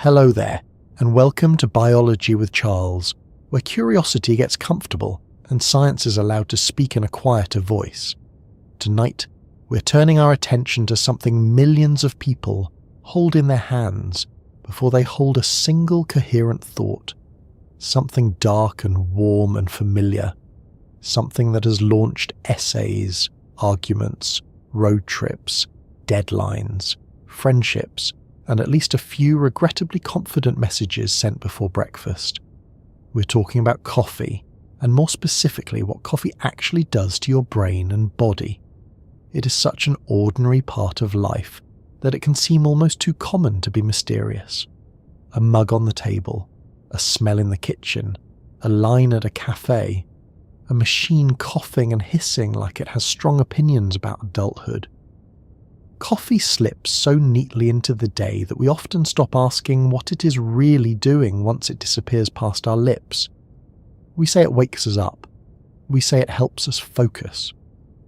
Hello there, and welcome to Biology with Charles, where curiosity gets comfortable and science is allowed to speak in a quieter voice. Tonight, we're turning our attention to something millions of people hold in their hands before they hold a single coherent thought. Something dark and warm and familiar. Something that has launched essays, arguments, road trips, deadlines, friendships, and at least a few regrettably confident messages sent before breakfast. We're talking about coffee, and more specifically what coffee actually does to your brain and body. It is such an ordinary part of life that it can seem almost too common to be mysterious. A mug on the table, a smell in the kitchen, a line at a cafe, a machine coughing and hissing like it has strong opinions about adulthood. Coffee slips so neatly into the day that we often stop asking what it is really doing once it disappears past our lips. We say it wakes us up. We say it helps us focus.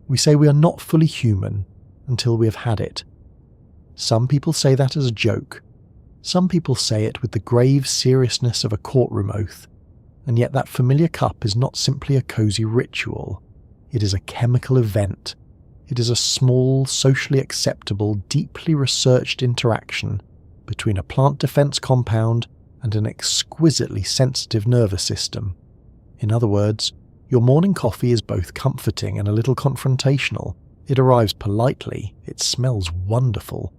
We say we are not fully human until we have had it. Some people say that as a joke. Some people say it with the grave seriousness of a courtroom oath. And yet that familiar cup is not simply a cozy ritual. It is a chemical event. It is a small, socially acceptable, deeply researched interaction between a plant defense compound and an exquisitely sensitive nervous system. In other words, your morning coffee is both comforting and a little confrontational. It arrives politely, it smells wonderful.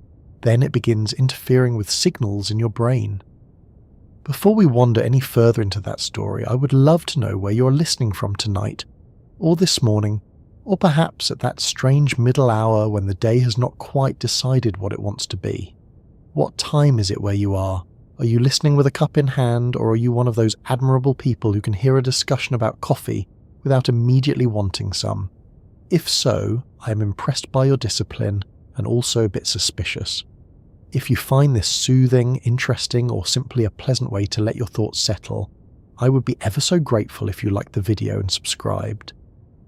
Then it begins interfering with signals in your brain. Before we wander any further into that story, I would love to know where you're listening from tonight, or this morning, or perhaps at that strange middle hour when the day has not quite decided what it wants to be. What time is it where you are? Are you listening with a cup in hand, or are you one of those admirable people who can hear a discussion about coffee without immediately wanting some? If so, I am impressed by your discipline and also a bit suspicious. If you find this soothing, interesting, or simply a pleasant way to let your thoughts settle, I would be ever so grateful if you liked the video and subscribed.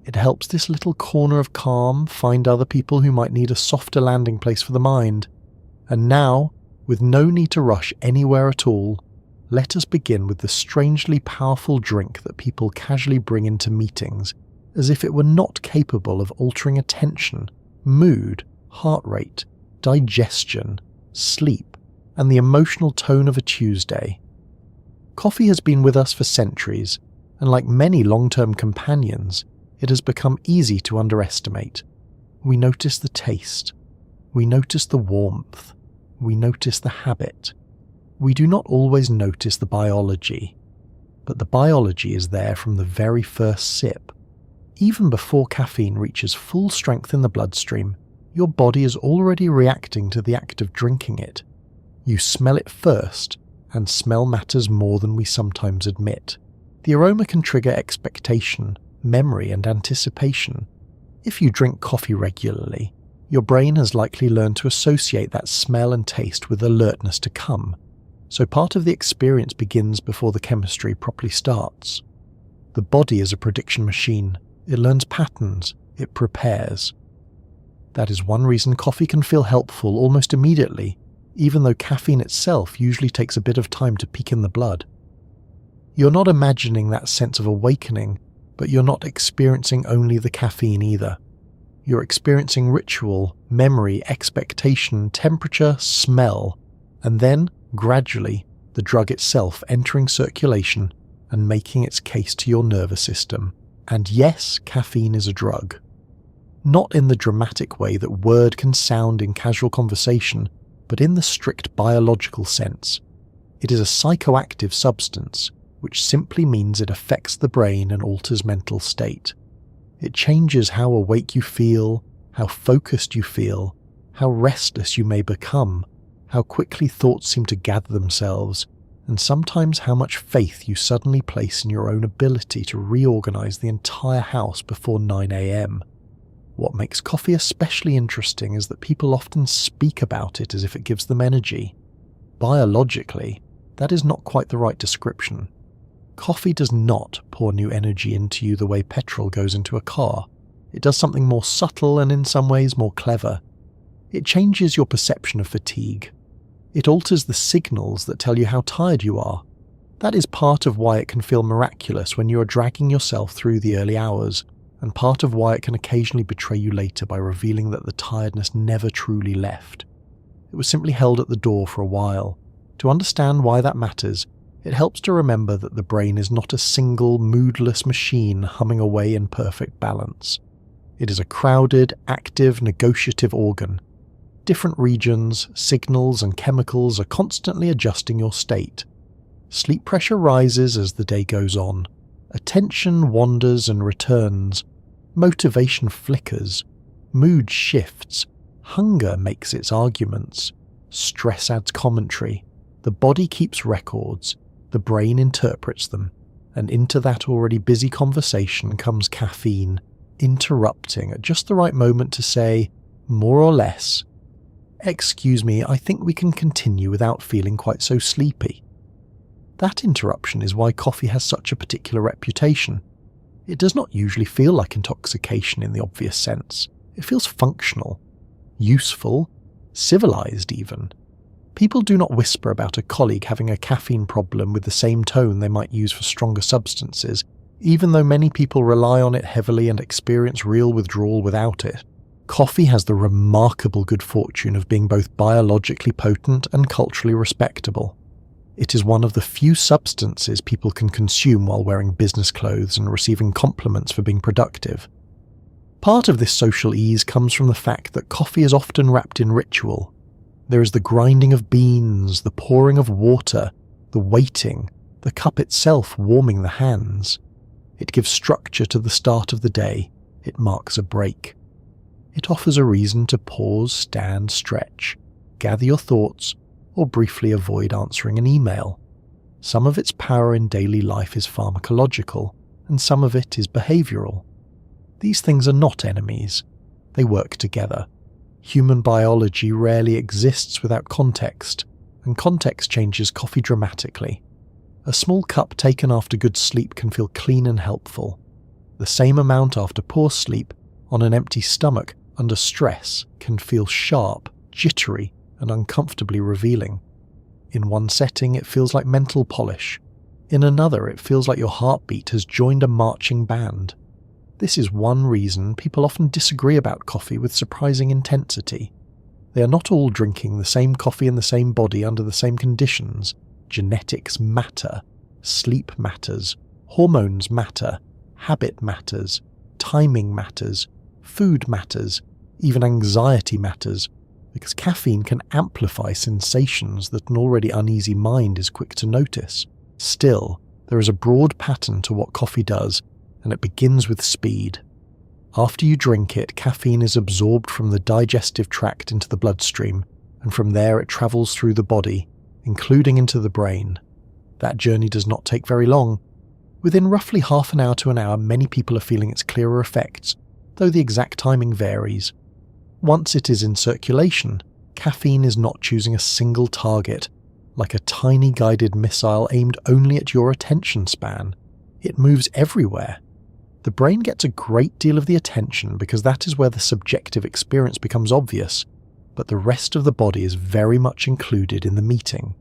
It helps this little corner of calm find other people who might need a softer landing place for the mind. And now, with no need to rush anywhere at all, let us begin with the strangely powerful drink that people casually bring into meetings, as if it were not capable of altering attention, mood, heart rate, digestion, sleep, and the emotional tone of a Tuesday. Coffee has been with us for centuries, and like many long-term companions, it has become easy to underestimate. We notice the taste. We notice the warmth. We notice the habit. We do not always notice the biology, but the biology is there from the very first sip. Even before caffeine reaches full strength in the bloodstream, your body is already reacting to the act of drinking it. You smell it first, and smell matters more than we sometimes admit. The aroma can trigger expectation, memory, and anticipation. If you drink coffee regularly, your brain has likely learned to associate that smell and taste with alertness to come, so part of the experience begins before the chemistry properly starts. The body is a prediction machine. It learns patterns. It prepares. That is one reason coffee can feel helpful almost immediately, even though caffeine itself usually takes a bit of time to peak in the blood. You're not imagining that sense of awakening, but you're not experiencing only the caffeine either. You're experiencing ritual, memory, expectation, temperature, smell, and then, gradually, the drug itself entering circulation and making its case to your nervous system. And yes, caffeine is a drug. Not in the dramatic way that word can sound in casual conversation, but in the strict biological sense. It is a psychoactive substance, which simply means it affects the brain and alters mental state. It changes how awake you feel, how focused you feel, how restless you may become, how quickly thoughts seem to gather themselves, and sometimes how much faith you suddenly place in your own ability to reorganize the entire house before 9 a.m. What makes coffee especially interesting is that people often speak about it as if it gives them energy. Biologically, that is not quite the right description. Coffee does not pour new energy into you the way petrol goes into a car. It does something more subtle and in some ways more clever. It changes your perception of fatigue. It alters the signals that tell you how tired you are. That is part of why it can feel miraculous when you are dragging yourself through the early hours, and part of why it can occasionally betray you later by revealing that the tiredness never truly left. It was simply held at the door for a while. To understand why that matters, it helps to remember that the brain is not a single, moodless machine humming away in perfect balance. It is a crowded, active, negotiative organ. Different regions, signals, and chemicals are constantly adjusting your state. Sleep pressure rises as the day goes on. Attention wanders and returns. Motivation flickers. Mood shifts. Hunger makes its arguments. Stress adds commentary. The body keeps records. The brain interprets them. And into that already busy conversation comes caffeine, interrupting at just the right moment to say, more or less, "Excuse me, I think we can continue without feeling quite so sleepy." That interruption is why coffee has such a particular reputation. It does not usually feel like intoxication in the obvious sense. It feels functional, useful, civilized even. People do not whisper about a colleague having a caffeine problem with the same tone they might use for stronger substances, even though many people rely on it heavily and experience real withdrawal without it. Coffee has the remarkable good fortune of being both biologically potent and culturally respectable. It is one of the few substances people can consume while wearing business clothes and receiving compliments for being productive. Part of this social ease comes from the fact that coffee is often wrapped in ritual. There is the grinding of beans, the pouring of water, the waiting, the cup itself warming the hands. It gives structure to the start of the day. It marks a break. It offers a reason to pause, stand, stretch, gather your thoughts, or briefly avoid answering an email. Some of its power in daily life is pharmacological, and some of it is behavioral. These things are not enemies. They work together. Human biology rarely exists without context, and context changes coffee dramatically. A small cup taken after good sleep can feel clean and helpful. The same amount after poor sleep, on an empty stomach, under stress, can feel sharp, jittery, and uncomfortably revealing. In one setting, it feels like mental polish. In another, it feels like your heartbeat has joined a marching band. This is one reason people often disagree about coffee with surprising intensity. They are not all drinking the same coffee in the same body under the same conditions. Genetics matter. Sleep matters. Hormones matter. Habit matters. Timing matters. Food matters. Even anxiety matters. Because caffeine can amplify sensations that an already uneasy mind is quick to notice. Still, there is a broad pattern to what coffee does, and it begins with speed. After you drink it, caffeine is absorbed from the digestive tract into the bloodstream, and from there it travels through the body, including into the brain. That journey does not take very long. Within roughly half an hour to an hour, many people are feeling its clearer effects, though the exact timing varies. Once it is in circulation, caffeine is not choosing a single target, like a tiny guided missile aimed only at your attention span. It moves everywhere. The brain gets a great deal of the attention because that is where the subjective experience becomes obvious, but the rest of the body is very much included in the meeting.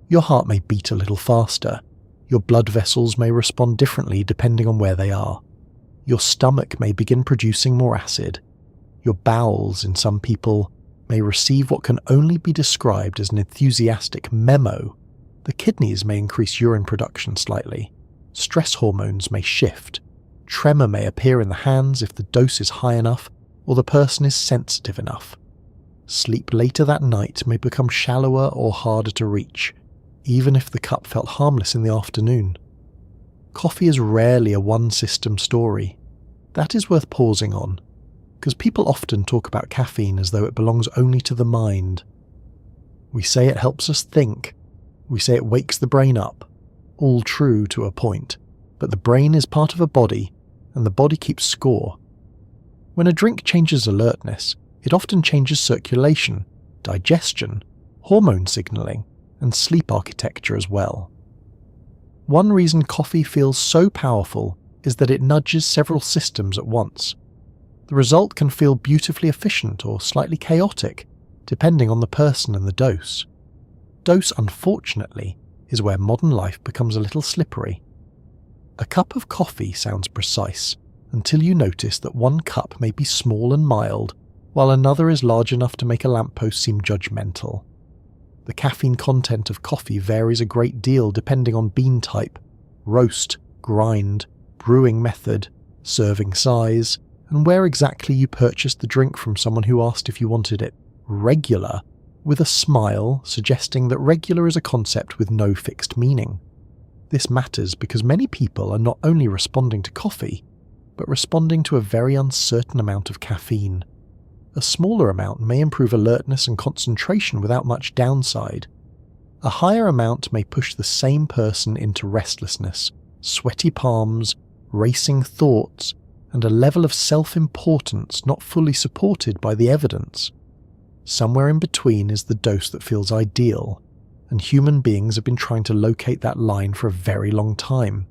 Your heart may beat a little faster. Your blood vessels may respond differently depending on where they are. Your stomach may begin producing more acid. Your bowels, in some people, may receive what can only be described as an enthusiastic memo. The kidneys may increase urine production slightly. Stress hormones may shift. Tremor may appear in the hands if the dose is high enough or the person is sensitive enough. Sleep later that night may become shallower or harder to reach, even if the cup felt harmless in the afternoon. Coffee is rarely a one-system story. That is worth pausing on, because people often talk about caffeine as though it belongs only to the mind. We say it helps us think. We say it wakes the brain up. All true to a point, but the brain is part of a body, and the body keeps score. When a drink changes alertness, it often changes circulation, digestion, hormone signaling, and sleep architecture as well. One reason coffee feels so powerful is that it nudges several systems at once. The result can feel beautifully efficient or slightly chaotic, depending on the person and the dose. Dose, unfortunately, is where modern life becomes a little slippery. A cup of coffee sounds precise until you notice that one cup may be small and mild, while another is large enough to make a lamppost seem judgmental. The caffeine content of coffee varies a great deal depending on bean type, roast, grind, brewing method, serving size, and where exactly you purchased the drink from someone who asked if you wanted it regular, with a smile suggesting that regular is a concept with no fixed meaning. This matters because many people are not only responding to coffee, but responding to a very uncertain amount of caffeine. A smaller amount may improve alertness and concentration without much downside. A higher amount may push the same person into restlessness, sweaty palms, racing thoughts, and a level of self-importance not fully supported by the evidence. Somewhere in between is the dose that feels ideal, and human beings have been trying to locate that line for a very long time.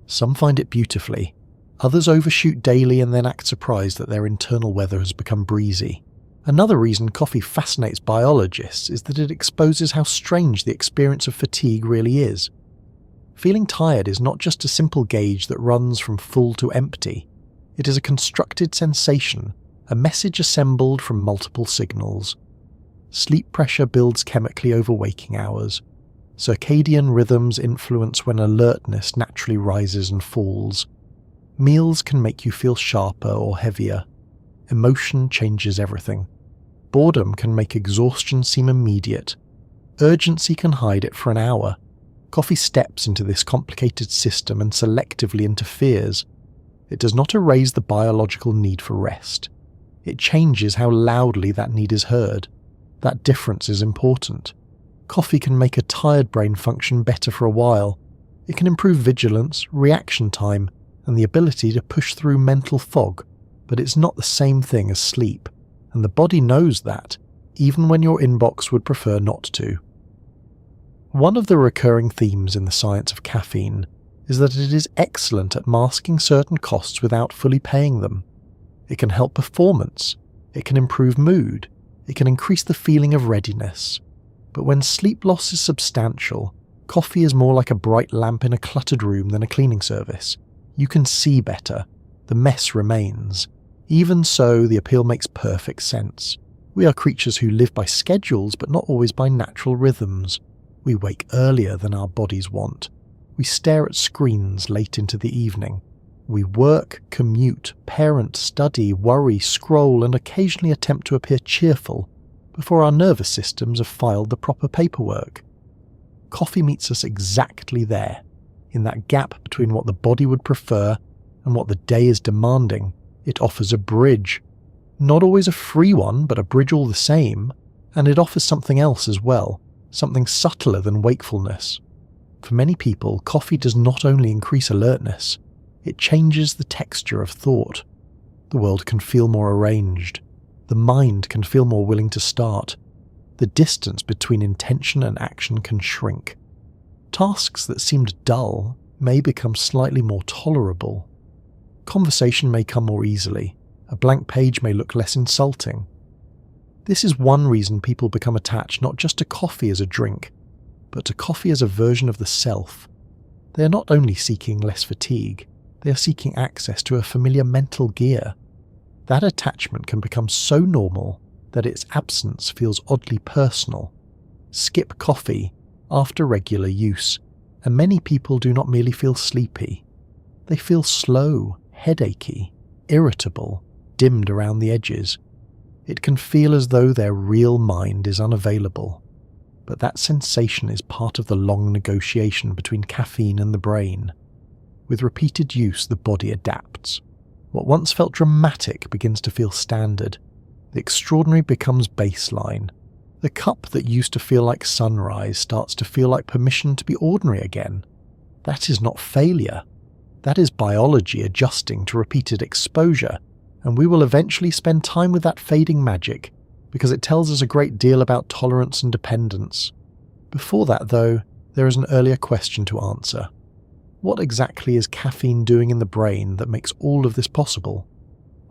Some find it beautifully, others overshoot daily and then act surprised that their internal weather has become breezy. Another reason coffee fascinates biologists is that it exposes how strange the experience of fatigue really is. Feeling tired is not just a simple gauge that runs from full to empty. It is a constructed sensation, a message assembled from multiple signals. Sleep pressure builds chemically over waking hours. Circadian rhythms influence when alertness naturally rises and falls. Meals can make you feel sharper or heavier. Emotion changes everything. Boredom can make exhaustion seem immediate. Urgency can hide it for an hour. Coffee steps into this complicated system and selectively interferes. It does not erase the biological need for rest. It changes how loudly that need is heard. That difference is important. Coffee can make a tired brain function better for a while. It can improve vigilance, reaction time, and the ability to push through mental fog, but it's not the same thing as sleep, and the body knows that, even when your inbox would prefer not to. One of the recurring themes in the science of caffeine is that it is excellent at masking certain costs without fully paying them. It can help performance, it can improve mood, it can increase the feeling of readiness. But when sleep loss is substantial, coffee is more like a bright lamp in a cluttered room than a cleaning service. You can see better. The mess remains. Even so, the appeal makes perfect sense. We are creatures who live by schedules but not always by natural rhythms. We wake earlier than our bodies want. We stare at screens late into the evening. We work, commute, parent, study, worry, scroll, and occasionally attempt to appear cheerful before our nervous systems have filed the proper paperwork. Coffee meets us exactly there, in that gap between what the body would prefer and what the day is demanding. It offers a bridge. Not always a free one, but a bridge all the same, and it offers something else as well, something subtler than wakefulness. For many people, coffee does not only increase alertness, it changes the texture of thought. The world can feel more arranged. The mind can feel more willing to start. The distance between intention and action can shrink. Tasks that seemed dull may become slightly more tolerable. Conversation may come more easily. A blank page may look less insulting. This is one reason people become attached not just to coffee as a drink, but to coffee as a version of the self. They are not only seeking less fatigue, they are seeking access to a familiar mental gear. That attachment can become so normal that its absence feels oddly personal. Skip coffee after regular use, and many people do not merely feel sleepy. They feel slow, headachy, irritable, dimmed around the edges. It can feel as though their real mind is unavailable. But that sensation is part of the long negotiation between caffeine and the brain. With repeated use, the body adapts. What once felt dramatic begins to feel standard. The extraordinary becomes baseline. The cup that used to feel like sunrise starts to feel like permission to be ordinary again. That is not failure. That is biology adjusting to repeated exposure, and we will eventually spend time with that fading magic, because it tells us a great deal about tolerance and dependence. Before that, though, there is an earlier question to answer. What exactly is caffeine doing in the brain that makes all of this possible?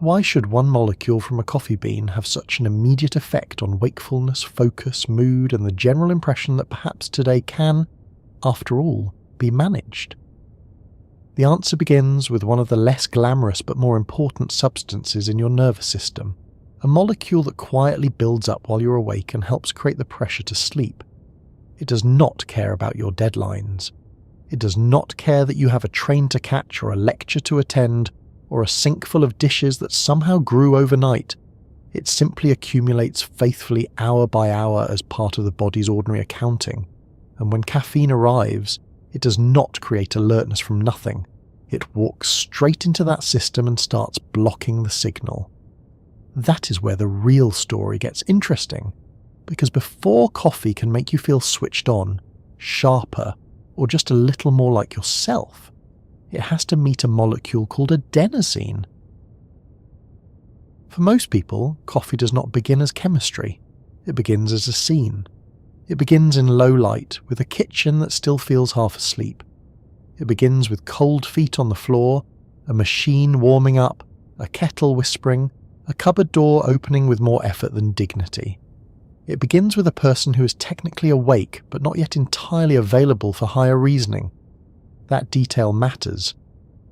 Why should one molecule from a coffee bean have such an immediate effect on wakefulness, focus, mood, and the general impression that perhaps today can, after all, be managed? The answer begins with one of the less glamorous but more important substances in your nervous system, a molecule that quietly builds up while you're awake and helps create the pressure to sleep. It does not care about your deadlines. It does not care that you have a train to catch or a lecture to attend or a sink full of dishes that somehow grew overnight. It simply accumulates faithfully hour by hour as part of the body's ordinary accounting. And when caffeine arrives, it does not create alertness from nothing. It walks straight into that system and starts blocking the signal. That is where the real story gets interesting, because before coffee can make you feel switched on, sharper, or just a little more like yourself, it has to meet a molecule called adenosine. For most people, coffee does not begin as chemistry. It begins as a scene. It begins in low light, with a kitchen that still feels half asleep. It begins with cold feet on the floor, a machine warming up, a kettle whispering, a cupboard door opening with more effort than dignity. It begins with a person who is technically awake but not yet entirely available for higher reasoning. That detail matters.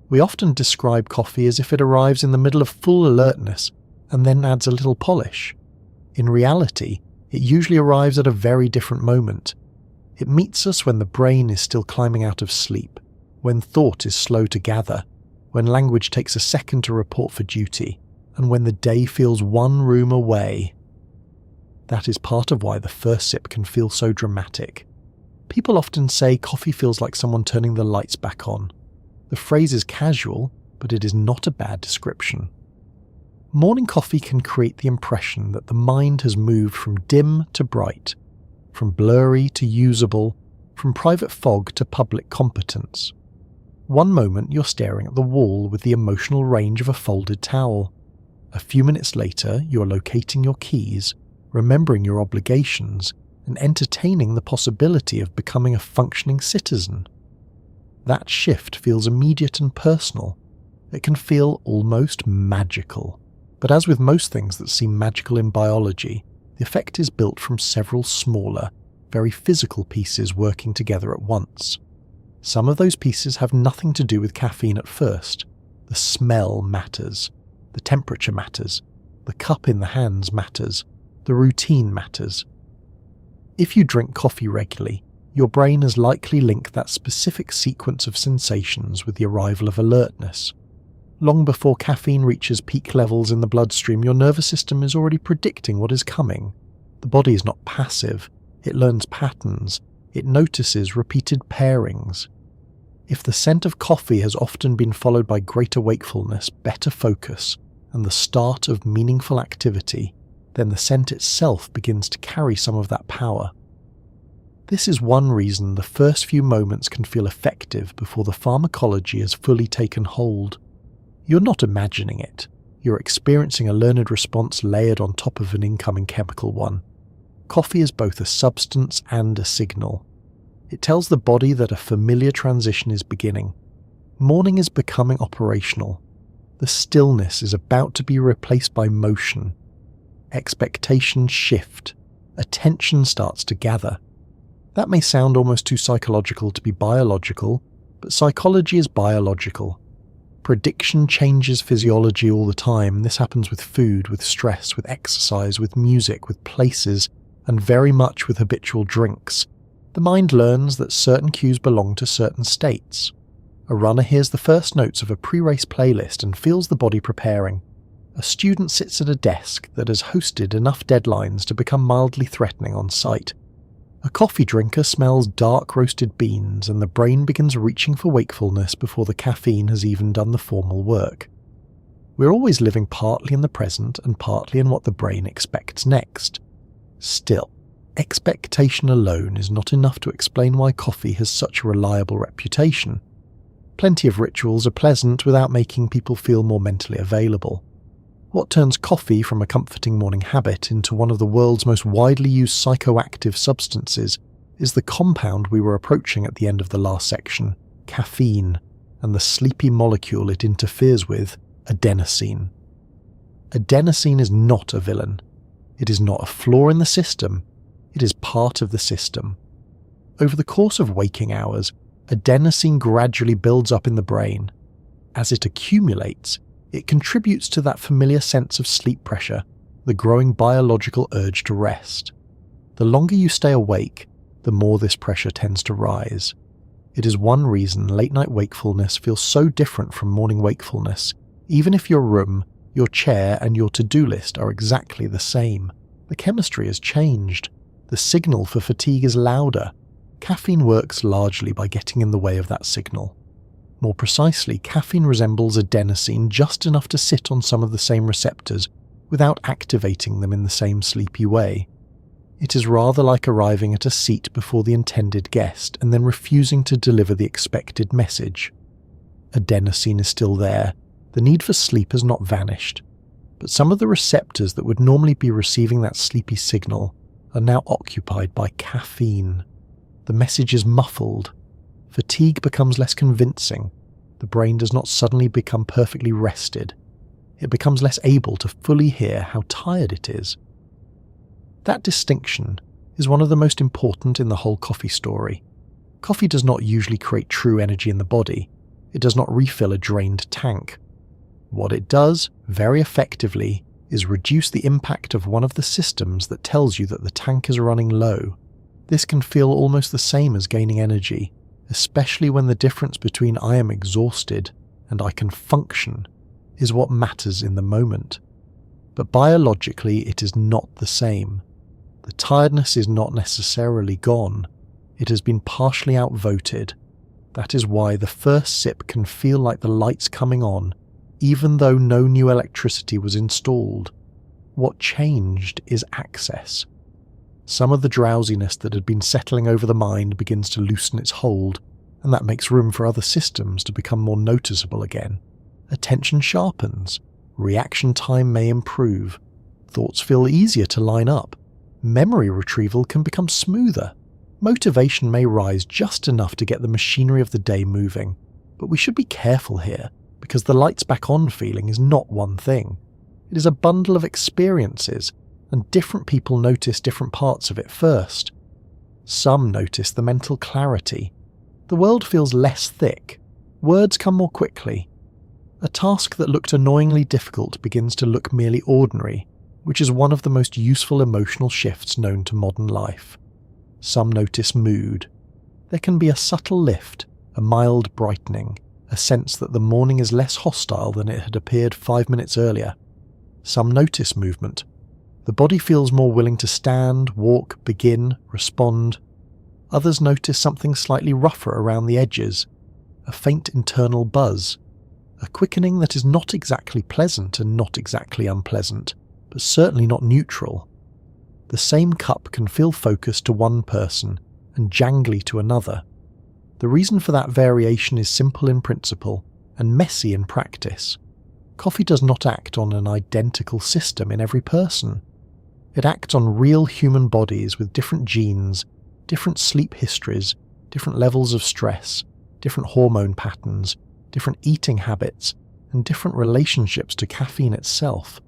We often describe coffee as if it arrives in the middle of full alertness and then adds a little polish. In reality, it usually arrives at a very different moment. It meets us when the brain is still climbing out of sleep, when thought is slow to gather, when language takes a second to report for duty, and when the day feels one room away. That is part of why the first sip can feel so dramatic. People often say coffee feels like someone turning the lights back on. The phrase is casual, but it is not a bad description. Morning coffee can create the impression that the mind has moved from dim to bright, from blurry to usable, from private fog to public competence. One moment you're staring at the wall with the emotional range of a folded towel. A few minutes later you're locating your keys, remembering your obligations, and entertaining the possibility of becoming a functioning citizen. That shift feels immediate and personal. It can feel almost magical. But as with most things that seem magical in biology, the effect is built from several smaller, very physical pieces working together at once. Some of those pieces have nothing to do with caffeine at first. The smell matters. The temperature matters. The cup in the hands matters. The routine matters. If you drink coffee regularly, your brain has likely linked that specific sequence of sensations with the arrival of alertness. Long before caffeine reaches peak levels in the bloodstream, your nervous system is already predicting what is coming. The body is not passive. It learns patterns. It notices repeated pairings. If the scent of coffee has often been followed by greater wakefulness, better focus, and the start of meaningful activity, then the scent itself begins to carry some of that power. This is one reason the first few moments can feel effective before the pharmacology has fully taken hold. You're not imagining it. You're experiencing a learned response layered on top of an incoming chemical one. Coffee is both a substance and a signal. It tells the body that a familiar transition is beginning. Morning is becoming operational. The stillness is about to be replaced by motion. Expectations shift. Attention starts to gather. That may sound almost too psychological to be biological, but psychology is biological. Prediction changes physiology all the time. This happens with food, with stress, with exercise, with music, with places, and very much with habitual drinks. The mind learns that certain cues belong to certain states. A runner hears the first notes of a pre-race playlist and feels the body preparing. A student sits at a desk that has hosted enough deadlines to become mildly threatening on sight. A coffee drinker smells dark roasted beans and the brain begins reaching for wakefulness before the caffeine has even done the formal work. We're always living partly in the present and partly in what the brain expects next. Still, expectation alone is not enough to explain why coffee has such a reliable reputation. Plenty of rituals are pleasant without making people feel more mentally available. What turns coffee from a comforting morning habit into one of the world's most widely used psychoactive substances is the compound we were approaching at the end of the last section, caffeine, and the sleepy molecule it interferes with, adenosine. Adenosine is not a villain. It is not a flaw in the system. It is part of the system. Over the course of waking hours, adenosine gradually builds up in the brain. As it accumulates, it contributes to that familiar sense of sleep pressure, the growing biological urge to rest. The longer you stay awake, the more this pressure tends to rise. It is one reason late-night wakefulness feels so different from morning wakefulness, even if your room, your chair, and your to-do list are exactly the same. The chemistry has changed. The signal for fatigue is louder. Caffeine works largely by getting in the way of that signal. More precisely, caffeine resembles adenosine just enough to sit on some of the same receptors without activating them in the same sleepy way. It is rather like arriving at a seat before the intended guest and then refusing to deliver the expected message. Adenosine is still there. The need for sleep has not vanished. But some of the receptors that would normally be receiving that sleepy signal are now occupied by caffeine. The message is muffled. Fatigue becomes less convincing. The brain does not suddenly become perfectly rested. It becomes less able to fully hear how tired it is. That distinction is one of the most important in the whole coffee story. Coffee does not usually create true energy in the body. It does not refill a drained tank. What it does, very effectively, is reduce the impact of one of the systems that tells you that the tank is running low. This can feel almost the same as gaining energy, especially when the difference between I am exhausted and I can function is what matters in the moment. But biologically, it is not the same. The tiredness is not necessarily gone. It has been partially outvoted. That is why the first sip can feel like the lights coming on, even though no new electricity was installed. What changed is access. Some of the drowsiness that had been settling over the mind begins to loosen its hold, and that makes room for other systems to become more noticeable again. Attention sharpens. Reaction time may improve. Thoughts feel easier to line up. Memory retrieval can become smoother. Motivation may rise just enough to get the machinery of the day moving. But we should be careful here, because the lights back on feeling is not one thing. It is a bundle of experiences, and different people notice different parts of it first. Some notice the mental clarity. The world feels less thick. Words come more quickly. A task that looked annoyingly difficult begins to look merely ordinary, which is one of the most useful emotional shifts known to modern life. Some notice mood. There can be a subtle lift, a mild brightening, a sense that the morning is less hostile than it had appeared 5 minutes earlier. Some notice movement. The body feels more willing to stand, walk, begin, respond. Others notice something slightly rougher around the edges, a faint internal buzz, a quickening that is not exactly pleasant and not exactly unpleasant, but certainly not neutral. The same cup can feel focused to one person and jangly to another. The reason for that variation is simple in principle and messy in practice. Coffee does not act on an identical system in every person. It acts on real human bodies with different genes, different sleep histories, different levels of stress, different hormone patterns, different eating habits, and different relationships to caffeine itself.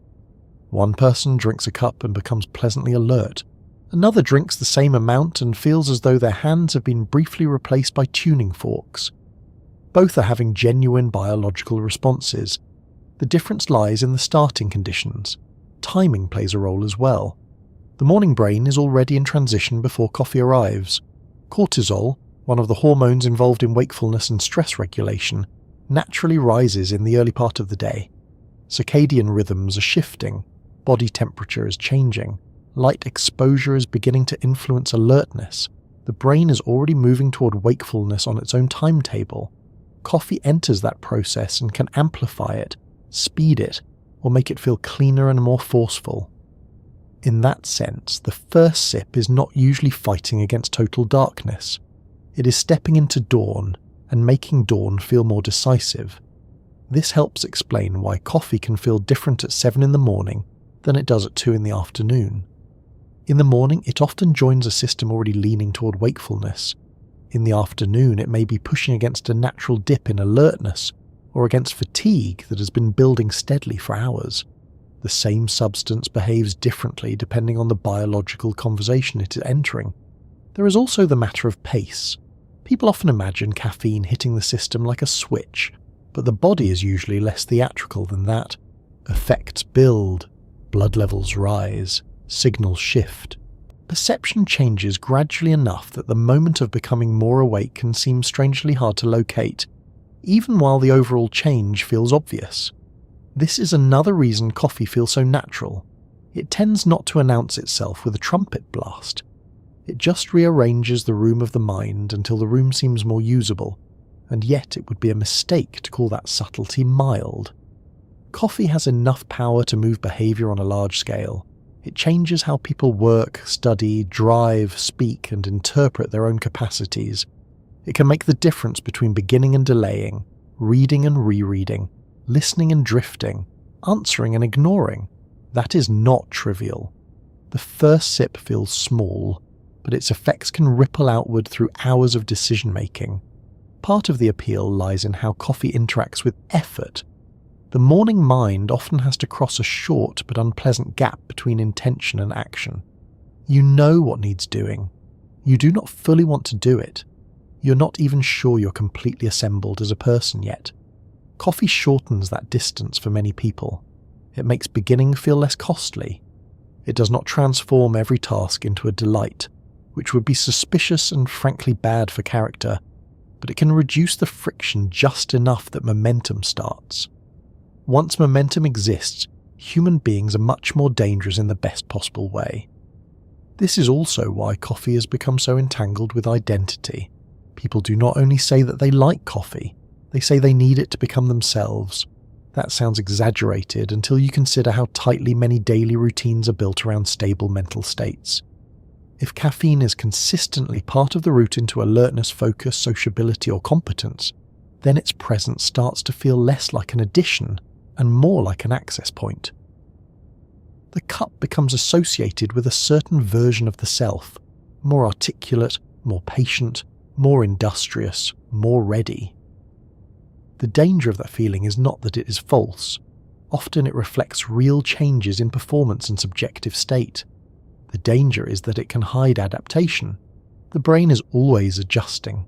One person drinks a cup and becomes pleasantly alert. Another drinks the same amount and feels as though their hands have been briefly replaced by tuning forks. Both are having genuine biological responses. The difference lies in the starting conditions. Timing plays a role as well. The morning brain is already in transition before coffee arrives. Cortisol, one of the hormones involved in wakefulness and stress regulation, naturally rises in the early part of the day. Circadian rhythms are shifting. Body temperature is changing. Light exposure is beginning to influence alertness. The brain is already moving toward wakefulness on its own timetable. Coffee enters that process and can amplify it, speed it, or make it feel cleaner and more forceful. In that sense, the first sip is not usually fighting against total darkness. It is stepping into dawn and making dawn feel more decisive. This helps explain why coffee can feel different at 7 in the morning than it does at 2 in the afternoon. In the morning, it often joins a system already leaning toward wakefulness. In the afternoon, it may be pushing against a natural dip in alertness or against fatigue that has been building steadily for hours. The same substance behaves differently depending on the biological conversation it is entering. There is also the matter of pace. People often imagine caffeine hitting the system like a switch, but the body is usually less theatrical than that. Effects build, blood levels rise, signals shift. Perception changes gradually enough that the moment of becoming more awake can seem strangely hard to locate, even while the overall change feels obvious. This is another reason coffee feels so natural. It tends not to announce itself with a trumpet blast. It just rearranges the room of the mind until the room seems more usable, and yet it would be a mistake to call that subtlety mild. Coffee has enough power to move behaviour on a large scale. It changes how people work, study, drive, speak, and interpret their own capacities. It can make the difference between beginning and delaying, reading and rereading, listening and drifting, answering and ignoring. That is not trivial. The first sip feels small, but its effects can ripple outward through hours of decision-making. Part of the appeal lies in how coffee interacts with effort. The morning mind often has to cross a short but unpleasant gap between intention and action. You know what needs doing. You do not fully want to do it. You're not even sure you're completely assembled as a person yet. Coffee shortens that distance for many people. It makes beginning feel less costly. It does not transform every task into a delight, which would be suspicious and frankly bad for character, but it can reduce the friction just enough that momentum starts. Once momentum exists, human beings are much more dangerous in the best possible way. This is also why coffee has become so entangled with identity. People do not only say that they like coffee, they say they need it to become themselves. That sounds exaggerated until you consider how tightly many daily routines are built around stable mental states. If caffeine is consistently part of the route into alertness, focus, sociability, or competence, then its presence starts to feel less like an addition and more like an access point. The cup becomes associated with a certain version of the self, more articulate, more patient, more industrious, more ready. The danger of that feeling is not that it is false. Often it reflects real changes in performance and subjective state. The danger is that it can hide adaptation. The brain is always adjusting.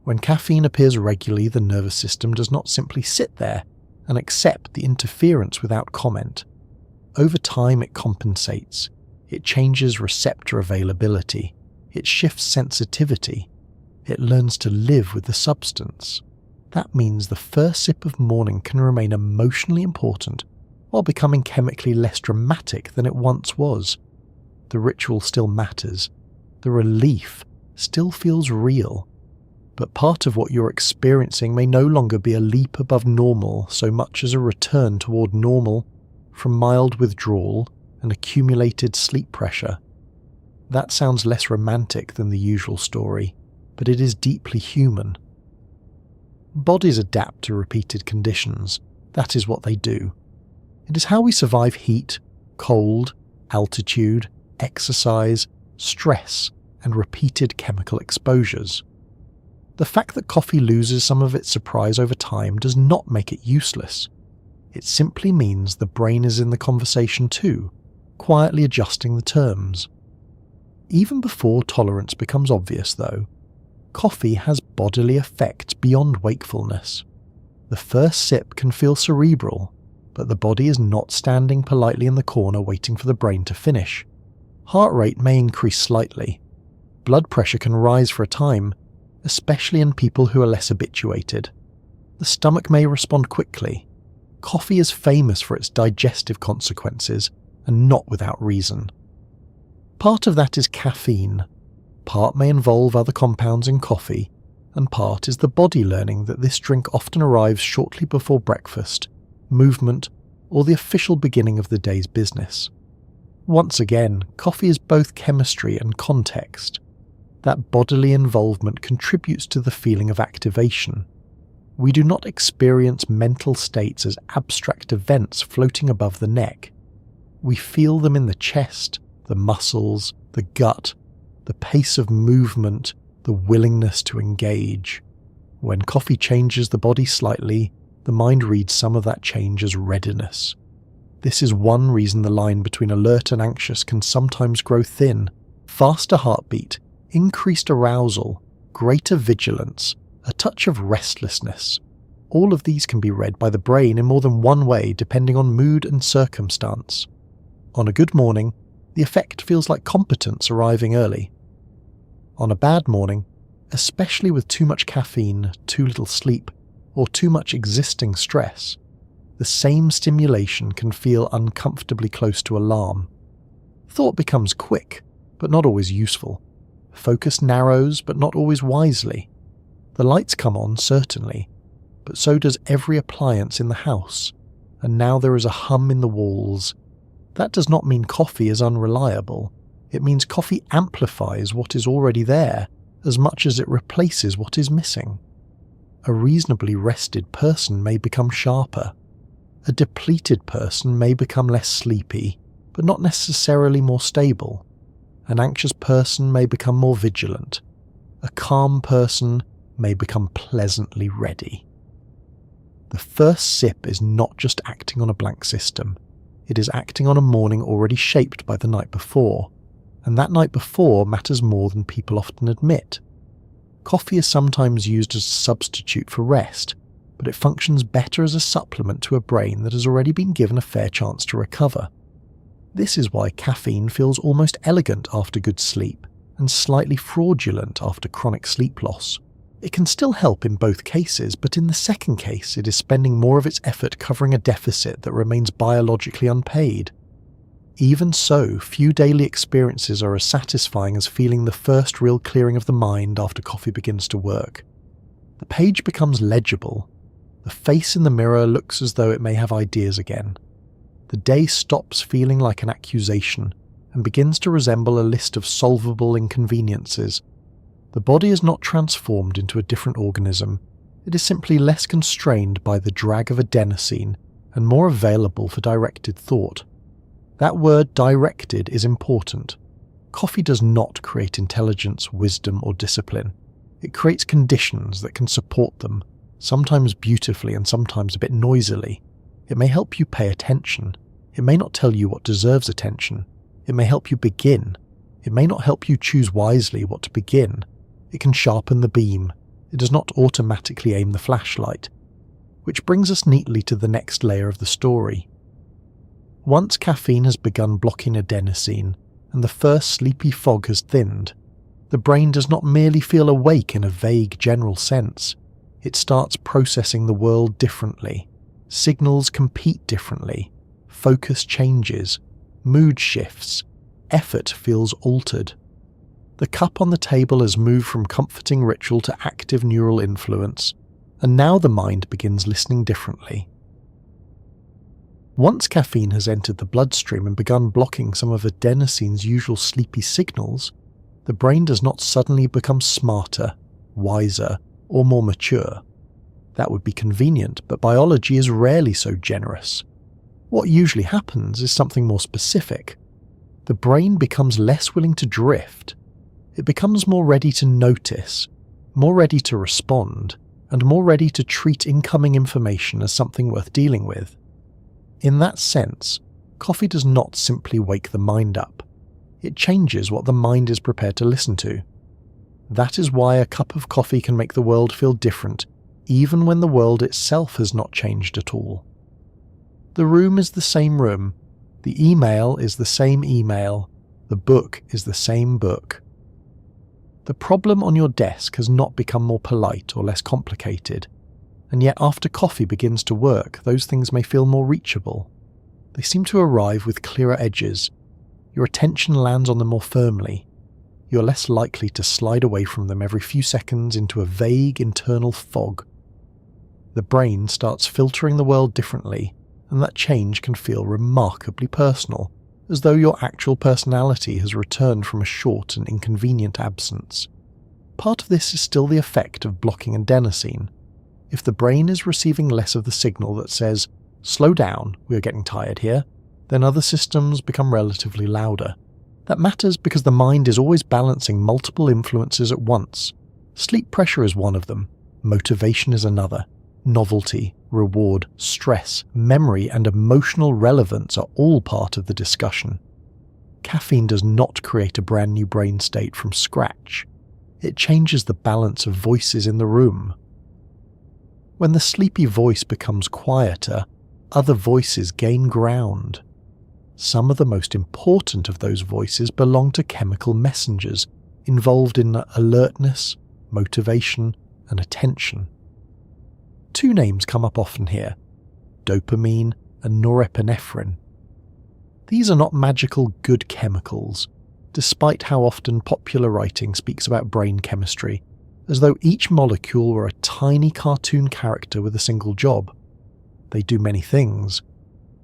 When caffeine appears regularly, the nervous system does not simply sit there and accept the interference without comment. Over time it compensates. It changes receptor availability. It shifts sensitivity. It learns to live with the substance. That means the first sip of morning can remain emotionally important while becoming chemically less dramatic than it once was. The ritual still matters. The relief still feels real. But part of what you're experiencing may no longer be a leap above normal so much as a return toward normal from mild withdrawal and accumulated sleep pressure. That sounds less romantic than the usual story, but it is deeply human. Bodies adapt to repeated conditions. That is what they do. It is how we survive heat, cold, altitude, exercise, stress, and repeated chemical exposures. The fact that coffee loses some of its surprise over time does not make it useless. It simply means the brain is in the conversation too, quietly adjusting the terms. Even before tolerance becomes obvious, though, coffee has bodily effects beyond wakefulness. The first sip can feel cerebral, but the body is not standing politely in the corner waiting for the brain to finish. Heart rate may increase slightly. Blood pressure can rise for a time, especially in people who are less habituated. The stomach may respond quickly. Coffee is famous for its digestive consequences, and not without reason. Part of that is caffeine. Part may involve other compounds in coffee, and part is the body learning that this drink often arrives shortly before breakfast, movement, or the official beginning of the day's business. Once again, coffee is both chemistry and context. That bodily involvement contributes to the feeling of activation. We do not experience mental states as abstract events floating above the neck. We feel them in the chest, the muscles, the gut, the pace of movement, the willingness to engage. When coffee changes the body slightly, the mind reads some of that change as readiness. This is one reason the line between alert and anxious can sometimes grow thin. Faster heartbeat, increased arousal, greater vigilance, a touch of restlessness. All of these can be read by the brain in more than one way depending on mood and circumstance. On a good morning, the effect feels like competence arriving early. On a bad morning, especially with too much caffeine, too little sleep, or too much existing stress, the same stimulation can feel uncomfortably close to alarm. Thought becomes quick, but not always useful. Focus narrows, but not always wisely. The lights come on, certainly, but so does every appliance in the house, and now there is a hum in the walls. That does not mean coffee is unreliable. It means coffee amplifies what is already there as much as it replaces what is missing. A reasonably rested person may become sharper. A depleted person may become less sleepy, but not necessarily more stable. An anxious person may become more vigilant. A calm person may become pleasantly ready. The first sip is not just acting on a blank system. It is acting on a morning already shaped by the night before, and that night before matters more than people often admit. Coffee is sometimes used as a substitute for rest, but it functions better as a supplement to a brain that has already been given a fair chance to recover. This is why caffeine feels almost elegant after good sleep and slightly fraudulent after chronic sleep loss. It can still help in both cases, but in the second case it is spending more of its effort covering a deficit that remains biologically unpaid. Even so, few daily experiences are as satisfying as feeling the first real clearing of the mind after coffee begins to work. The page becomes legible. The face in the mirror looks as though it may have ideas again. The day stops feeling like an accusation and begins to resemble a list of solvable inconveniences. The body is not transformed into a different organism. It is simply less constrained by the drag of adenosine and more available for directed thought. That word directed is important. Coffee does not create intelligence, wisdom, or discipline. It creates conditions that can support them, sometimes beautifully and sometimes a bit noisily. It may help you pay attention. It may not tell you what deserves attention. It may help you begin. It may not help you choose wisely what to begin. It can sharpen the beam. It does not automatically aim the flashlight. Which brings us neatly to the next layer of the story. Once caffeine has begun blocking adenosine, and the first sleepy fog has thinned, the brain does not merely feel awake in a vague general sense. It starts processing the world differently. Signals compete differently. Focus changes. Mood shifts. Effort feels altered. The cup on the table has moved from comforting ritual to active neural influence, and now the mind begins listening differently. Once caffeine has entered the bloodstream and begun blocking some of adenosine's usual sleepy signals, the brain does not suddenly become smarter, wiser, or more mature. That would be convenient, but biology is rarely so generous. What usually happens is something more specific. The brain becomes less willing to drift. It becomes more ready to notice, more ready to respond, and more ready to treat incoming information as something worth dealing with. In that sense, coffee does not simply wake the mind up. It changes what the mind is prepared to listen to. That is why a cup of coffee can make the world feel different, even when the world itself has not changed at all. The room is the same room. The email is the same email. The book is the same book. The problem on your desk has not become more polite or less complicated, and yet after coffee begins to work, those things may feel more reachable. They seem to arrive with clearer edges. Your attention lands on them more firmly. You're less likely to slide away from them every few seconds into a vague internal fog. The brain starts filtering the world differently, and that change can feel remarkably personal, as though your actual personality has returned from a short and inconvenient absence. Part of this is still the effect of blocking adenosine. If the brain is receiving less of the signal that says, "Slow down, we are getting tired here," then other systems become relatively louder. That matters because the mind is always balancing multiple influences at once. Sleep pressure is one of them, motivation is another, Novelty, reward, stress, memory, and emotional relevance are all part of the discussion. Caffeine does not create a brand new brain state from scratch. It changes the balance of voices in the room. When the sleepy voice becomes quieter, other voices gain ground. Some of the most important of those voices belong to chemical messengers involved in alertness, motivation, and attention. Two names come up often here: dopamine and norepinephrine. These are not magical good chemicals, despite how often popular writing speaks about brain chemistry, as though each molecule were a tiny cartoon character with a single job. They do many things,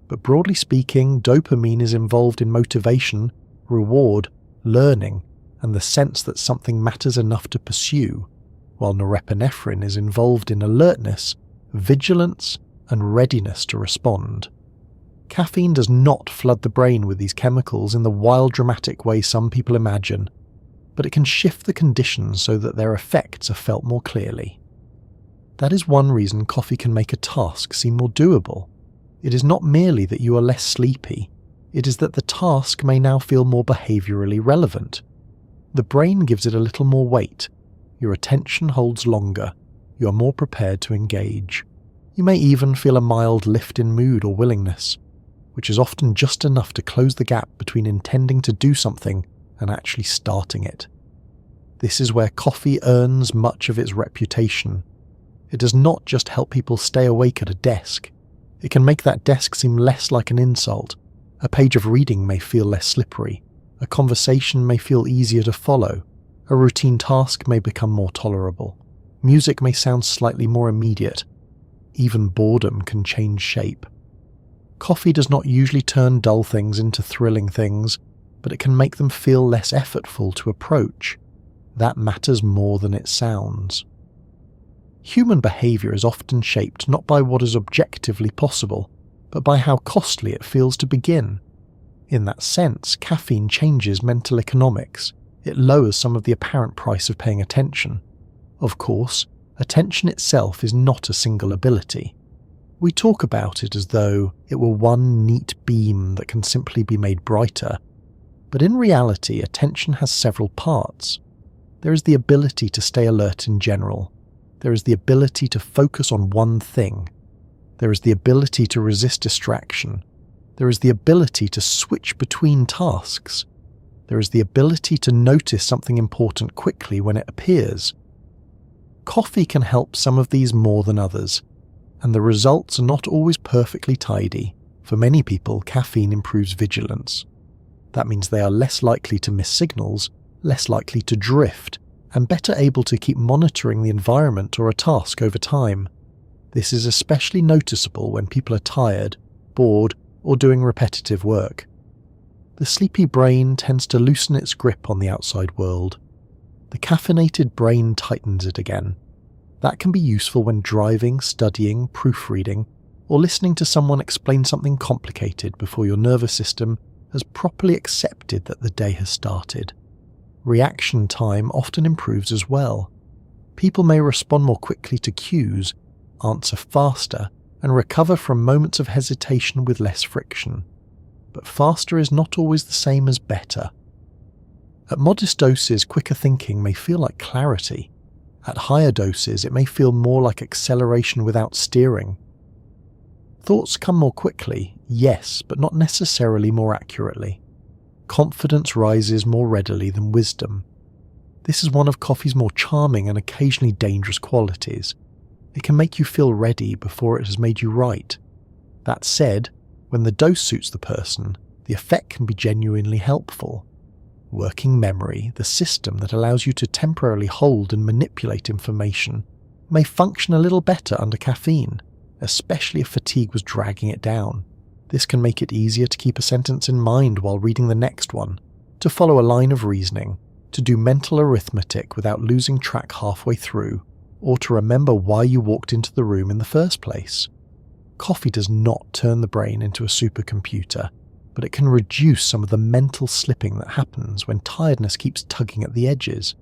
but broadly speaking, dopamine is involved in motivation, reward, learning, and the sense that something matters enough to pursue, while norepinephrine is involved in alertness, vigilance, and readiness to respond. Caffeine does not flood the brain with these chemicals in the wild dramatic way some people imagine, but it can shift the conditions so that their effects are felt more clearly. That is one reason coffee can make a task seem more doable. It is not merely that you are less sleepy, it is that the task may now feel more behaviourally relevant. The brain gives it a little more weight, your attention holds longer, you are more prepared to engage. You may even feel a mild lift in mood or willingness, which is often just enough to close the gap between intending to do something and actually starting it. This is where coffee earns much of its reputation. It does not just help people stay awake at a desk. It can make that desk seem less like an insult. A page of reading may feel less slippery. A conversation may feel easier to follow. A routine task may become more tolerable. Music may sound slightly more immediate. Even boredom can change shape. Coffee does not usually turn dull things into thrilling things, but it can make them feel less effortful to approach. That matters more than it sounds. Human behaviour is often shaped not by what is objectively possible, but by how costly it feels to begin. In that sense, caffeine changes mental economics. It lowers some of the apparent price of paying attention. Of course, attention itself is not a single ability. We talk about it as though it were one neat beam that can simply be made brighter, but in reality, attention has several parts. There is the ability to stay alert in general. There is the ability to focus on one thing. There is the ability to resist distraction. There is the ability to switch between tasks. There is the ability to notice something important quickly when it appears. Coffee can help some of these more than others, and the results are not always perfectly tidy. For many people, caffeine improves vigilance. That means they are less likely to miss signals, less likely to drift, and better able to keep monitoring the environment or a task over time. This is especially noticeable when people are tired, bored, or doing repetitive work. The sleepy brain tends to loosen its grip on the outside world. The caffeinated brain tightens it again. That can be useful when driving, studying, proofreading, or listening to someone explain something complicated before your nervous system has properly accepted that the day has started. Reaction time often improves as well. People may respond more quickly to cues, answer faster, and recover from moments of hesitation with less friction. But faster is not always the same as better. At modest doses, quicker thinking may feel like clarity. At higher doses, it may feel more like acceleration without steering. Thoughts come more quickly, yes, but not necessarily more accurately. Confidence rises more readily than wisdom. This is one of coffee's more charming and occasionally dangerous qualities. It can make you feel ready before it has made you right. That said, when the dose suits the person, the effect can be genuinely helpful. Working memory, the system that allows you to temporarily hold and manipulate information, may function a little better under caffeine, especially if fatigue was dragging it down. This can make it easier to keep a sentence in mind while reading the next one, to follow a line of reasoning, to do mental arithmetic without losing track halfway through, or to remember why you walked into the room in the first place. Coffee does not turn the brain into a supercomputer, but it can reduce some of the mental slipping that happens when tiredness keeps tugging at the edges.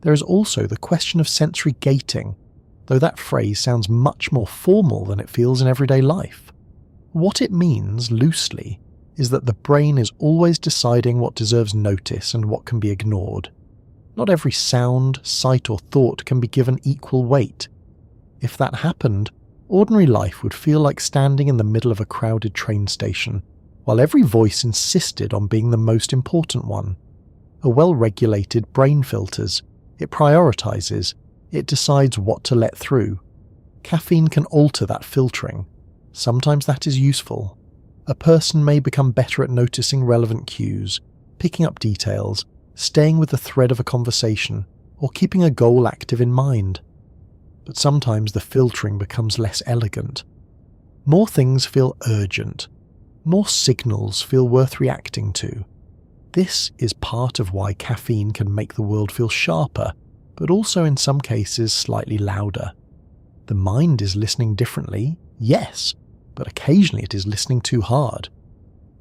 There is also the question of sensory gating. though that phrase sounds much more formal than it feels in everyday life. What it means, loosely, is that the brain is always deciding what deserves notice and what can be ignored. Not every sound, sight or thought can be given equal weight. If that happened, ordinary life would feel like standing in the middle of a crowded train station, while every voice insisted on being the most important one. A well-regulated brain filters, it prioritizes, it decides what to let through. Caffeine can alter that filtering. Sometimes that is useful. A person may become better at noticing relevant cues, picking up details, staying with the thread of a conversation, or keeping a goal active in mind. But sometimes the filtering becomes less elegant. More things feel urgent. More signals feel worth reacting to. This is part of why caffeine can make the world feel sharper, but also in some cases slightly louder. The mind is listening differently, yes, but occasionally it is listening too hard.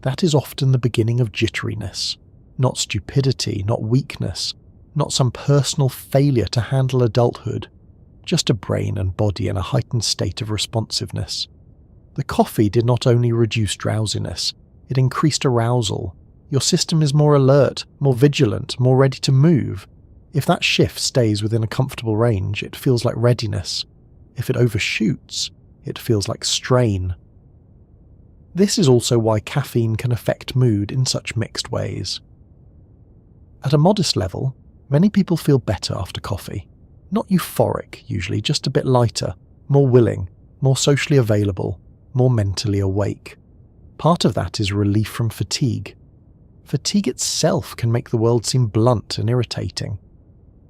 That is often the beginning of jitteriness. Not stupidity, not weakness, not some personal failure to handle adulthood, just a brain and body in a heightened state of responsiveness. The coffee did not only reduce drowsiness, it increased arousal. Your system is more alert, more vigilant, more ready to move. If that shift stays within a comfortable range, it feels like readiness. If it overshoots, it feels like strain. This is also why caffeine can affect mood in such mixed ways. At a modest level, many people feel better after coffee. Not euphoric, usually, just a bit lighter, more willing, more socially available, more mentally awake. Part of that is relief from fatigue. Fatigue itself can make the world seem blunt and irritating.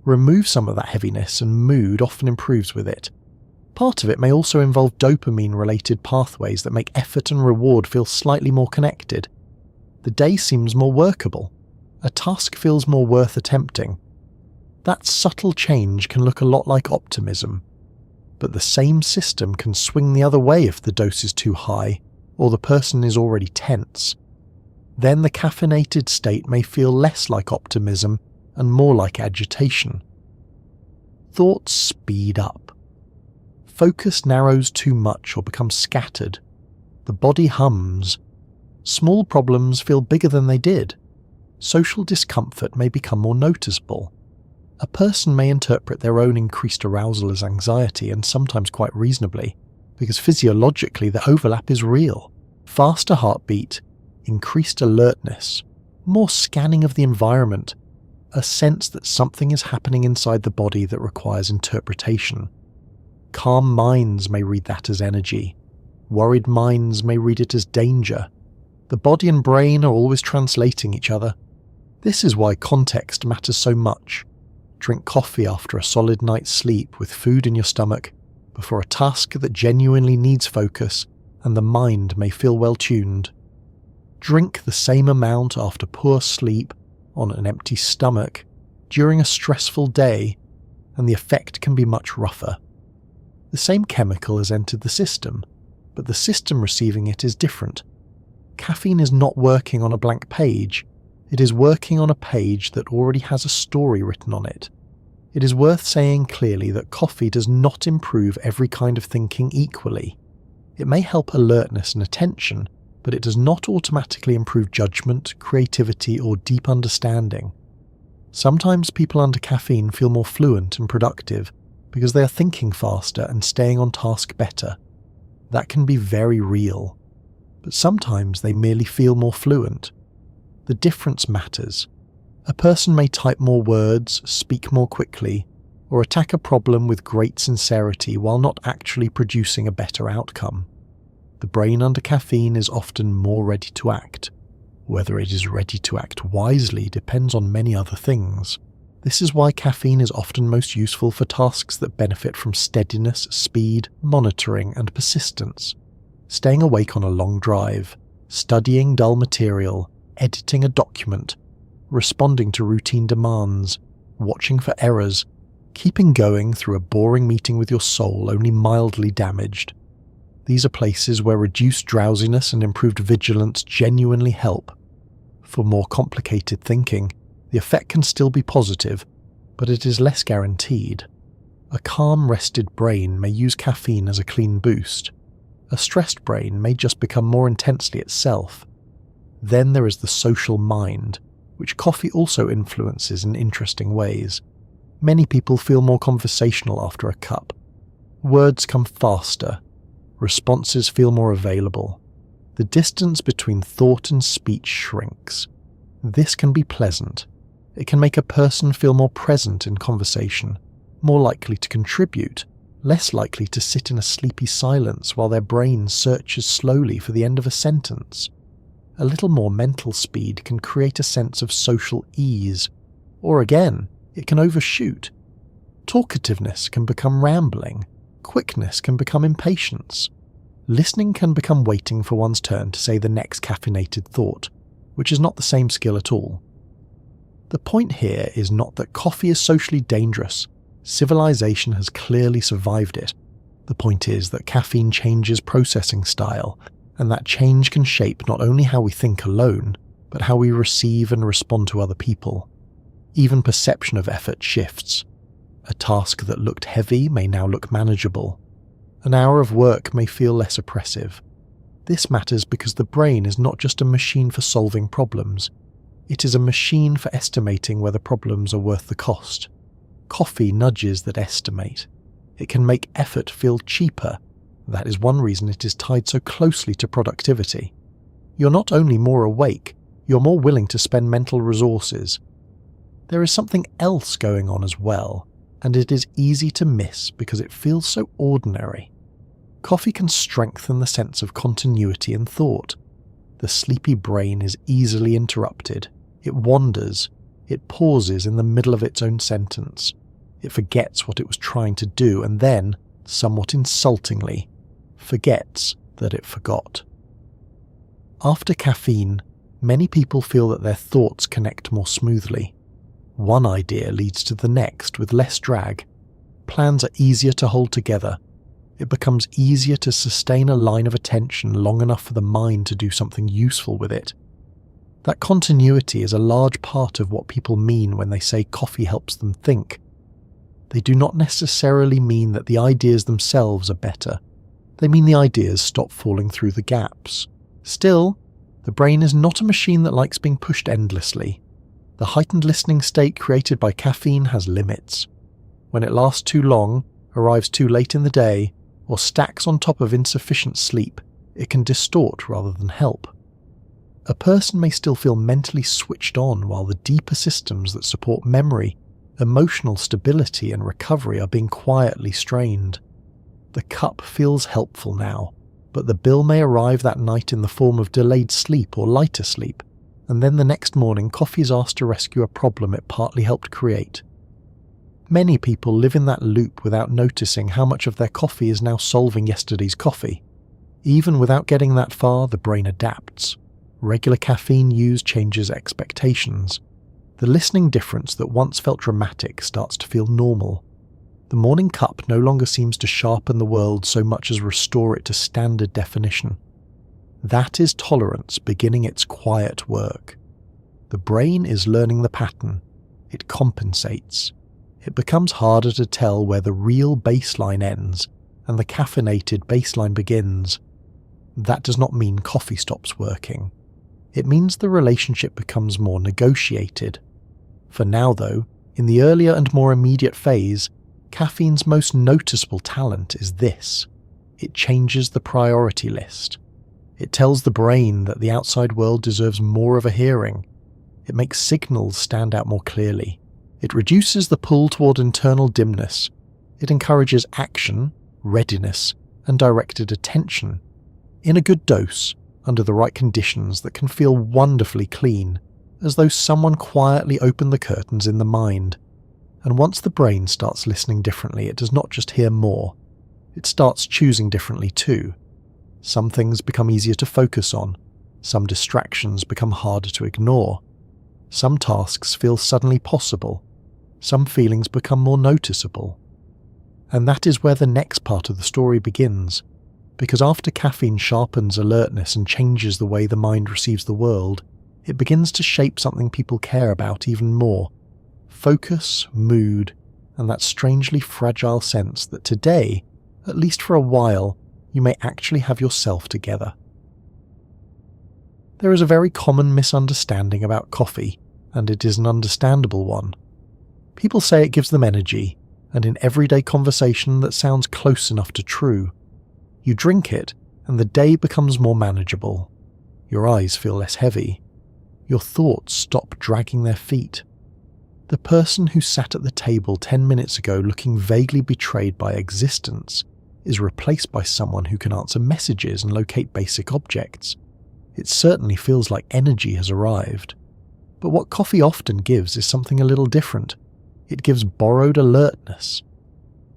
Remove some of that heaviness and mood often improves with it. Part of it may also involve dopamine-related pathways that make effort and reward feel slightly more connected. The day seems more workable. A task feels more worth attempting. That subtle change can look a lot like optimism. But the same system can swing the other way if the dose is too high, or the person is already tense. Then the caffeinated state may feel less like optimism and more like agitation. Thoughts speed up. Focus narrows too much or becomes scattered. The body hums. Small problems feel bigger than they did. Social discomfort may become more noticeable. A person may interpret their own increased arousal as anxiety, and sometimes quite reasonably, because physiologically the overlap is real. Faster heartbeat, increased alertness, more scanning of the environment, a sense that something is happening inside the body that requires interpretation. Calm minds may read that as energy. Worried minds may read it as danger. The body and brain are always translating each other. This is why context matters so much. Drink coffee after a solid night's sleep with food in your stomach, before a task that genuinely needs focus, and the mind may feel well tuned. Drink the same amount after poor sleep, on an empty stomach, during a stressful day, and the effect can be much rougher. The same chemical has entered the system, but the system receiving it is different. Caffeine is not working on a blank page. It is working on a page that already has a story written on it. It is worth saying clearly that coffee does not improve every kind of thinking equally. It may help alertness and attention, but it does not automatically improve judgment, creativity, or deep understanding. Sometimes people under caffeine feel more fluent and productive because they are thinking faster and staying on task better. That can be very real. But sometimes they merely feel more fluent. The difference matters. A person may type more words, speak more quickly, or attack a problem with great sincerity while not actually producing a better outcome. The brain under caffeine is often more ready to act. Whether it is ready to act wisely depends on many other things. This is why caffeine is often most useful for tasks that benefit from steadiness, speed, monitoring, and persistence. Staying awake on a long drive, studying dull material, editing a document, responding to routine demands, watching for errors, keeping going through a boring meeting with your soul only mildly damaged. These are places where reduced drowsiness and improved vigilance genuinely help. For more complicated thinking, the effect can still be positive, but it is less guaranteed. A calm, rested brain may use caffeine as a clean boost. A stressed brain may just become more intensely itself. Then there is the social mind, which coffee also influences in interesting ways. Many people feel more conversational after a cup. Words come faster. Responses feel more available. The distance between thought and speech shrinks. This can be pleasant. It can make a person feel more present in conversation, more likely to contribute, less likely to sit in a sleepy silence while their brain searches slowly for the end of a sentence. A little more mental speed can create a sense of social ease, or again, it can overshoot. Talkativeness can become rambling, quickness can become impatience. Listening can become waiting for one's turn to say the next caffeinated thought, which is not the same skill at all. The point here is not that coffee is socially dangerous. Civilization has clearly survived it. The point is that caffeine changes processing style, and that change can shape not only how we think alone, but how we receive and respond to other people. Even perception of effort shifts. A task that looked heavy may now look manageable. An hour of work may feel less oppressive. This matters because the brain is not just a machine for solving problems. It is a machine for estimating whether problems are worth the cost. Coffee nudges that estimate. It can make effort feel cheaper. That is one reason it is tied so closely to productivity. You're not only more awake, you're more willing to spend mental resources. There is something else going on as well, and it is easy to miss because it feels so ordinary. Coffee can strengthen the sense of continuity in thought. The sleepy brain is easily interrupted. It wanders. It pauses in the middle of its own sentence. It forgets what it was trying to do and then, somewhat insultingly, forgets that it forgot. After caffeine, many people feel that their thoughts connect more smoothly. One idea leads to the next with less drag. Plans are easier to hold together. It becomes easier to sustain a line of attention long enough for the mind to do something useful with it. That continuity is a large part of what people mean when they say coffee helps them think. They do not necessarily mean that the ideas themselves are better. They mean the ideas stop falling through the gaps. Still, the brain is not a machine that likes being pushed endlessly. The heightened listening state created by caffeine has limits. When it lasts too long, arrives too late in the day, or stacks on top of insufficient sleep, it can distort rather than help. A person may still feel mentally switched on while the deeper systems that support memory, emotional stability and recovery are being quietly strained. The cup feels helpful now, but the bill may arrive that night in the form of delayed sleep or lighter sleep, and then the next morning coffee is asked to rescue a problem it partly helped create. Many people live in that loop without noticing how much of their coffee is now solving yesterday's coffee. Even without getting that far, the brain adapts. Regular caffeine use changes expectations. The listening difference that once felt dramatic starts to feel normal. The morning cup no longer seems to sharpen the world so much as restore it to standard definition. That is tolerance beginning its quiet work. The brain is learning the pattern. It compensates. It becomes harder to tell where the real baseline ends and the caffeinated baseline begins. That does not mean coffee stops working. It means the relationship becomes more negotiated. For now, though, in the earlier and more immediate phase, caffeine's most noticeable talent is this. It changes the priority list. It tells the brain that the outside world deserves more of a hearing. It makes signals stand out more clearly. It reduces the pull toward internal dimness. It encourages action, readiness, and directed attention. In a good dose, under the right conditions that can feel wonderfully clean, as though someone quietly opened the curtains in the mind. And once the brain starts listening differently, it does not just hear more. It starts choosing differently too. Some things become easier to focus on. Some distractions become harder to ignore. Some tasks feel suddenly possible. Some feelings become more noticeable. And that is where the next part of the story begins. Because after caffeine sharpens alertness and changes the way the mind receives the world, it begins to shape something people care about even more. Focus, mood, and that strangely fragile sense that today, at least for a while, you may actually have yourself together. There is a very common misunderstanding about coffee, and it is an understandable one. People say it gives them energy, and in everyday conversation that sounds close enough to true. You drink it, and the day becomes more manageable. Your eyes feel less heavy. Your thoughts stop dragging their feet. The person who sat at the table 10 minutes ago looking vaguely betrayed by existence is replaced by someone who can answer messages and locate basic objects. It certainly feels like energy has arrived. But what coffee often gives is something a little different. It gives borrowed alertness.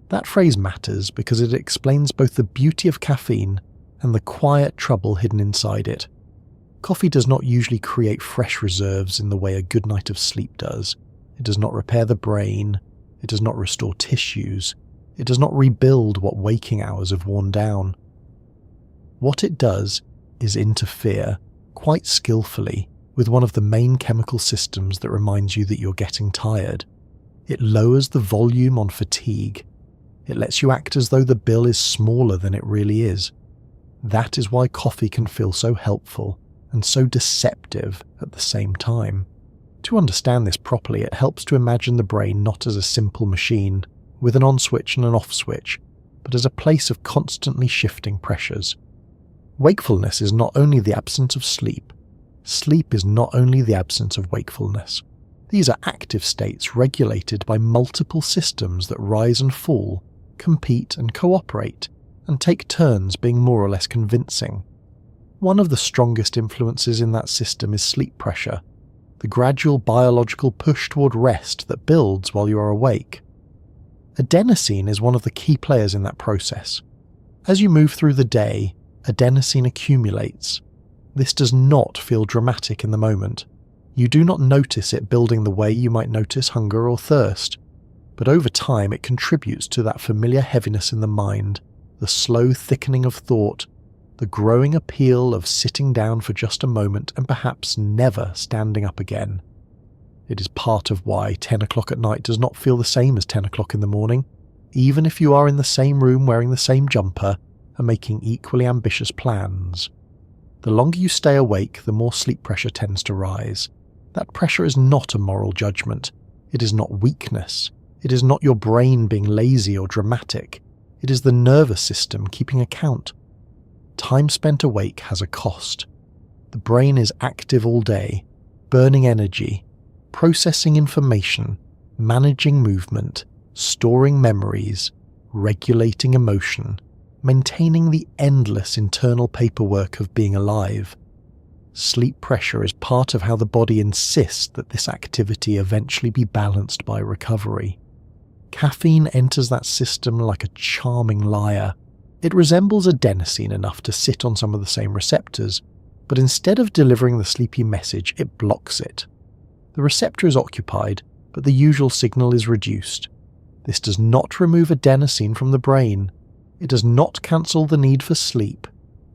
That phrase matters because it explains both the beauty of caffeine and the quiet trouble hidden inside it. Coffee does not usually create fresh reserves in the way a good night of sleep does. It does not repair the brain. It does not restore tissues. It does not rebuild what waking hours have worn down. What it does is interfere, quite skillfully, with one of the main chemical systems that reminds you that you're getting tired. It lowers the volume on fatigue. It lets you act as though the bill is smaller than it really is. That is why coffee can feel so helpful and so deceptive at the same time. To understand this properly, it helps to imagine the brain not as a simple machine with an on switch and an off switch, but as a place of constantly shifting pressures. Wakefulness is not only the absence of sleep. Sleep is not only the absence of wakefulness. These are active states regulated by multiple systems that rise and fall, compete and cooperate, and take turns being more or less convincing. One of the strongest influences in that system is sleep pressure, the gradual biological push toward rest that builds while you are awake. Adenosine is one of the key players in that process. As you move through the day, adenosine accumulates. This does not feel dramatic in the moment. You do not notice it building the way you might notice hunger or thirst, but over time it contributes to that familiar heaviness in the mind, the slow thickening of thought, the growing appeal of sitting down for just a moment and perhaps never standing up again. It is part of why 10 o'clock at night does not feel the same as 10 o'clock in the morning, even if you are in the same room wearing the same jumper and making equally ambitious plans. The longer you stay awake, the more sleep pressure tends to rise. That pressure is not a moral judgment. It is not weakness. It is not your brain being lazy or dramatic. It is the nervous system keeping account. Time spent awake has a cost. The brain is active all day, burning energy, processing information, managing movement, storing memories, regulating emotion, maintaining the endless internal paperwork of being alive. Sleep pressure is part of how the body insists that this activity eventually be balanced by recovery. Caffeine enters that system like a charming liar. It resembles adenosine enough to sit on some of the same receptors, but instead of delivering the sleepy message, it blocks it. The receptor is occupied, but the usual signal is reduced. This does not remove adenosine from the brain. It does not cancel the need for sleep.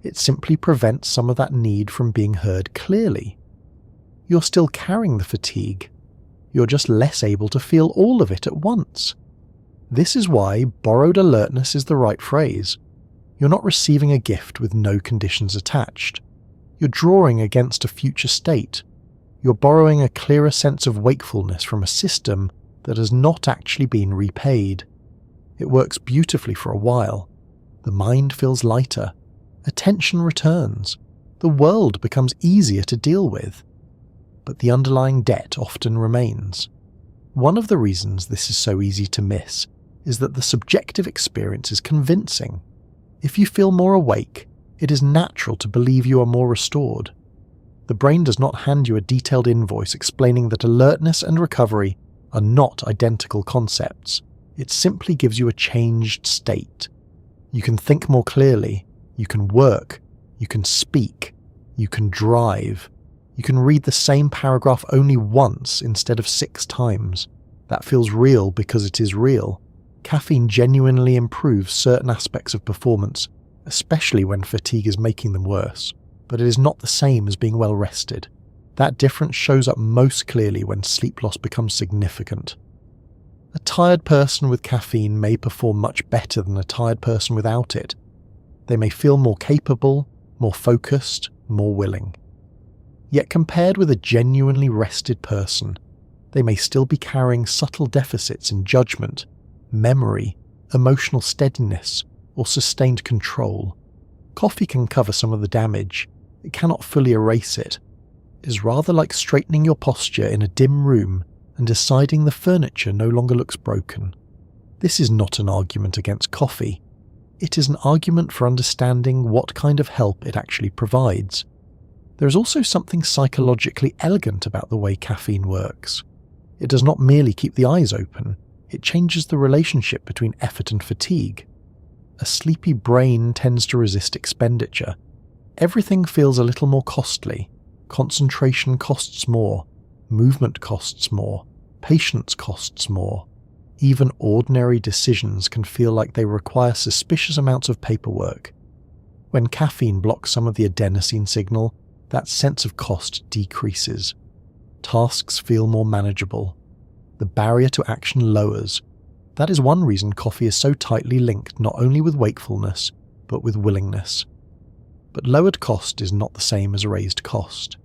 It simply prevents some of that need from being heard clearly. You're still carrying the fatigue. You're just less able to feel all of it at once. This is why borrowed alertness is the right phrase. You're not receiving a gift with no conditions attached. You're drawing against a future state. You're borrowing a clearer sense of wakefulness from a system that has not actually been repaid. It works beautifully for a while. The mind feels lighter. Attention returns. The world becomes easier to deal with. But the underlying debt often remains. One of the reasons this is so easy to miss is that the subjective experience is convincing. If you feel more awake, it is natural to believe you are more restored. The brain does not hand you a detailed invoice explaining that alertness and recovery are not identical concepts. It simply gives you a changed state. You can think more clearly, you can work, you can speak, you can drive. You can read the same paragraph only once instead of 6 times. That feels real because it is real. Caffeine genuinely improves certain aspects of performance, especially when fatigue is making them worse, but it is not the same as being well rested. That difference shows up most clearly when sleep loss becomes significant. A tired person with caffeine may perform much better than a tired person without it. They may feel more capable, more focused, more willing. Yet compared with a genuinely rested person, they may still be carrying subtle deficits in judgment, memory, emotional steadiness, or sustained control. Coffee can cover some of the damage. It cannot fully erase it. It is rather like straightening your posture in a dim room and deciding the furniture no longer looks broken. This is not an argument against coffee. It is an argument for understanding what kind of help it actually provides. There is also something psychologically elegant about the way caffeine works. It does not merely keep the eyes open, it changes the relationship between effort and fatigue. A sleepy brain tends to resist expenditure. Everything feels a little more costly. Concentration costs more, movement costs more, patience costs more. Even ordinary decisions can feel like they require suspicious amounts of paperwork. When caffeine blocks some of the adenosine signal, that sense of cost decreases. Tasks feel more manageable. The barrier to action lowers. That is one reason coffee is so tightly linked not only with wakefulness, but with willingness. But lowered cost is not the same as raised cost.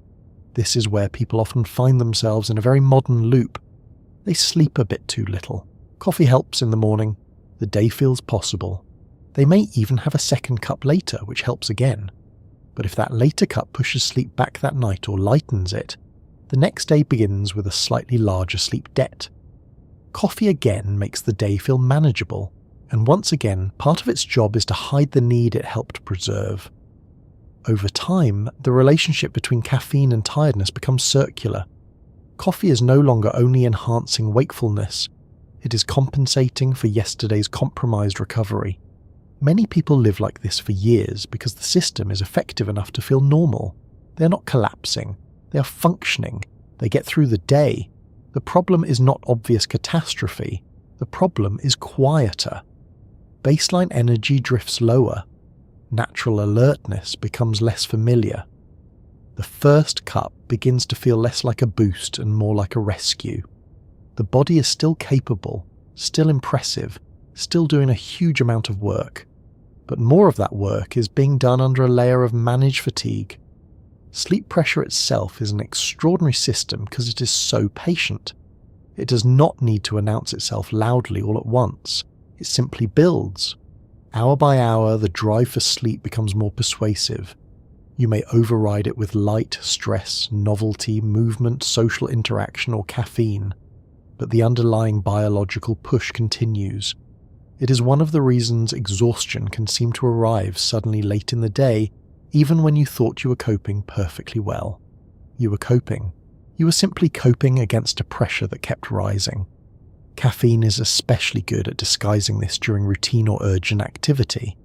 This is where people often find themselves in a very modern loop. They sleep a bit too little. Coffee helps in the morning. The day feels possible. They may even have a second cup later, which helps again. But if that later cup pushes sleep back that night or lightens it, the next day begins with a slightly larger sleep debt. Coffee again makes the day feel manageable, and once again, part of its job is to hide the need it helped preserve. Over time, the relationship between caffeine and tiredness becomes circular. Coffee is no longer only enhancing wakefulness, it is compensating for yesterday's compromised recovery. Many people live like this for years because the system is effective enough to feel normal. They are not collapsing, they are functioning, they get through the day. The problem is not obvious catastrophe, the problem is quieter. Baseline energy drifts lower. Natural alertness becomes less familiar. The first cup begins to feel less like a boost and more like a rescue. The body is still capable, still impressive, still doing a huge amount of work. But more of that work is being done under a layer of managed fatigue. Sleep pressure itself is an extraordinary system because it is so patient. It does not need to announce itself loudly all at once. It simply builds. Hour by hour, the drive for sleep becomes more persuasive. You may override it with light, stress, novelty, movement, social interaction, or caffeine. But the underlying biological push continues. It is one of the reasons exhaustion can seem to arrive suddenly late in the day, even when you thought you were coping perfectly well. You were coping. You were simply coping against a pressure that kept rising. Caffeine is especially good at disguising this during routine or urgent activity.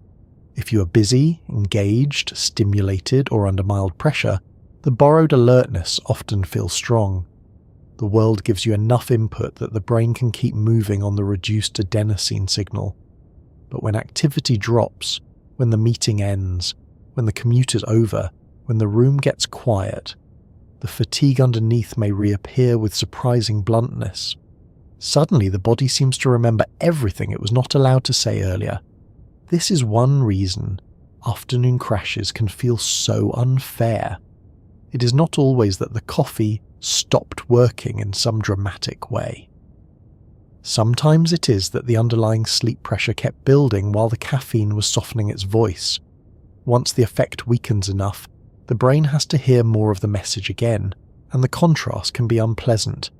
If you are busy, engaged, stimulated, or under mild pressure, the borrowed alertness often feels strong. The world gives you enough input that the brain can keep moving on the reduced adenosine signal. But when activity drops, when the meeting ends, when the commute is over, when the room gets quiet, the fatigue underneath may reappear with surprising bluntness. Suddenly the body seems to remember everything it was not allowed to say earlier. This is one reason afternoon crashes can feel so unfair. It is not always that the coffee stopped working in some dramatic way. Sometimes it is that the underlying sleep pressure kept building while the caffeine was softening its voice. Once the effect weakens enough, the brain has to hear more of the message again, and the contrast can be unpleasant.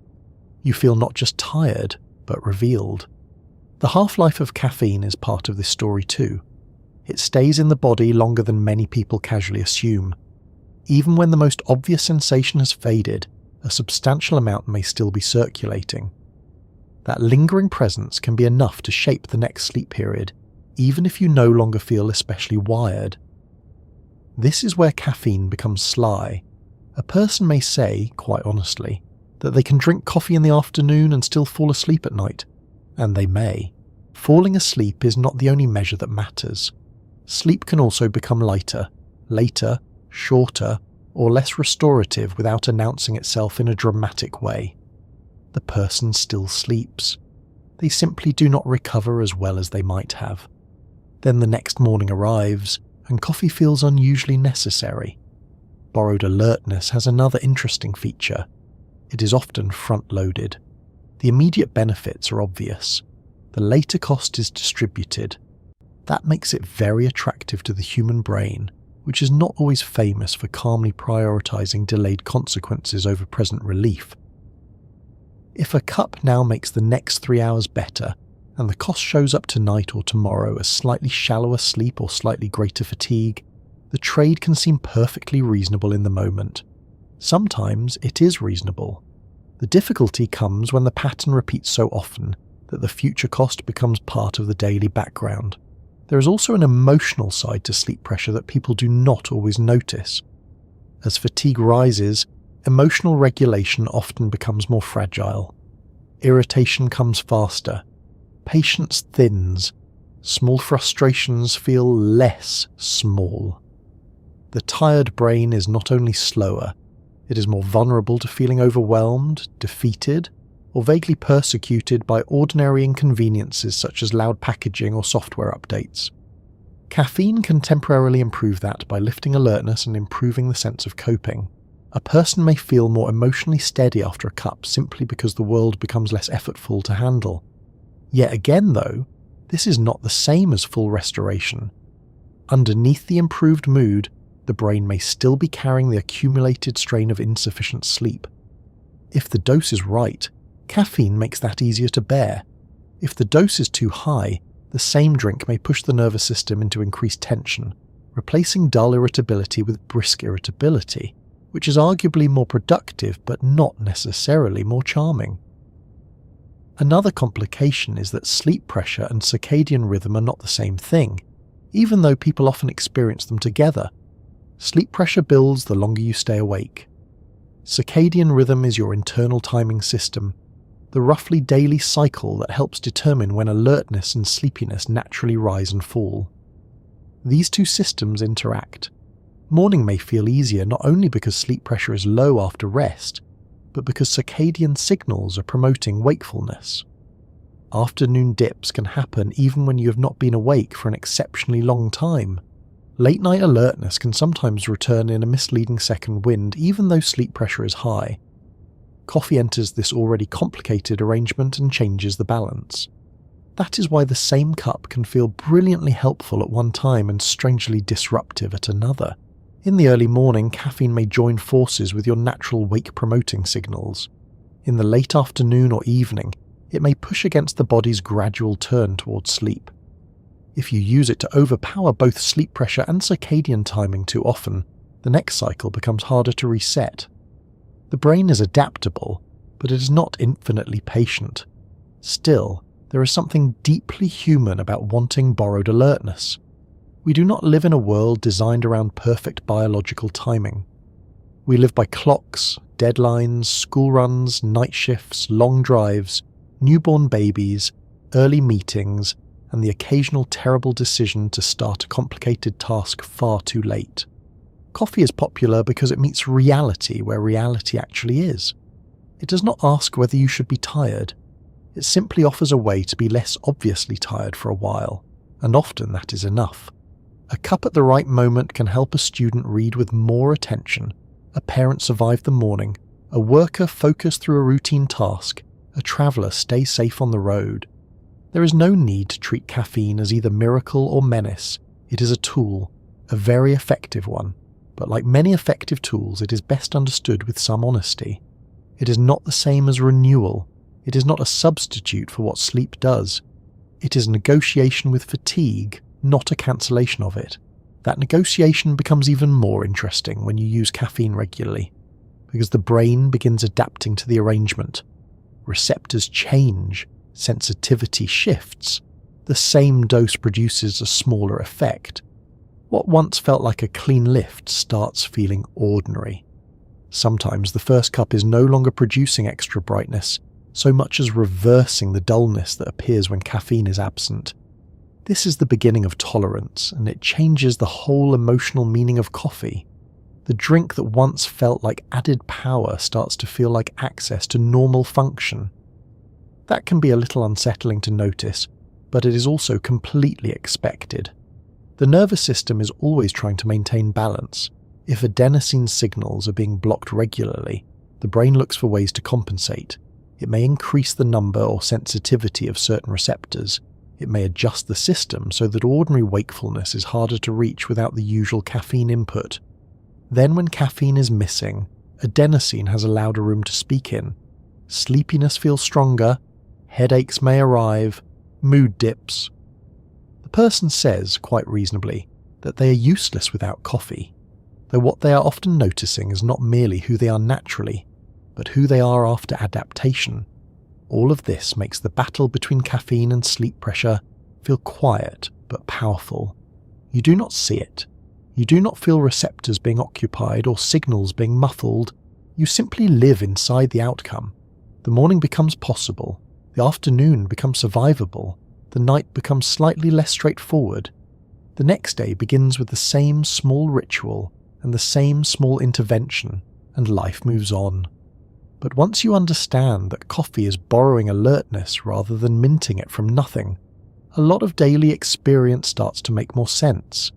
You feel not just tired, but revealed. The half-life of caffeine is part of this story too. It stays in the body longer than many people casually assume. Even when the most obvious sensation has faded, a substantial amount may still be circulating. That lingering presence can be enough to shape the next sleep period, even if you no longer feel especially wired. This is where caffeine becomes sly. A person may say, quite honestly, that they can drink coffee in the afternoon and still fall asleep at night. And they may. Falling asleep is not the only measure that matters. Sleep can also become lighter, later, shorter, or less restorative without announcing itself in a dramatic way. The person still sleeps. they simply do not recover as well as they might have. Then the next morning arrives, and coffee feels unusually necessary. Borrowed alertness has another interesting feature. It is often front-loaded. The immediate benefits are obvious. The later cost is distributed. That makes it very attractive to the human brain, which is not always famous for calmly prioritizing delayed consequences over present relief. If a cup now makes the next 3 hours better, and the cost shows up tonight or tomorrow as slightly shallower sleep or slightly greater fatigue, the trade can seem perfectly reasonable in the moment. Sometimes it is reasonable. The difficulty comes when the pattern repeats so often that the future cost becomes part of the daily background. There is also an emotional side to sleep pressure that people do not always notice. As fatigue rises, emotional regulation often becomes more fragile. Irritation comes faster. Patience thins. Small frustrations feel less small. The tired brain is not only slower, it is more vulnerable to feeling overwhelmed, defeated, or vaguely persecuted by ordinary inconveniences such as loud packaging or software updates. Caffeine can temporarily improve that by lifting alertness and improving the sense of coping. A person may feel more emotionally steady after a cup simply because the world becomes less effortful to handle. Yet again though, this is not the same as full restoration. Underneath the improved mood, the brain may still be carrying the accumulated strain of insufficient sleep. If the dose is right, caffeine makes that easier to bear. If the dose is too high, the same drink may push the nervous system into increased tension, replacing dull irritability with brisk irritability, which is arguably more productive but not necessarily more charming. Another complication is that sleep pressure and circadian rhythm are not the same thing, even though people often experience them together. Sleep pressure builds the longer you stay awake. Circadian rhythm is your internal timing system, the roughly daily cycle that helps determine when alertness and sleepiness naturally rise and fall. These two systems interact. Morning may feel easier not only because sleep pressure is low after rest, but because circadian signals are promoting wakefulness. Afternoon dips can happen even when you have not been awake for an exceptionally long time. Late-night alertness can sometimes return in a misleading second wind even though sleep pressure is high. Coffee enters this already complicated arrangement and changes the balance. That is why the same cup can feel brilliantly helpful at one time and strangely disruptive at another. In the early morning, caffeine may join forces with your natural wake-promoting signals. In the late afternoon or evening, it may push against the body's gradual turn towards sleep. If you use it to overpower both sleep pressure and circadian timing too often, the next cycle becomes harder to reset. The brain is adaptable, but it is not infinitely patient. Still, there is something deeply human about wanting borrowed alertness. We do not live in a world designed around perfect biological timing. We live by clocks, deadlines, school runs, night shifts, long drives, newborn babies, early meetings, and the occasional terrible decision to start a complicated task far too late. Coffee is popular because it meets reality where reality actually is. It does not ask whether you should be tired. It simply offers a way to be less obviously tired for a while, and often that is enough. A cup at the right moment can help a student read with more attention, a parent survive the morning, a worker focus through a routine task, a traveller stay safe on the road. There is no need to treat caffeine as either miracle or menace. It is a tool, a very effective one, but like many effective tools, it is best understood with some honesty. It is not the same as renewal. It is not a substitute for what sleep does. It is negotiation with fatigue, not a cancellation of it. That negotiation becomes even more interesting when you use caffeine regularly, because the brain begins adapting to the arrangement. Receptors change. Sensitivity shifts. The same dose produces a smaller effect. What once felt like a clean lift starts feeling ordinary. Sometimes the first cup is no longer producing extra brightness, so much as reversing the dullness that appears when caffeine is absent. This is the beginning of tolerance, and it changes the whole emotional meaning of coffee. The drink that once felt like added power starts to feel like access to normal function. That can be a little unsettling to notice, but it is also completely expected. The nervous system is always trying to maintain balance. If adenosine signals are being blocked regularly, the brain looks for ways to compensate. It may increase the number or sensitivity of certain receptors. It may adjust the system so that ordinary wakefulness is harder to reach without the usual caffeine input. Then when caffeine is missing, adenosine has a louder room to speak in. Sleepiness feels stronger, headaches may arrive, mood dips. The person says, quite reasonably, that they are useless without coffee, though what they are often noticing is not merely who they are naturally, but who they are after adaptation. All of this makes the battle between caffeine and sleep pressure feel quiet but powerful. You do not see it. You do not feel receptors being occupied or signals being muffled. You simply live inside the outcome. The morning becomes possible. The afternoon becomes survivable. The night becomes slightly less straightforward. The next day begins with the same small ritual and the same small intervention, and life moves on. But once you understand that coffee is borrowing alertness rather than minting it from nothing, a lot of daily experience starts to make more sense.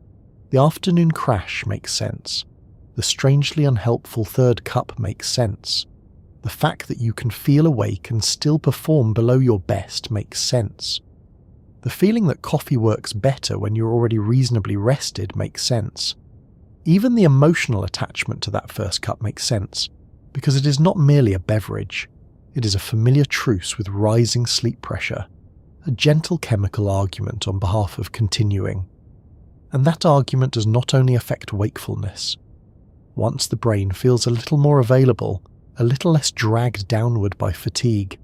The afternoon crash makes sense. The strangely unhelpful third cup makes sense. The fact that you can feel awake and still perform below your best makes sense. The feeling that coffee works better when you're already reasonably rested makes sense. Even the emotional attachment to that first cup makes sense, because it is not merely a beverage. It is a familiar truce with rising sleep pressure, a gentle chemical argument on behalf of continuing. And that argument does not only affect wakefulness. Once the brain feels a little more available, a little less dragged downward by fatigue,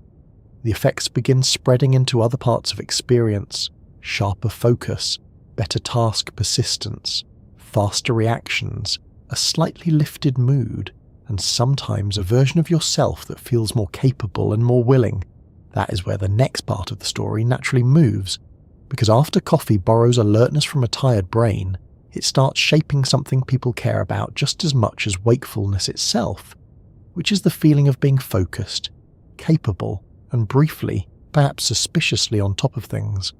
the effects begin spreading into other parts of experience: sharper focus, better task persistence, faster reactions, a slightly lifted mood, and sometimes a version of yourself that feels more capable and more willing. That is where the next part of the story naturally moves, because after coffee borrows alertness from a tired brain, it starts shaping something people care about just as much as wakefulness itself, which is the feeling of being focused, capable, and briefly, perhaps suspiciously on top of things.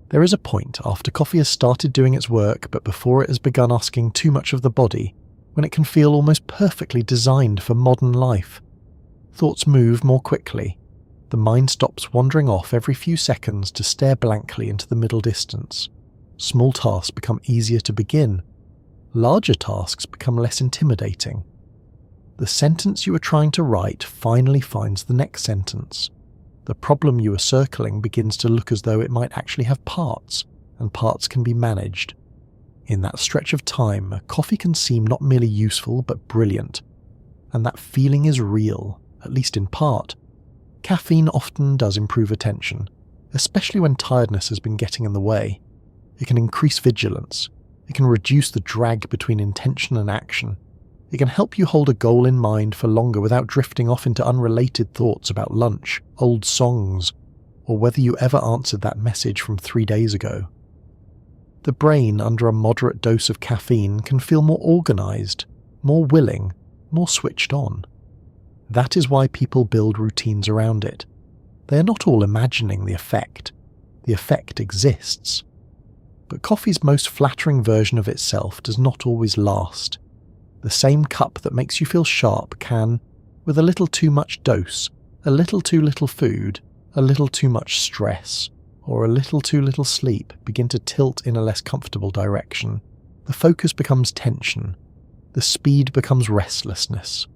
There is a point after coffee has started doing its work but before it has begun asking too much of the body, when it can feel almost perfectly designed for modern life. Thoughts move more quickly. The mind stops wandering off every few seconds to stare blankly into the middle distance. Small tasks become easier to begin. Larger tasks become less intimidating. The sentence you are trying to write finally finds the next sentence. The problem you are circling begins to look as though it might actually have parts, and parts can be managed. In that stretch of time, coffee can seem not merely useful but brilliant, and that feeling is real, at least in part. Caffeine often does improve attention, especially when tiredness has been getting in the way. It can increase vigilance. It can reduce the drag between intention and action. It can help you hold a goal in mind for longer without drifting off into unrelated thoughts about lunch, old songs, or whether you ever answered that message from 3 days ago. The brain under a moderate dose of caffeine can feel more organized, more willing, more switched on. That is why people build routines around it. They are not all imagining the effect. The effect exists. But coffee's most flattering version of itself does not always last. The same cup that makes you feel sharp can, with a little too much dose, a little too little food, a little too much stress, or a little too little sleep, begin to tilt in a less comfortable direction. The focus becomes tension. The speed becomes restlessness.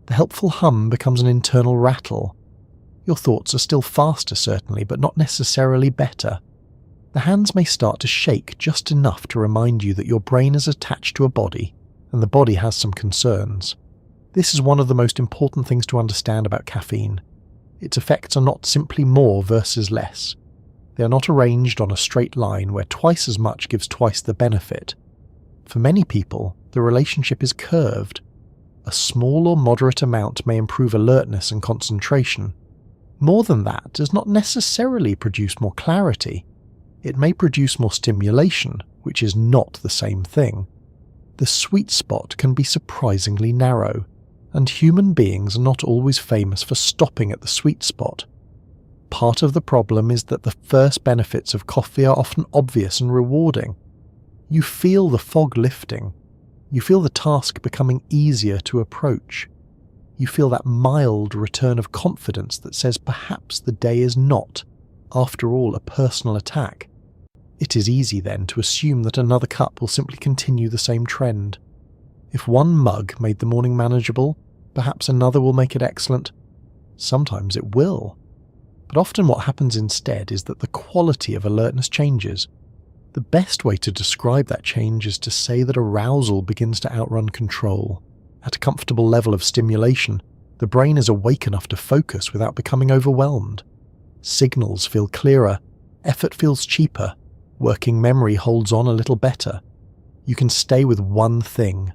The helpful hum becomes an internal rattle. Your thoughts are still faster, certainly, but not necessarily better. The hands may start to shake just enough to remind you that your brain is attached to a body, and the body has some concerns. This is one of the most important things to understand about caffeine. Its effects are not simply more versus less. They are not arranged on a straight line where twice as much gives twice the benefit. For many people, the relationship is curved. A small or moderate amount may improve alertness and concentration. More than that does not necessarily produce more clarity. It may produce more stimulation, which is not the same thing. The sweet spot can be surprisingly narrow, and human beings are not always famous for stopping at the sweet spot. Part of the problem is that the first benefits of coffee are often obvious and rewarding. You feel the fog lifting. You feel the task becoming easier to approach. You feel that mild return of confidence that says perhaps the day is not, after all, a personal attack. It is easy then to assume that another cup will simply continue the same trend. If one mug made the morning manageable, perhaps another will make it excellent. Sometimes it will. But often what happens instead is that the quality of alertness changes. The best way to describe that change is to say that arousal begins to outrun control. At a comfortable level of stimulation, the brain is awake enough to focus without becoming overwhelmed. Signals feel clearer, effort feels cheaper, working memory holds on a little better. You can stay with one thing.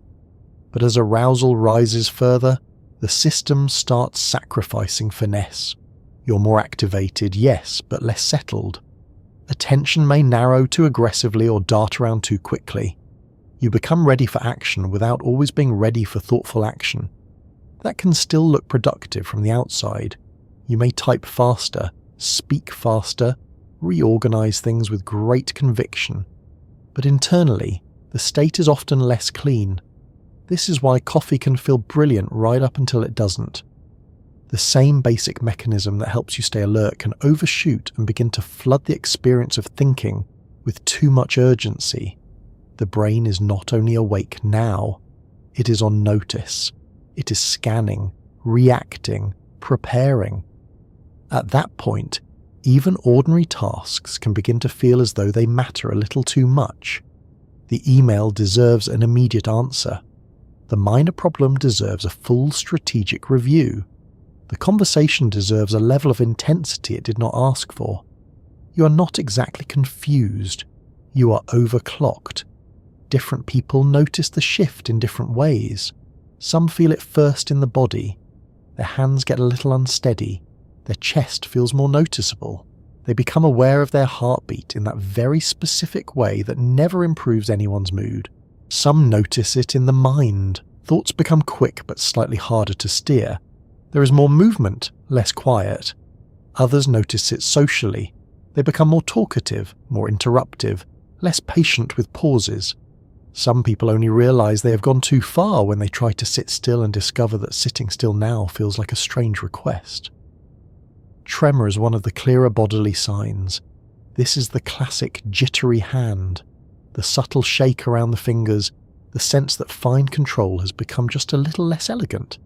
But as arousal rises further, the system starts sacrificing finesse. You're more activated, yes, but less settled. Attention may narrow too aggressively or dart around too quickly. You become ready for action without always being ready for thoughtful action. That can still look productive from the outside. You may type faster, speak faster, reorganize things with great conviction. But internally, the state is often less clean. This is why coffee can feel brilliant right up until it doesn't. The same basic mechanism that helps you stay alert can overshoot and begin to flood the experience of thinking with too much urgency. The brain is not only awake now, it is on notice. It is scanning, reacting, preparing. At that point, even ordinary tasks can begin to feel as though they matter a little too much. The email deserves an immediate answer. The minor problem deserves a full strategic review. The conversation deserves a level of intensity it did not ask for. You are not exactly confused. You are overclocked. Different people notice the shift in different ways. Some feel it first in the body. Their hands get a little unsteady. Their chest feels more noticeable. They become aware of their heartbeat in that very specific way that never improves anyone's mood. Some notice it in the mind. Thoughts become quick but slightly harder to steer. There is more movement, less quiet. Others notice it socially. They become more talkative, more interruptive, less patient with pauses. Some people only realize they have gone too far when they try to sit still and discover that sitting still now feels like a strange request. Tremor is one of the clearer bodily signs. This is the classic jittery hand, the subtle shake around the fingers, the sense that fine control has become just a little less elegant.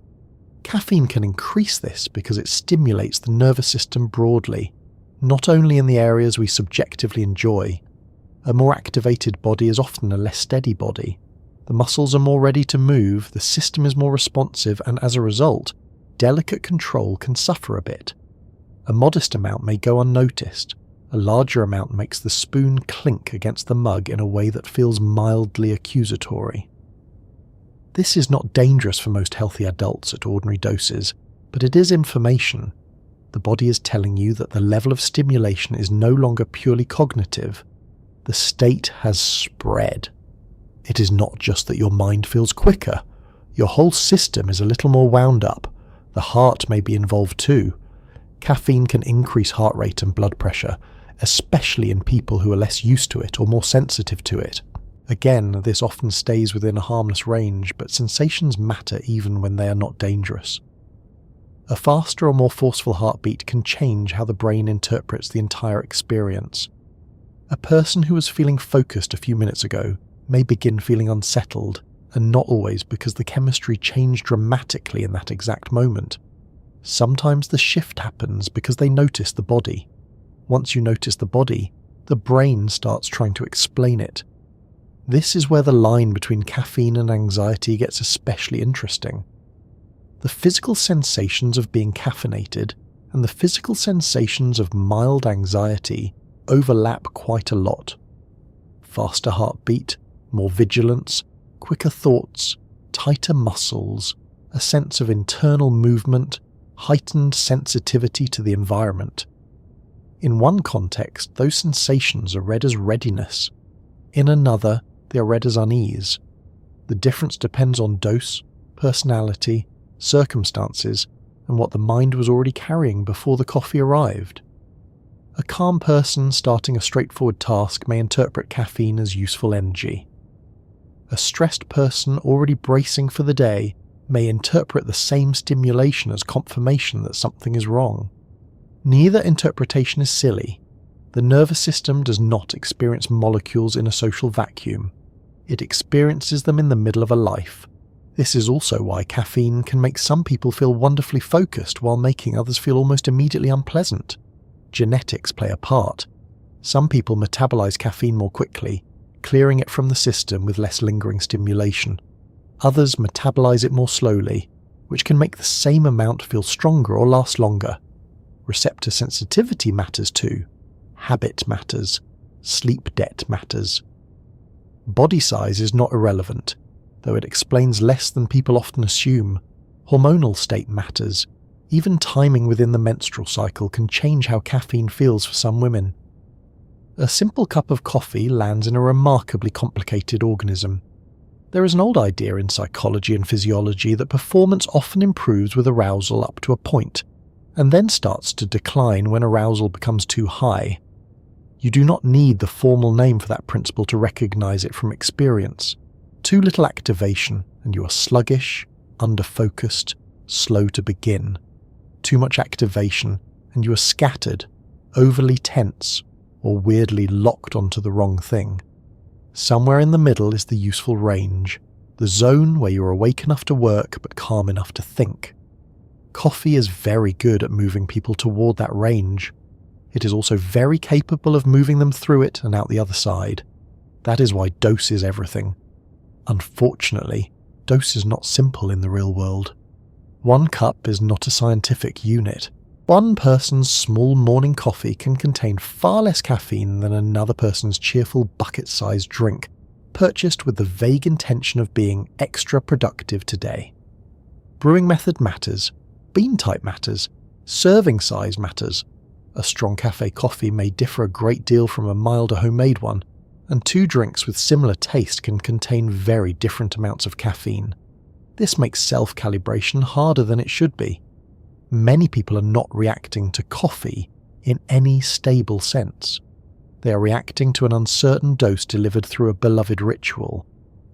Caffeine can increase this because it stimulates the nervous system broadly, not only in the areas we subjectively enjoy. A more activated body is often a less steady body. The muscles are more ready to move, the system is more responsive, and as a result, delicate control can suffer a bit. A modest amount may go unnoticed. A larger amount makes the spoon clink against the mug in a way that feels mildly accusatory. This is not dangerous for most healthy adults at ordinary doses, but it is information. The body is telling you that the level of stimulation is no longer purely cognitive. The state has spread. It is not just that your mind feels quicker. Your whole system is a little more wound up. The heart may be involved too. Caffeine can increase heart rate and blood pressure, especially in people who are less used to it or more sensitive to it. Again, this often stays within a harmless range, but sensations matter even when they are not dangerous. A faster or more forceful heartbeat can change how the brain interprets the entire experience. A person who was feeling focused a few minutes ago may begin feeling unsettled, and not always because the chemistry changed dramatically in that exact moment. Sometimes the shift happens because they notice the body. Once you notice the body, the brain starts trying to explain it. This is where the line between caffeine and anxiety gets especially interesting. The physical sensations of being caffeinated and the physical sensations of mild anxiety overlap quite a lot. Faster heartbeat, more vigilance, quicker thoughts, tighter muscles, a sense of internal movement, heightened sensitivity to the environment. In one context, those sensations are read as readiness. In another, they are read as unease. The difference depends on dose, personality, and the circumstances, and what the mind was already carrying before the coffee arrived. A calm person starting a straightforward task may interpret caffeine as useful energy. A stressed person already bracing for the day may interpret the same stimulation as confirmation that something is wrong. Neither interpretation is silly. The nervous system does not experience molecules in a social vacuum. It experiences them in the middle of a life. This is also why caffeine can make some people feel wonderfully focused while making others feel almost immediately unpleasant. Genetics play a part. Some people metabolize caffeine more quickly, clearing it from the system with less lingering stimulation. Others metabolize it more slowly, which can make the same amount feel stronger or last longer. Receptor sensitivity matters too. Habit matters. Sleep debt matters. Body size is not irrelevant, though it explains less than people often assume. Hormonal state matters. Even timing within the menstrual cycle can change how caffeine feels for some women. A simple cup of coffee lands in a remarkably complicated organism. There is an old idea in psychology and physiology that performance often improves with arousal up to a point, and then starts to decline when arousal becomes too high. You do not need the formal name for that principle to recognize it from experience. Too little activation, and you are sluggish, under-focused, slow to begin. Too much activation, and you are scattered, overly tense, or weirdly locked onto the wrong thing. Somewhere in the middle is the useful range, the zone where you are awake enough to work but calm enough to think. Coffee is very good at moving people toward that range. It is also very capable of moving them through it and out the other side. That is why dose is everything. Unfortunately, dose is not simple in the real world. 1 cup is not a scientific unit. One person's small morning coffee can contain far less caffeine than another person's cheerful bucket-sized drink, purchased with the vague intention of being extra productive today. Brewing method matters, bean type matters, serving size matters. A strong cafe coffee may differ a great deal from a milder homemade one, and 2 drinks with similar taste can contain very different amounts of caffeine. This makes self-calibration harder than it should be. Many people are not reacting to coffee in any stable sense. They are reacting to an uncertain dose delivered through a beloved ritual.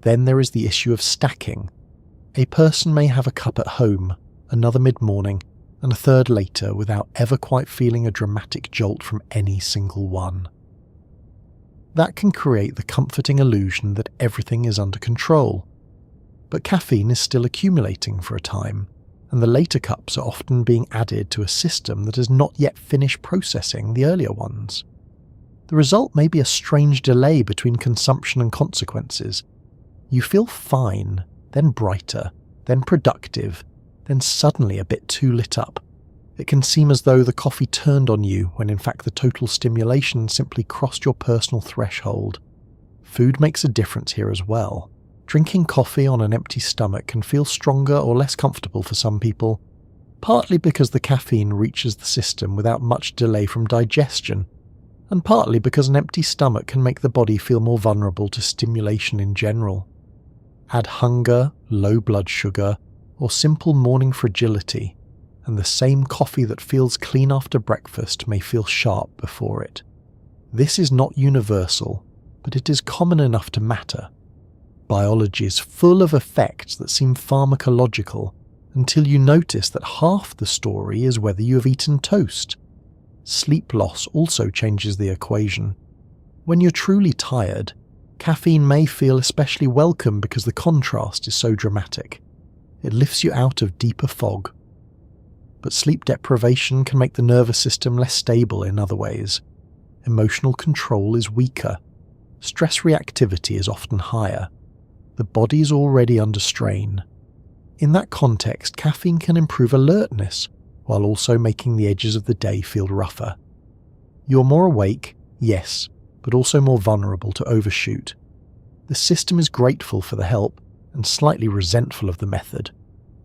Then there is the issue of stacking. A person may have a cup at home, another mid-morning, and a third later without ever quite feeling a dramatic jolt from any single one. That can create the comforting illusion that everything is under control. But caffeine is still accumulating for a time, and the later cups are often being added to a system that has not yet finished processing the earlier ones. The result may be a strange delay between consumption and consequences. You feel fine, then brighter, then productive, then suddenly a bit too lit up. It can seem as though the coffee turned on you when in fact the total stimulation simply crossed your personal threshold. Food makes a difference here as well. Drinking coffee on an empty stomach can feel stronger or less comfortable for some people, partly because the caffeine reaches the system without much delay from digestion, and partly because an empty stomach can make the body feel more vulnerable to stimulation in general. Add hunger, low blood sugar, or simple morning fragility, and the same coffee that feels clean after breakfast may feel sharp before it. This is not universal, but it is common enough to matter. Biology is full of effects that seem pharmacological until you notice that half the story is whether you have eaten toast. Sleep loss also changes the equation. When you're truly tired, caffeine may feel especially welcome because the contrast is so dramatic. It lifts you out of deeper fog. But sleep deprivation can make the nervous system less stable in other ways. Emotional control is weaker. Stress reactivity is often higher. The body is already under strain. In that context, caffeine can improve alertness, while also making the edges of the day feel rougher. You're more awake, yes, but also more vulnerable to overshoot. The system is grateful for the help, and slightly resentful of the method.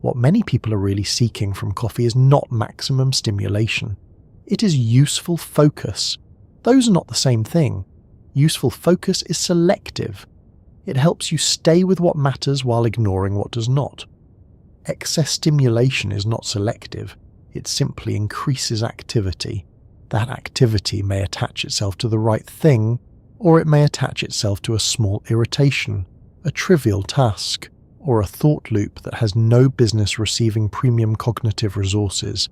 What many people are really seeking from coffee is not maximum stimulation. It is useful focus. Those are not the same thing. Useful focus is selective. It helps you stay with what matters while ignoring what does not. Excess stimulation is not selective, it simply increases activity. That activity may attach itself to the right thing, or it may attach itself to a small irritation, a trivial task, or a thought loop that has no business receiving premium cognitive resources.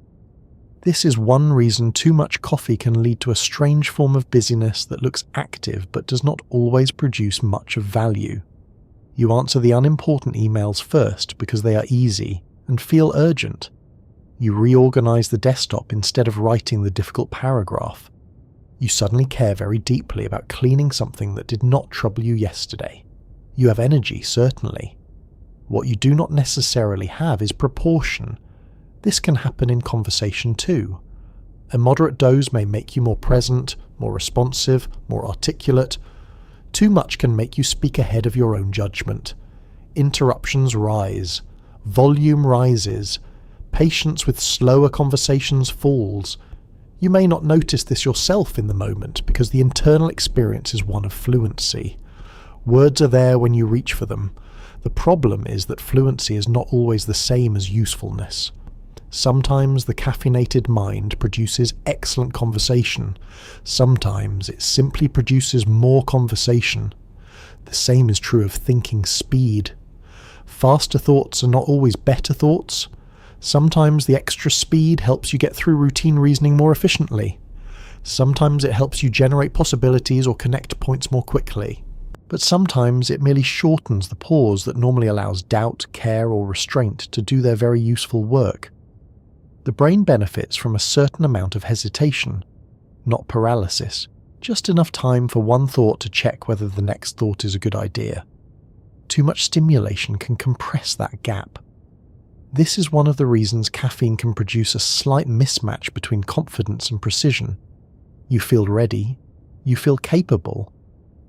This is one reason too much coffee can lead to a strange form of busyness that looks active but does not always produce much of value. You answer the unimportant emails first because they are easy and feel urgent. You reorganize the desktop instead of writing the difficult paragraph. You suddenly care very deeply about cleaning something that did not trouble you yesterday. You have energy, certainly. What you do not necessarily have is proportion. This can happen in conversation too. A moderate dose may make you more present, more responsive, more articulate. Too much can make you speak ahead of your own judgment. Interruptions rise. Volume rises. Patience with slower conversations falls. You may not notice this yourself in the moment because the internal experience is one of fluency. Words are there when you reach for them. The problem is that fluency is not always the same as usefulness. Sometimes the caffeinated mind produces excellent conversation. Sometimes it simply produces more conversation. The same is true of thinking speed. Faster thoughts are not always better thoughts. Sometimes the extra speed helps you get through routine reasoning more efficiently. Sometimes it helps you generate possibilities or connect points more quickly. But sometimes it merely shortens the pause that normally allows doubt, care, or restraint to do their very useful work. The brain benefits from a certain amount of hesitation, not paralysis, just enough time for one thought to check whether the next thought is a good idea. Too much stimulation can compress that gap. This is one of the reasons caffeine can produce a slight mismatch between confidence and precision. You feel ready, you feel capable,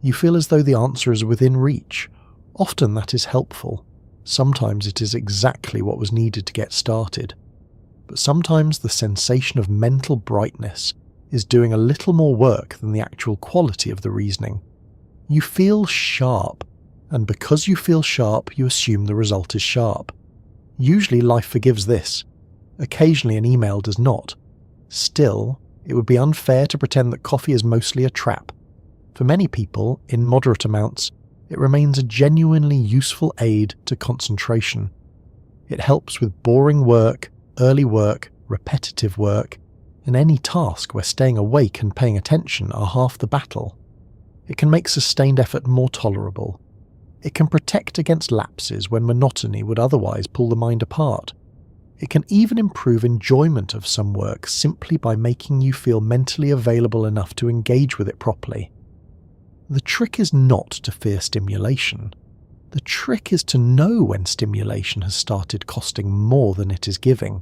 you feel as though the answer is within reach. Often that is helpful. Sometimes it is exactly what was needed to get started. But sometimes the sensation of mental brightness is doing a little more work than the actual quality of the reasoning. You feel sharp, and because you feel sharp, you assume the result is sharp. Usually life forgives this. Occasionally an email does not. Still, it would be unfair to pretend that coffee is mostly a trap. For many people, in moderate amounts, it remains a genuinely useful aid to concentration. It helps with boring work, early work, repetitive work, and any task where staying awake and paying attention are half the battle. It can make sustained effort more tolerable. It can protect against lapses when monotony would otherwise pull the mind apart. It can even improve enjoyment of some work simply by making you feel mentally available enough to engage with it properly. The trick is not to fear stimulation. The trick is to know when stimulation has started costing more than it is giving.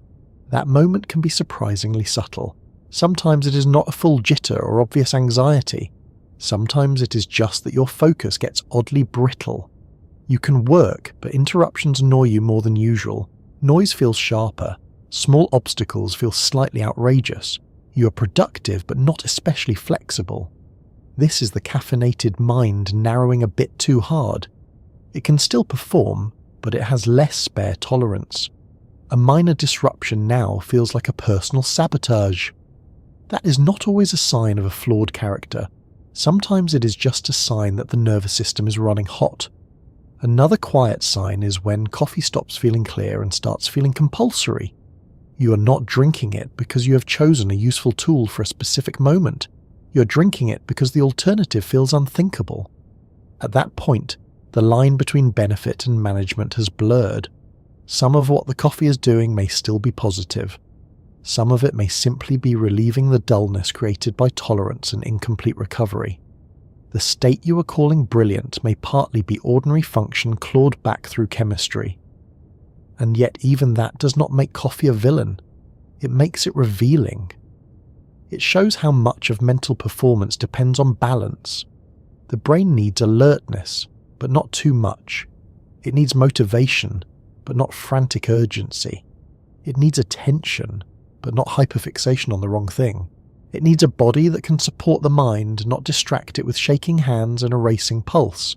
That moment can be surprisingly subtle. Sometimes it is not a full jitter or obvious anxiety. Sometimes it is just that your focus gets oddly brittle. You can work, but interruptions annoy you more than usual. Noise feels sharper. Small obstacles feel slightly outrageous. You are productive, but not especially flexible. This is the caffeinated mind narrowing a bit too hard. It can still perform, but it has less spare tolerance. A minor disruption now feels like a personal sabotage. That is not always a sign of a flawed character. Sometimes it is just a sign that the nervous system is running hot. Another quiet sign is when coffee stops feeling clear and starts feeling compulsory. You are not drinking it because you have chosen a useful tool for a specific moment. You are drinking it because the alternative feels unthinkable. At that point, the line between benefit and management has blurred. Some of what the coffee is doing may still be positive. Some of it may simply be relieving the dullness created by tolerance and incomplete recovery. The state you are calling brilliant may partly be ordinary function clawed back through chemistry. And yet even that does not make coffee a villain. It makes it revealing. It shows how much of mental performance depends on balance. The brain needs alertness, but not too much. It needs motivation, but not frantic urgency. It needs attention, but not hyperfixation on the wrong thing. It needs a body that can support the mind, not distract it with shaking hands and a racing pulse.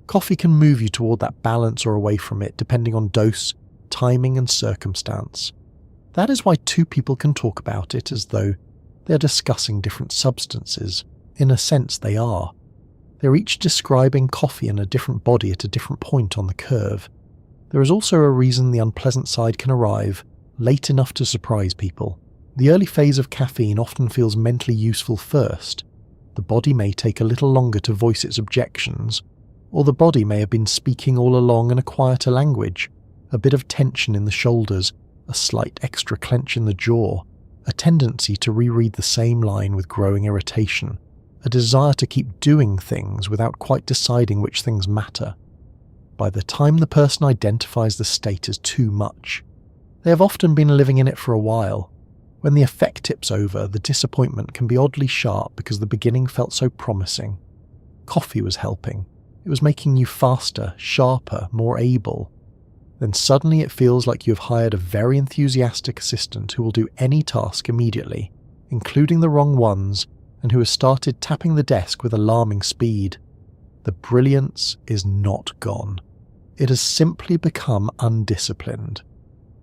Coffee can move you toward that balance or away from it, depending on dose, timing and circumstance. That is why two people can talk about it as though they are discussing different substances. In a sense, they are. They're each describing coffee in a different body at a different point on the curve. There is also a reason the unpleasant side can arrive late enough to surprise people. The early phase of caffeine often feels mentally useful first. The body may take a little longer to voice its objections, or the body may have been speaking all along in a quieter language, a bit of tension in the shoulders, a slight extra clench in the jaw, a tendency to reread the same line with growing irritation, a desire to keep doing things without quite deciding which things matter. By the time the person identifies the state as too much, they have often been living in it for a while. When the effect tips over, the disappointment can be oddly sharp because the beginning felt so promising. Coffee was helping. It was making you faster, sharper, more able. Then suddenly it feels like you have hired a very enthusiastic assistant who will do any task immediately, including the wrong ones, and who has started tapping the desk with alarming speed. The brilliance is not gone. It has simply become undisciplined.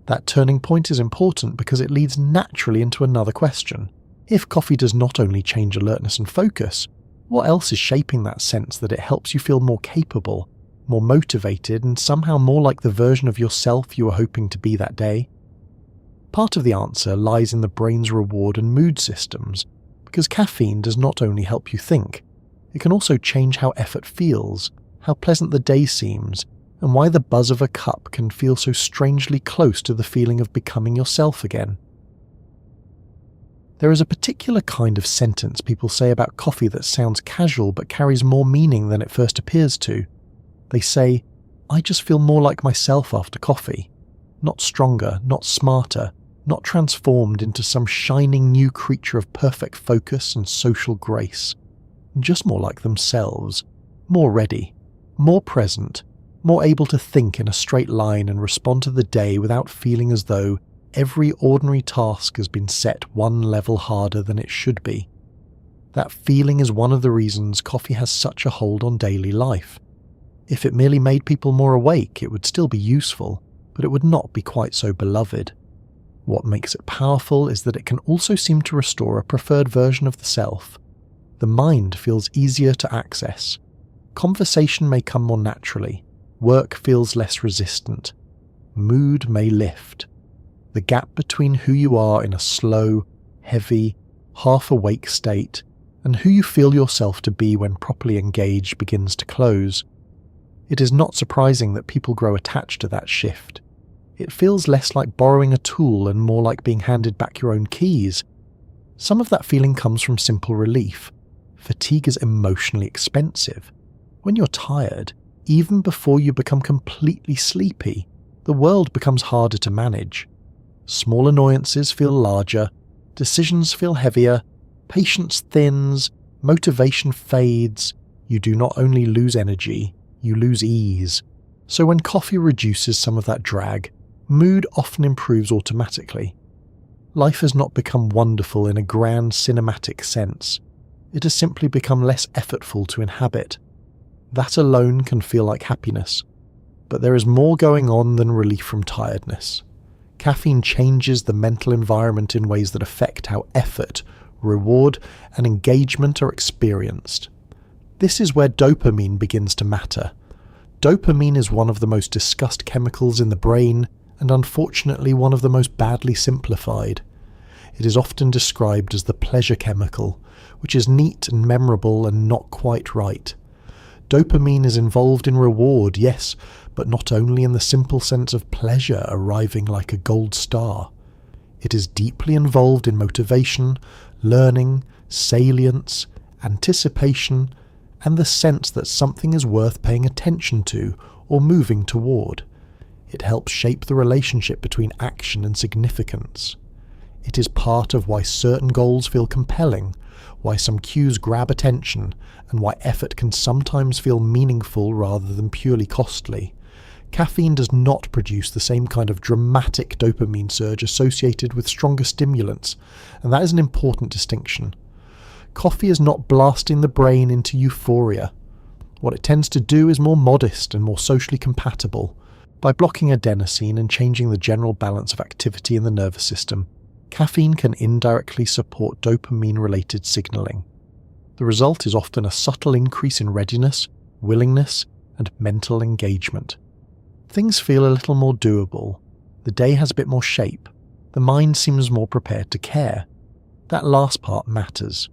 That turning point is important because it leads naturally into another question. If coffee does not only change alertness and focus, what else is shaping that sense that it helps you feel more capable, more motivated, and somehow more like the version of yourself you were hoping to be that day? Part of the answer lies in the brain's reward and mood systems, because caffeine does not only help you think, it can also change how effort feels, how pleasant the day seems, and why the buzz of a cup can feel so strangely close to the feeling of becoming yourself again. There is a particular kind of sentence people say about coffee that sounds casual but carries more meaning than it first appears to. They say, "I just feel more like myself after coffee." Not stronger, not smarter, not transformed into some shining new creature of perfect focus and social grace. Just more like themselves, more ready, more present, more able to think in a straight line and respond to the day without feeling as though every ordinary task has been set one level harder than it should be. That feeling is one of the reasons coffee has such a hold on daily life. If it merely made people more awake, it would still be useful, but it would not be quite so beloved. What makes it powerful is that it can also seem to restore a preferred version of the self. The mind feels easier to access. Conversation may come more naturally. Work feels less resistant. Mood may lift. The gap between who you are in a slow, heavy, half-awake state and who you feel yourself to be when properly engaged begins to close. It is not surprising that people grow attached to that shift. It feels less like borrowing a tool and more like being handed back your own keys. Some of that feeling comes from simple relief. Fatigue is emotionally expensive. When you're tired, even before you become completely sleepy, the world becomes harder to manage. Small annoyances feel larger, decisions feel heavier, patience thins, motivation fades. You do not only lose energy, you lose ease. So when coffee reduces some of that drag, mood often improves automatically. Life has not become wonderful in a grand cinematic sense. It has simply become less effortful to inhabit. That alone can feel like happiness. But there is more going on than relief from tiredness. Caffeine changes the mental environment in ways that affect how effort, reward, and engagement are experienced. This is where dopamine begins to matter. Dopamine is one of the most discussed chemicals in the brain, and unfortunately one of the most badly simplified. It is often described as the pleasure chemical, which is neat and memorable and not quite right. Dopamine is involved in reward, yes, but not only in the simple sense of pleasure arriving like a gold star. It is deeply involved in motivation, learning, salience, anticipation, and the sense that something is worth paying attention to or moving toward. It helps shape the relationship between action and significance. It is part of why certain goals feel compelling, why some cues grab attention, and why effort can sometimes feel meaningful rather than purely costly. Caffeine does not produce the same kind of dramatic dopamine surge associated with stronger stimulants, and that is an important distinction. Coffee is not blasting the brain into euphoria. What it tends to do is more modest and more socially compatible. By blocking adenosine and changing the general balance of activity in the nervous system, caffeine can indirectly support dopamine-related signaling. The result is often a subtle increase in readiness, willingness, and mental engagement. Things feel a little more doable. The day has a bit more shape. The mind seems more prepared to care. That last part matters.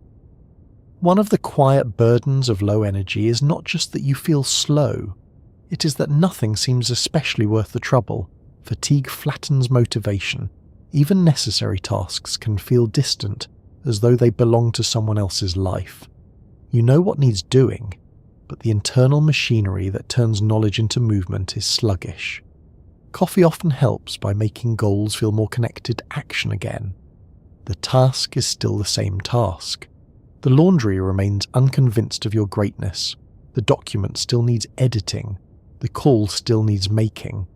One of the quiet burdens of low energy is not just that you feel slow. It is that nothing seems especially worth the trouble. Fatigue flattens motivation. Even necessary tasks can feel distant, as though they belong to someone else's life. You know what needs doing, but the internal machinery that turns knowledge into movement is sluggish. Coffee often helps by making goals feel more connected to action again. The task is still the same task. The laundry remains unconvinced of your greatness. The document still needs editing. The call still needs making.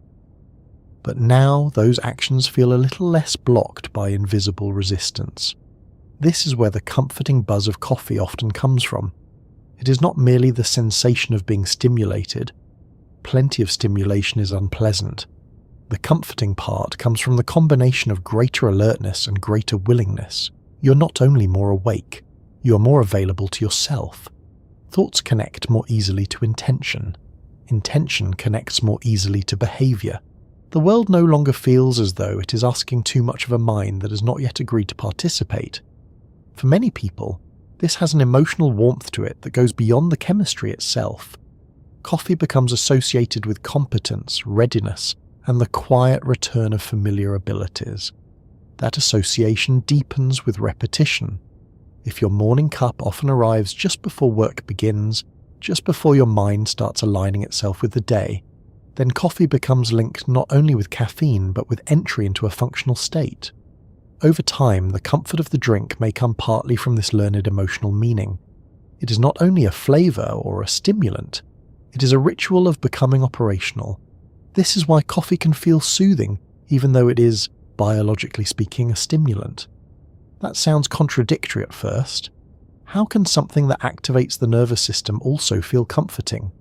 But now those actions feel a little less blocked by invisible resistance. This is where the comforting buzz of coffee often comes from. It is not merely the sensation of being stimulated. Plenty of stimulation is unpleasant. The comforting part comes from the combination of greater alertness and greater willingness. You're not only more awake, you're more available to yourself. Thoughts connect more easily to intention. Intention connects more easily to behavior. The world no longer feels as though it is asking too much of a mind that has not yet agreed to participate. For many people, this has an emotional warmth to it that goes beyond the chemistry itself. Coffee becomes associated with competence, readiness, and the quiet return of familiar abilities. That association deepens with repetition. If your morning cup often arrives just before work begins, just before your mind starts aligning itself with the day, then coffee becomes linked not only with caffeine but with entry into a functional state. Over time, the comfort of the drink may come partly from this learned emotional meaning. It is not only a flavour or a stimulant, it is a ritual of becoming operational. This is why coffee can feel soothing, even though it is, biologically speaking, a stimulant. That sounds contradictory at first. How can something that activates the nervous system also feel comforting?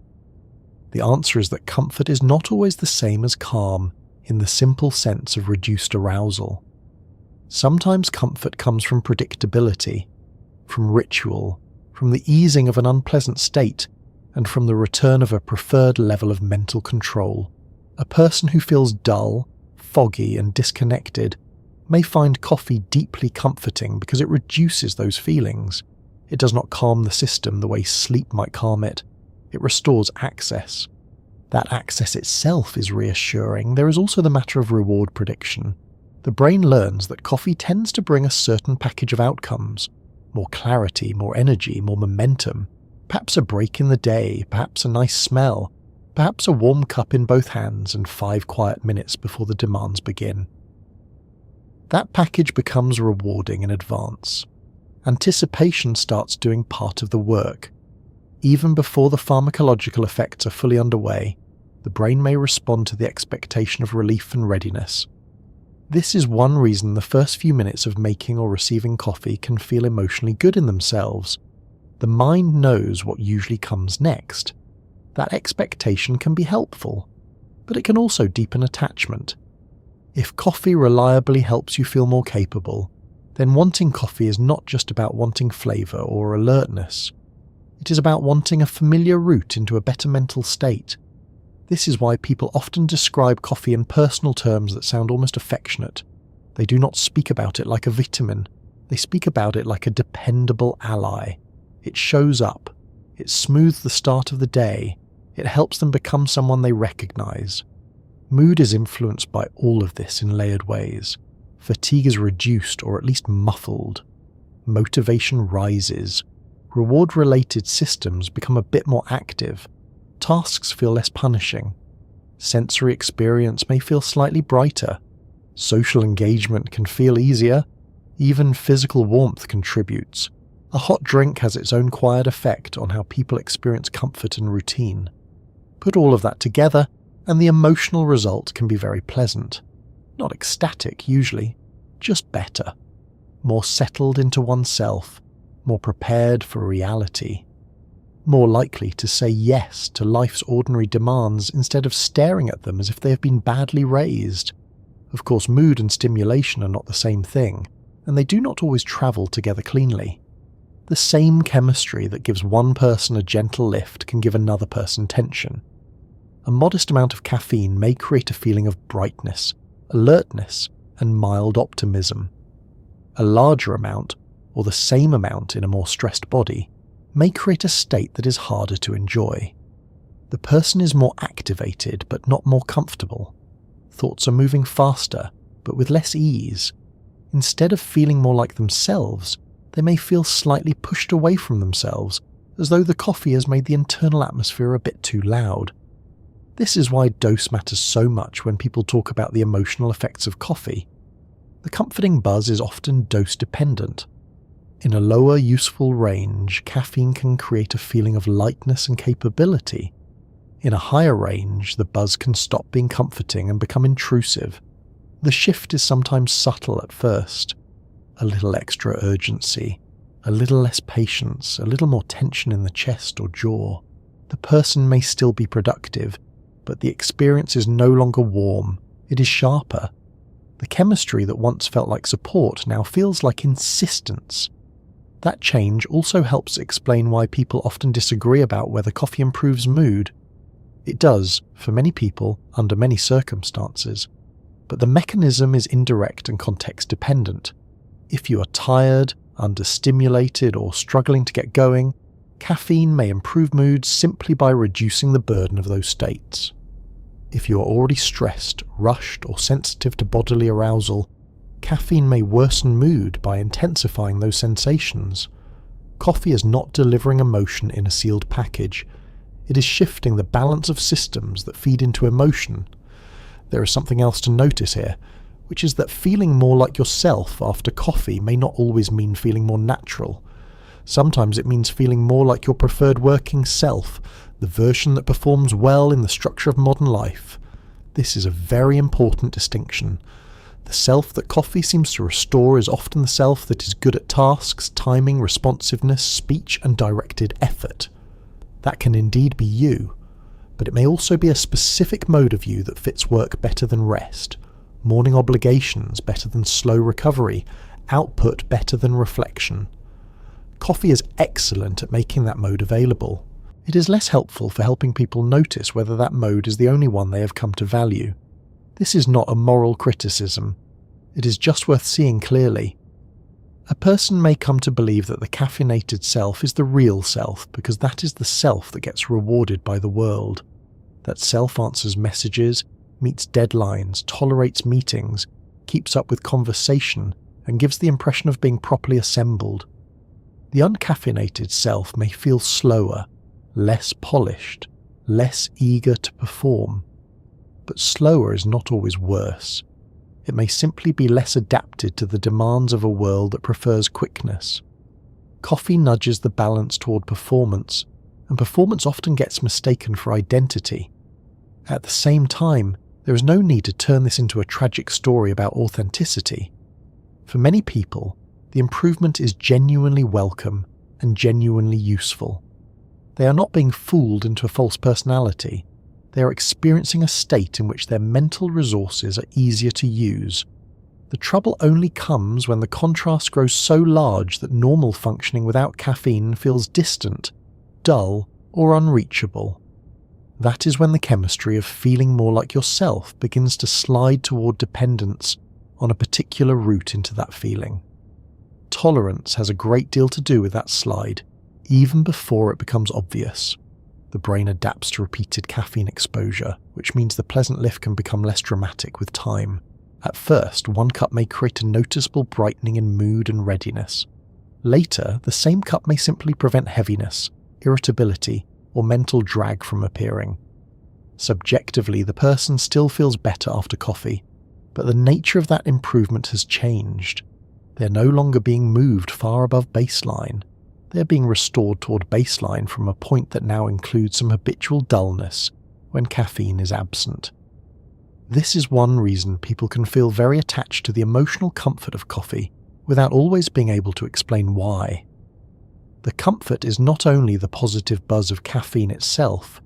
The answer is that comfort is not always the same as calm in the simple sense of reduced arousal. Sometimes comfort comes from predictability, from ritual, from the easing of an unpleasant state, and from the return of a preferred level of mental control. A person who feels dull, foggy, and disconnected may find coffee deeply comforting because it reduces those feelings. It does not calm the system the way sleep might calm it. It restores access. That access itself is reassuring. There is also the matter of reward prediction. The brain learns that coffee tends to bring a certain package of outcomes. More clarity, more energy, more momentum. Perhaps a break in the day, perhaps a nice smell, perhaps a warm cup in both hands and 5 quiet minutes before the demands begin. That package becomes rewarding in advance. Anticipation starts doing part of the work. Even before the pharmacological effects are fully underway, the brain may respond to the expectation of relief and readiness. This is one reason the first few minutes of making or receiving coffee can feel emotionally good in themselves. The mind knows what usually comes next. That expectation can be helpful, but it can also deepen attachment. If coffee reliably helps you feel more capable, then wanting coffee is not just about wanting flavour or alertness. It is about wanting a familiar route into a better mental state. This is why people often describe coffee in personal terms that sound almost affectionate. They do not speak about it like a vitamin. They speak about it like a dependable ally. It shows up. It smooths the start of the day. It helps them become someone they recognise. Mood is influenced by all of this in layered ways. Fatigue is reduced or at least muffled. Motivation rises. Reward-related systems become a bit more active. Tasks feel less punishing. Sensory experience may feel slightly brighter. Social engagement can feel easier. Even physical warmth contributes. A hot drink has its own quiet effect on how people experience comfort and routine. Put all of that together, and the emotional result can be very pleasant. Not ecstatic, usually, just better. More settled into oneself, more prepared for reality. more likely to say yes to life's ordinary demands instead of staring at them as if they have been badly raised. Of course, mood and stimulation are not the same thing, and they do not always travel together cleanly. The same chemistry that gives one person a gentle lift can give another person tension. A modest amount of caffeine may create a feeling of brightness, alertness, and mild optimism. A larger amount, or the same amount in a more stressed body, may create a state that is harder to enjoy. The person is more activated but not more comfortable. Thoughts are moving faster but with less ease. Instead of feeling more like themselves, they may feel slightly pushed away from themselves, as though the coffee has made the internal atmosphere a bit too loud. This is why dose matters so much when people talk about the emotional effects of coffee. The comforting buzz is often dose-dependent. In a lower useful range, caffeine can create a feeling of lightness and capability. In a higher range, the buzz can stop being comforting and become intrusive. The shift is sometimes subtle at first. A little extra urgency, a little less patience, a little more tension in the chest or jaw. The person may still be productive, but the experience is no longer warm, it is sharper. The chemistry that once felt like support now feels like insistence. That change also helps explain why people often disagree about whether coffee improves mood. It does, for many people, under many circumstances. But the mechanism is indirect and context-dependent. If you are tired, understimulated, or struggling to get going, caffeine may improve mood simply by reducing the burden of those states. If you are already stressed, rushed, or sensitive to bodily arousal, caffeine may worsen mood by intensifying those sensations. Coffee is not delivering emotion in a sealed package. It is shifting the balance of systems that feed into emotion. There is something else to notice here, which is that feeling more like yourself after coffee may not always mean feeling more natural. Sometimes it means feeling more like your preferred working self, the version that performs well in the structure of modern life. This is a very important distinction. The self that coffee seems to restore is often the self that is good at tasks, timing, responsiveness, speech, and directed effort. That can indeed be you, but it may also be a specific mode of you that fits work better than rest, morning obligations better than slow recovery, output better than reflection. Coffee is excellent at making that mode available. It is less helpful for helping people notice whether that mode is the only one they have come to value. This is not a moral criticism. It is just worth seeing clearly. A person may come to believe that the caffeinated self is the real self because that is the self that gets rewarded by the world. That self answers messages, meets deadlines, tolerates meetings, keeps up with conversation, and gives the impression of being properly assembled. The uncaffeinated self may feel slower, less polished, less eager to perform. But slower is not always worse. It may simply be less adapted to the demands of a world that prefers quickness. Coffee nudges the balance toward performance, and performance often gets mistaken for identity. At the same time, there is no need to turn this into a tragic story about authenticity. For many people, the improvement is genuinely welcome and genuinely useful. They are not being fooled into a false personality. They are experiencing a state in which their mental resources are easier to use. The trouble only comes when the contrast grows so large that normal functioning without caffeine feels distant, dull, or unreachable. That is when the chemistry of feeling more like yourself begins to slide toward dependence on a particular route into that feeling. Tolerance has a great deal to do with that slide, even before it becomes obvious. The brain adapts to repeated caffeine exposure, which means the pleasant lift can become less dramatic with time. At first, 1 cup may create a noticeable brightening in mood and readiness. Later, the same cup may simply prevent heaviness, irritability, or mental drag from appearing. Subjectively, the person still feels better after coffee, but the nature of that improvement has changed. They're no longer being moved far above baseline. They're being restored toward baseline from a point that now includes some habitual dullness when caffeine is absent. This is one reason people can feel very attached to the emotional comfort of coffee without always being able to explain why. The comfort is not only the positive buzz of caffeine itself,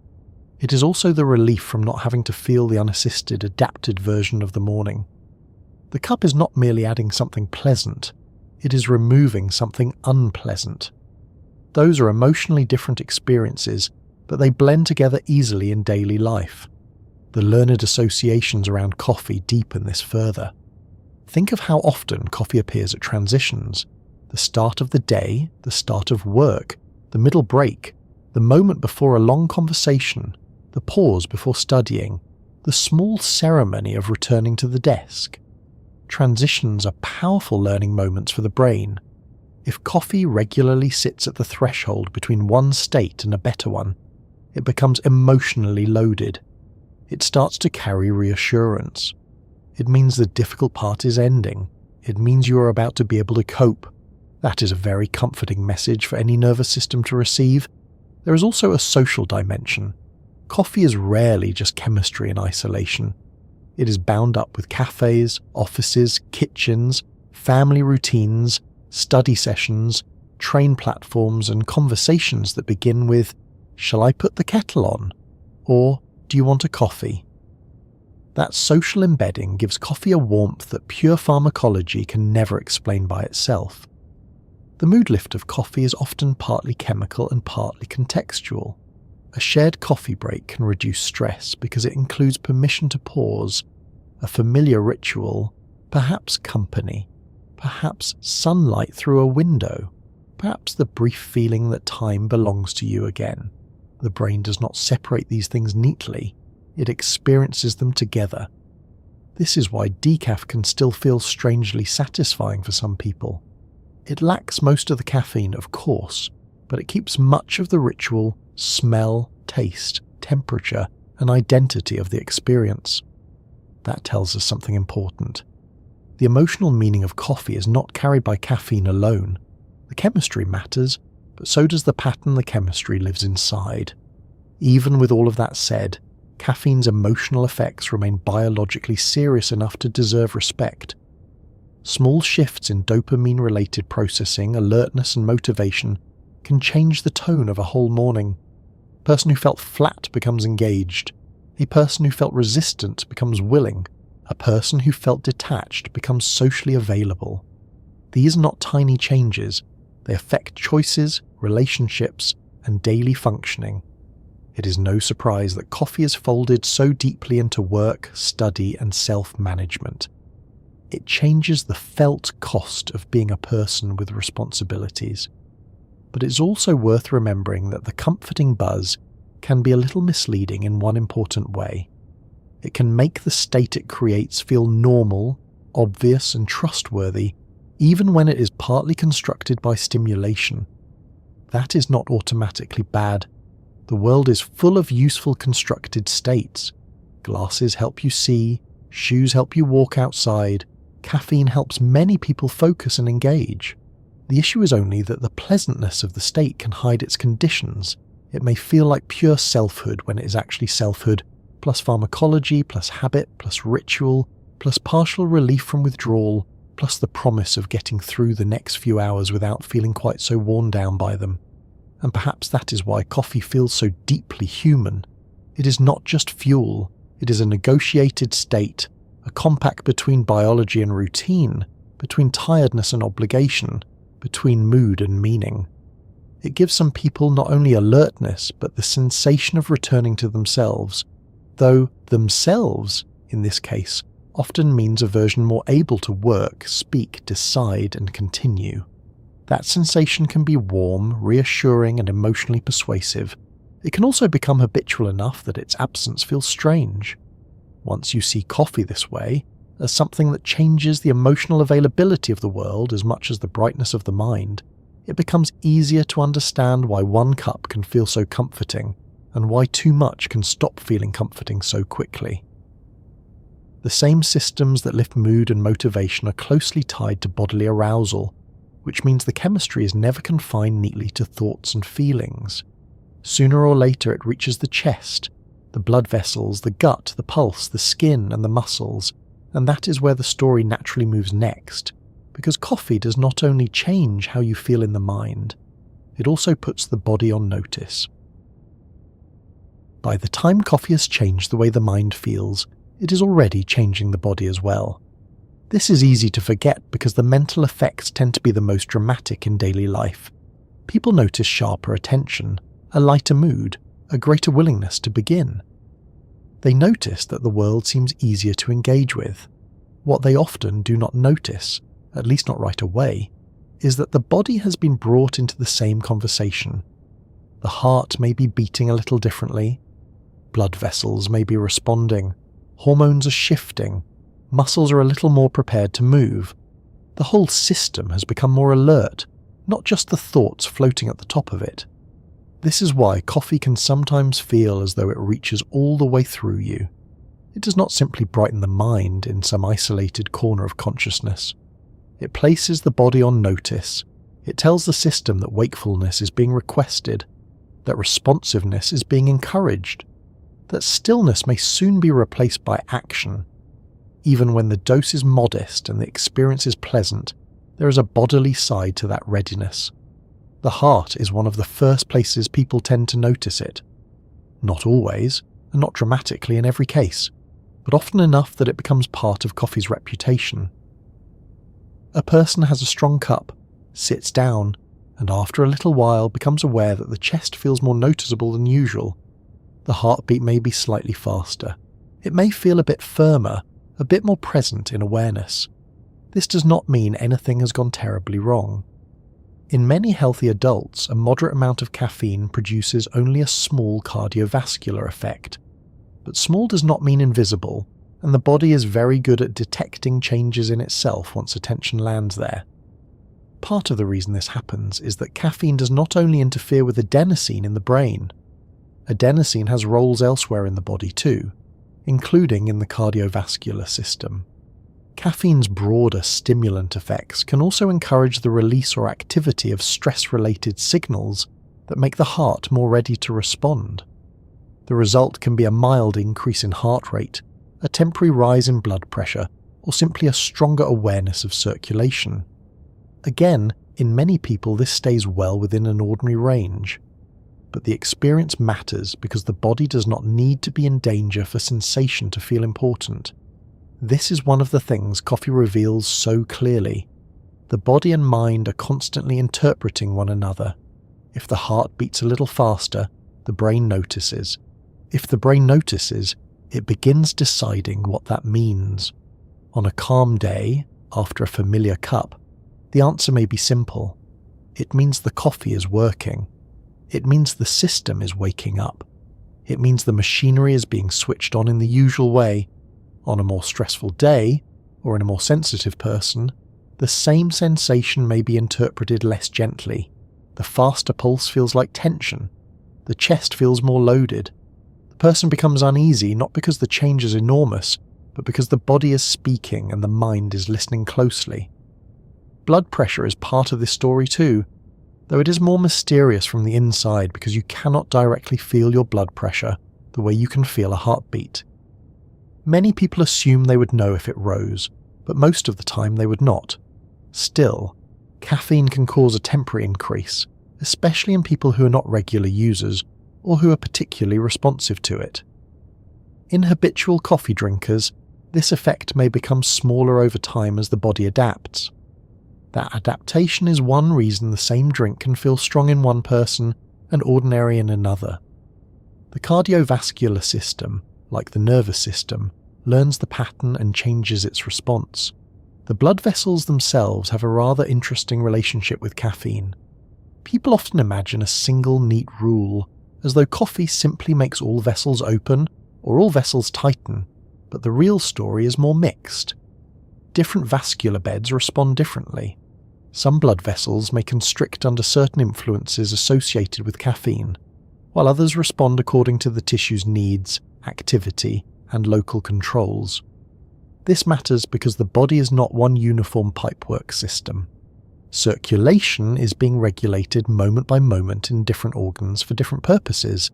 it is also the relief from not having to feel the unassisted, adapted version of the morning. The cup is not merely adding something pleasant, it is removing something unpleasant. Those are emotionally different experiences, but they blend together easily in daily life. The learned associations around coffee deepen this further. Think of how often coffee appears at transitions: the start of the day, the start of work, the middle break, the moment before a long conversation, the pause before studying, the small ceremony of returning to the desk. Transitions are powerful learning moments for the brain. If coffee regularly sits at the threshold between one state and a better one, it becomes emotionally loaded. It starts to carry reassurance. It means the difficult part is ending. It means you are about to be able to cope. That is a very comforting message for any nervous system to receive. There is also a social dimension. Coffee is rarely just chemistry in isolation. It is bound up with cafes, offices, kitchens, family routines, study sessions, train platforms, and conversations that begin with, "Shall I put the kettle on?" or "Do you want a coffee?" That social embedding gives coffee a warmth that pure pharmacology can never explain by itself. The mood lift of coffee is often partly chemical and partly contextual. A shared coffee break can reduce stress because it includes permission to pause, a familiar ritual, perhaps company, perhaps sunlight through a window, perhaps the brief feeling that time belongs to you again. The brain does not separate these things neatly, it experiences them together. This is why decaf can still feel strangely satisfying for some people. It lacks most of the caffeine, of course, but it keeps much of the ritual, smell, taste, temperature, and identity of the experience. That tells us something important. The emotional meaning of coffee is not carried by caffeine alone. The chemistry matters, but so does the pattern the chemistry lives inside. Even with all of that said, caffeine's emotional effects remain biologically serious enough to deserve respect. Small shifts in dopamine-related processing, alertness, and motivation can change the tone of a whole morning. A person who felt flat becomes engaged. A person who felt resistant becomes willing. A person who felt detached becomes socially available. These are not tiny changes. They affect choices, relationships, and daily functioning. It is no surprise that coffee is folded so deeply into work, study, and self-management. It changes the felt cost of being a person with responsibilities. But it's also worth remembering that the comforting buzz can be a little misleading in one important way. It can make the state it creates feel normal, obvious, and trustworthy, even when it is partly constructed by stimulation. That is not automatically bad. The world is full of useful constructed states. Glasses help you see, shoes help you walk outside, caffeine helps many people focus and engage. The issue is only that the pleasantness of the state can hide its conditions. It may feel like pure selfhood when it is actually selfhood, plus pharmacology, plus habit, plus ritual, plus partial relief from withdrawal, plus the promise of getting through the next few hours without feeling quite so worn down by them. And perhaps that is why coffee feels so deeply human. It is not just fuel, it is a negotiated state, a compact between biology and routine, between tiredness and obligation, between mood and meaning. It gives some people not only alertness, but the sensation of returning to themselves, though themselves, in this case, often means a version more able to work, speak, decide, and continue. That sensation can be warm, reassuring, and emotionally persuasive. It can also become habitual enough that its absence feels strange. Once you see coffee this way, as something that changes the emotional availability of the world as much as the brightness of the mind, it becomes easier to understand why one cup can feel so comforting, and why too much can stop feeling comforting so quickly. The same systems that lift mood and motivation are closely tied to bodily arousal, which means the chemistry is never confined neatly to thoughts and feelings. Sooner or later it reaches the chest, the blood vessels, the gut, the pulse, the skin, and the muscles, and that is where the story naturally moves next, because coffee does not only change how you feel in the mind, it also puts the body on notice. By the time coffee has changed the way the mind feels, it is already changing the body as well. This is easy to forget because the mental effects tend to be the most dramatic in daily life. People notice sharper attention, a lighter mood, a greater willingness to begin. They notice that the world seems easier to engage with. What they often do not notice, at least not right away, is that the body has been brought into the same conversation. The heart may be beating a little differently, blood vessels may be responding, hormones are shifting, muscles are a little more prepared to move. The whole system has become more alert, not just the thoughts floating at the top of it. This is why coffee can sometimes feel as though it reaches all the way through you. It does not simply brighten the mind in some isolated corner of consciousness. It places the body on notice. It tells the system that wakefulness is being requested, that responsiveness is being encouraged, that stillness may soon be replaced by action. Even when the dose is modest and the experience is pleasant, there is a bodily side to that readiness. The heart is one of the first places people tend to notice it. Not always, and not dramatically in every case, but often enough that it becomes part of coffee's reputation. A person has a strong cup, sits down, and after a little while becomes aware that the chest feels more noticeable than usual. The heartbeat may be slightly faster. It may feel a bit firmer, a bit more present in awareness. This does not mean anything has gone terribly wrong. In many healthy adults, a moderate amount of caffeine produces only a small cardiovascular effect. But small does not mean invisible, and the body is very good at detecting changes in itself once attention lands there. Part of the reason this happens is that caffeine does not only interfere with adenosine in the brain. Adenosine has roles elsewhere in the body too, including in the cardiovascular system. Caffeine's broader stimulant effects can also encourage the release or activity of stress-related signals that make the heart more ready to respond. The result can be a mild increase in heart rate, a temporary rise in blood pressure, or simply a stronger awareness of circulation. Again, in many people this stays well within an ordinary range. But the experience matters because the body does not need to be in danger for sensation to feel important. This is one of the things coffee reveals so clearly. The body and mind are constantly interpreting one another. If the heart beats a little faster, the brain notices. If the brain notices, it begins deciding what that means. On a calm day, after a familiar cup, the answer may be simple. It means the coffee is working. It means the system is waking up. It means the machinery is being switched on in the usual way. On a more stressful day, or in a more sensitive person, the same sensation may be interpreted less gently. The faster pulse feels like tension. The chest feels more loaded. The person becomes uneasy not because the change is enormous, but because the body is speaking and the mind is listening closely. Blood pressure is part of this story too, though it is more mysterious from the inside because you cannot directly feel your blood pressure the way you can feel a heartbeat. Many people assume they would know if it rose, but most of the time they would not. Still, caffeine can cause a temporary increase, especially in people who are not regular users or who are particularly responsive to it. In habitual coffee drinkers, this effect may become smaller over time as the body adapts. That adaptation is one reason the same drink can feel strong in one person and ordinary in another. The cardiovascular system, like the nervous system, learns the pattern and changes its response. The blood vessels themselves have a rather interesting relationship with caffeine. People often imagine a single neat rule, as though coffee simply makes all vessels open or all vessels tighten, but the real story is more mixed. Different vascular beds respond differently. Some blood vessels may constrict under certain influences associated with caffeine, while others respond according to the tissue's needs, activity, and local controls. This matters because the body is not one uniform pipework system. Circulation is being regulated moment by moment in different organs for different purposes.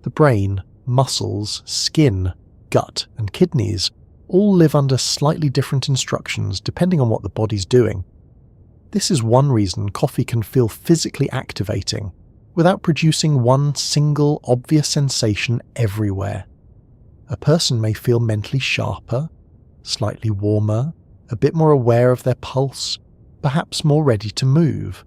The brain, muscles, skin, gut, and kidneys all live under slightly different instructions depending on what the body's doing. This is one reason coffee can feel physically activating without producing one single obvious sensation everywhere. A person may feel mentally sharper, slightly warmer, a bit more aware of their pulse, perhaps more ready to move.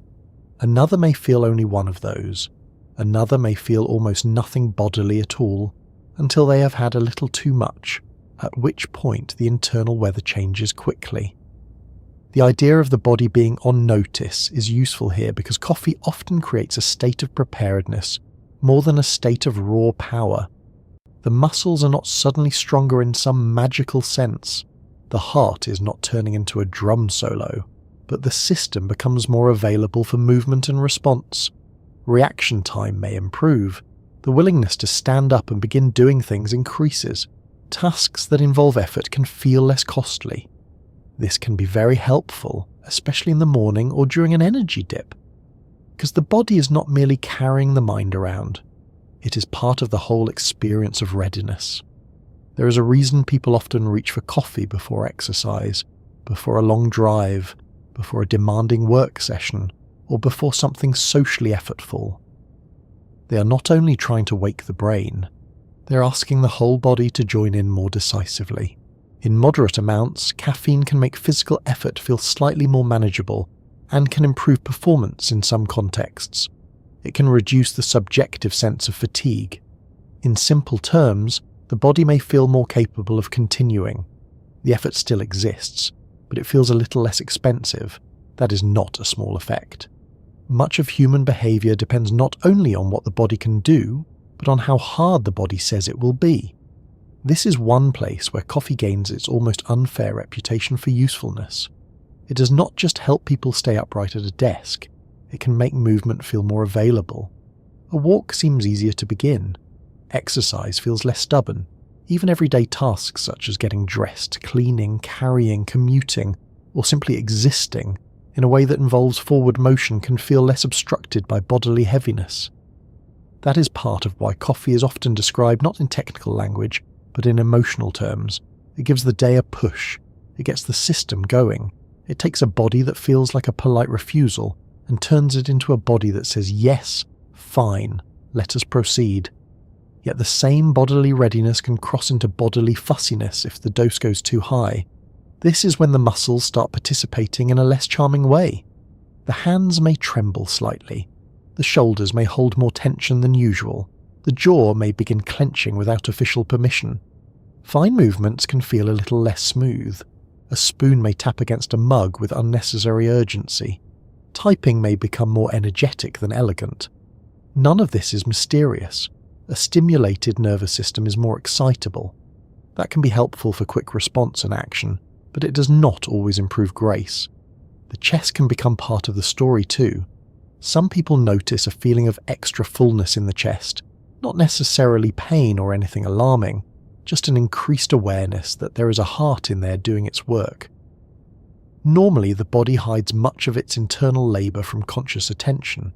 Another may feel only one of those. Another may feel almost nothing bodily at all until they have had a little too much, at which point the internal weather changes quickly. The idea of the body being on notice is useful here because coffee often creates a state of preparedness more than a state of raw power. The muscles are not suddenly stronger in some magical sense. The heart is not turning into a drum solo, but the system becomes more available for movement and response. Reaction time may improve. The willingness to stand up and begin doing things increases. Tasks that involve effort can feel less costly. This can be very helpful, especially in the morning or during an energy dip, because the body is not merely carrying the mind around. It is part of the whole experience of readiness. There is a reason people often reach for coffee before exercise, before a long drive, before a demanding work session, or before something socially effortful. They are not only trying to wake the brain, they are asking the whole body to join in more decisively. In moderate amounts, caffeine can make physical effort feel slightly more manageable and can improve performance in some contexts. It can reduce the subjective sense of fatigue. In simple terms, the body may feel more capable of continuing. The effort still exists, but it feels a little less expensive. That is not a small effect. Much of human behavior depends not only on what the body can do, but on how hard the body says it will be. This is one place where coffee gains its almost unfair reputation for usefulness. It does not just help people stay upright at a desk, it can make movement feel more available. A walk seems easier to begin. Exercise feels less stubborn. Even everyday tasks such as getting dressed, cleaning, carrying, commuting, or simply existing in a way that involves forward motion can feel less obstructed by bodily heaviness. That is part of why coffee is often described not in technical language, but in emotional terms. It gives the day a push. It gets the system going. It takes a body that feels like a polite refusal and turns it into a body that says, yes, fine, let us proceed. Yet the same bodily readiness can cross into bodily fussiness if the dose goes too high. This is when the muscles start participating in a less charming way. The hands may tremble slightly. The shoulders may hold more tension than usual. The jaw may begin clenching without official permission. Fine movements can feel a little less smooth. A spoon may tap against a mug with unnecessary urgency. Typing may become more energetic than elegant. None of this is mysterious. A stimulated nervous system is more excitable. That can be helpful for quick response and action, but it does not always improve grace. The chest can become part of the story too. Some people notice a feeling of extra fullness in the chest, not necessarily pain or anything alarming, just an increased awareness that there is a heart in there doing its work. Normally, the body hides much of its internal labour from conscious attention.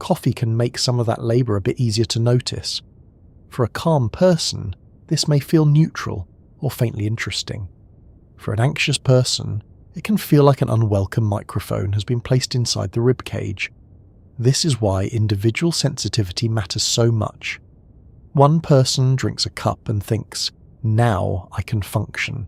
Coffee can make some of that labour a bit easier to notice. For a calm person, this may feel neutral or faintly interesting. For an anxious person, it can feel like an unwelcome microphone has been placed inside the ribcage. This is why individual sensitivity matters so much. One person drinks a cup and thinks, now I can function.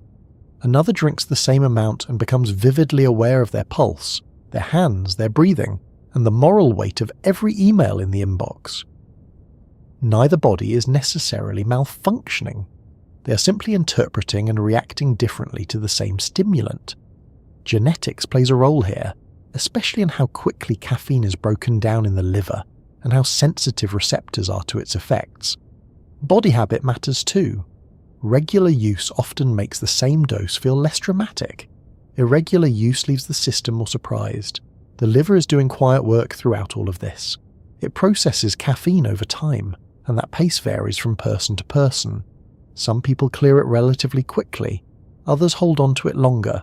Another drinks the same amount and becomes vividly aware of their pulse, their hands, their breathing, and the moral weight of every email in the inbox. Neither body is necessarily malfunctioning. They are simply interpreting and reacting differently to the same stimulant. Genetics plays a role here, especially in how quickly caffeine is broken down in the liver and how sensitive receptors are to its effects. Body habit matters too. Regular use often makes the same dose feel less dramatic. Irregular use leaves the system more surprised. The liver is doing quiet work throughout all of this. It processes caffeine over time, and that pace varies from person to person. Some people clear it relatively quickly, others hold on to it longer.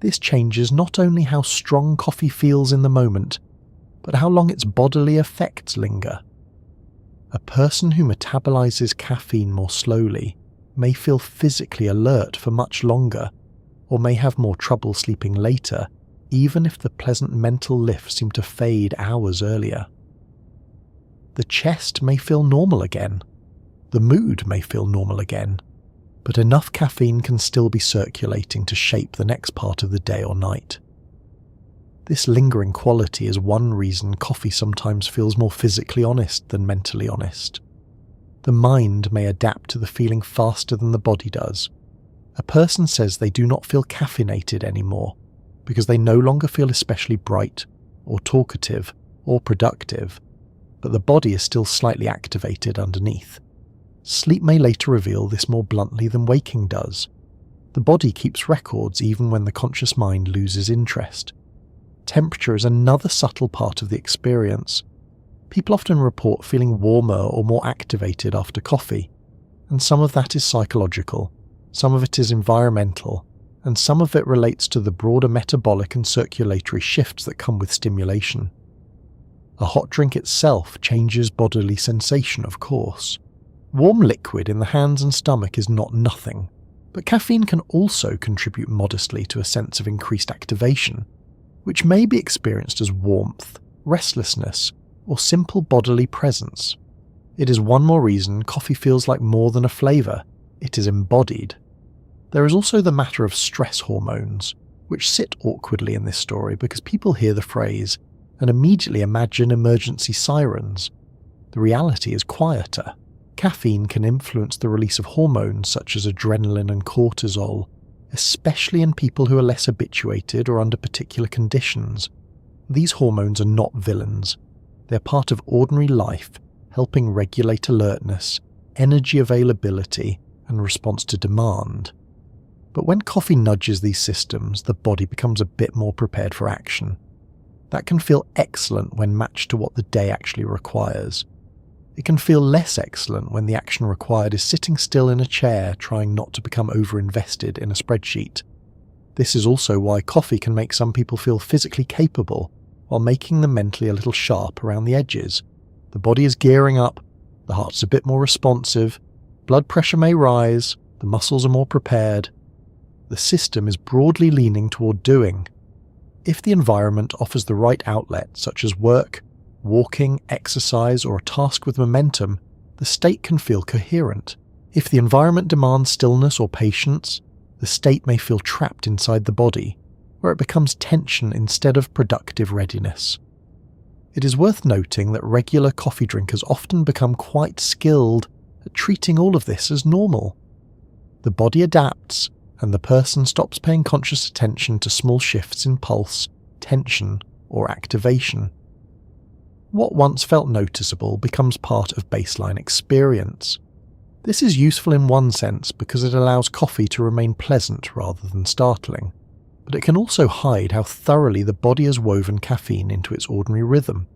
This changes not only how strong coffee feels in the moment, but how long its bodily effects linger. A person who metabolizes caffeine more slowly may feel physically alert for much longer, or may have more trouble sleeping later, even if the pleasant mental lift seemed to fade hours earlier. The chest may feel normal again. The mood may feel normal again, but enough caffeine can still be circulating to shape the next part of the day or night. This lingering quality is one reason coffee sometimes feels more physically honest than mentally honest. The mind may adapt to the feeling faster than the body does. A person says they do not feel caffeinated anymore because they no longer feel especially bright or talkative or productive, but the body is still slightly activated underneath. Sleep may later reveal this more bluntly than waking does. The body keeps records even when the conscious mind loses interest. Temperature is another subtle part of the experience. People often report feeling warmer or more activated after coffee, and some of that is psychological, some of it is environmental, and some of it relates to the broader metabolic and circulatory shifts that come with stimulation. A hot drink itself changes bodily sensation, of course. Warm liquid in the hands and stomach is not nothing, but caffeine can also contribute modestly to a sense of increased activation, which may be experienced as warmth, restlessness, or simple bodily presence. It is one more reason coffee feels like more than a flavour, it is embodied. There is also the matter of stress hormones, which sit awkwardly in this story because people hear the phrase and immediately imagine emergency sirens. The reality is quieter. Caffeine can influence the release of hormones such as adrenaline and cortisol, especially in people who are less habituated or under particular conditions. These hormones are not villains. They're part of ordinary life, helping regulate alertness, energy availability, and response to demand. But when coffee nudges these systems, the body becomes a bit more prepared for action. That can feel excellent when matched to what the day actually requires. It can feel less excellent when the action required is sitting still in a chair trying not to become overinvested in a spreadsheet. This is also why coffee can make some people feel physically capable while making them mentally a little sharp around the edges. The body is gearing up, the heart's a bit more responsive, blood pressure may rise, the muscles are more prepared. The system is broadly leaning toward doing. If the environment offers the right outlet, such as work, walking, exercise, or a task with momentum, the state can feel coherent. If the environment demands stillness or patience, the state may feel trapped inside the body, where it becomes tension instead of productive readiness. It is worth noting that regular coffee drinkers often become quite skilled at treating all of this as normal. The body adapts, and the person stops paying conscious attention to small shifts in pulse, tension, or activation. What once felt noticeable becomes part of baseline experience. This is useful in one sense because it allows coffee to remain pleasant rather than startling, but it can also hide how thoroughly the body has woven caffeine into its ordinary rhythm.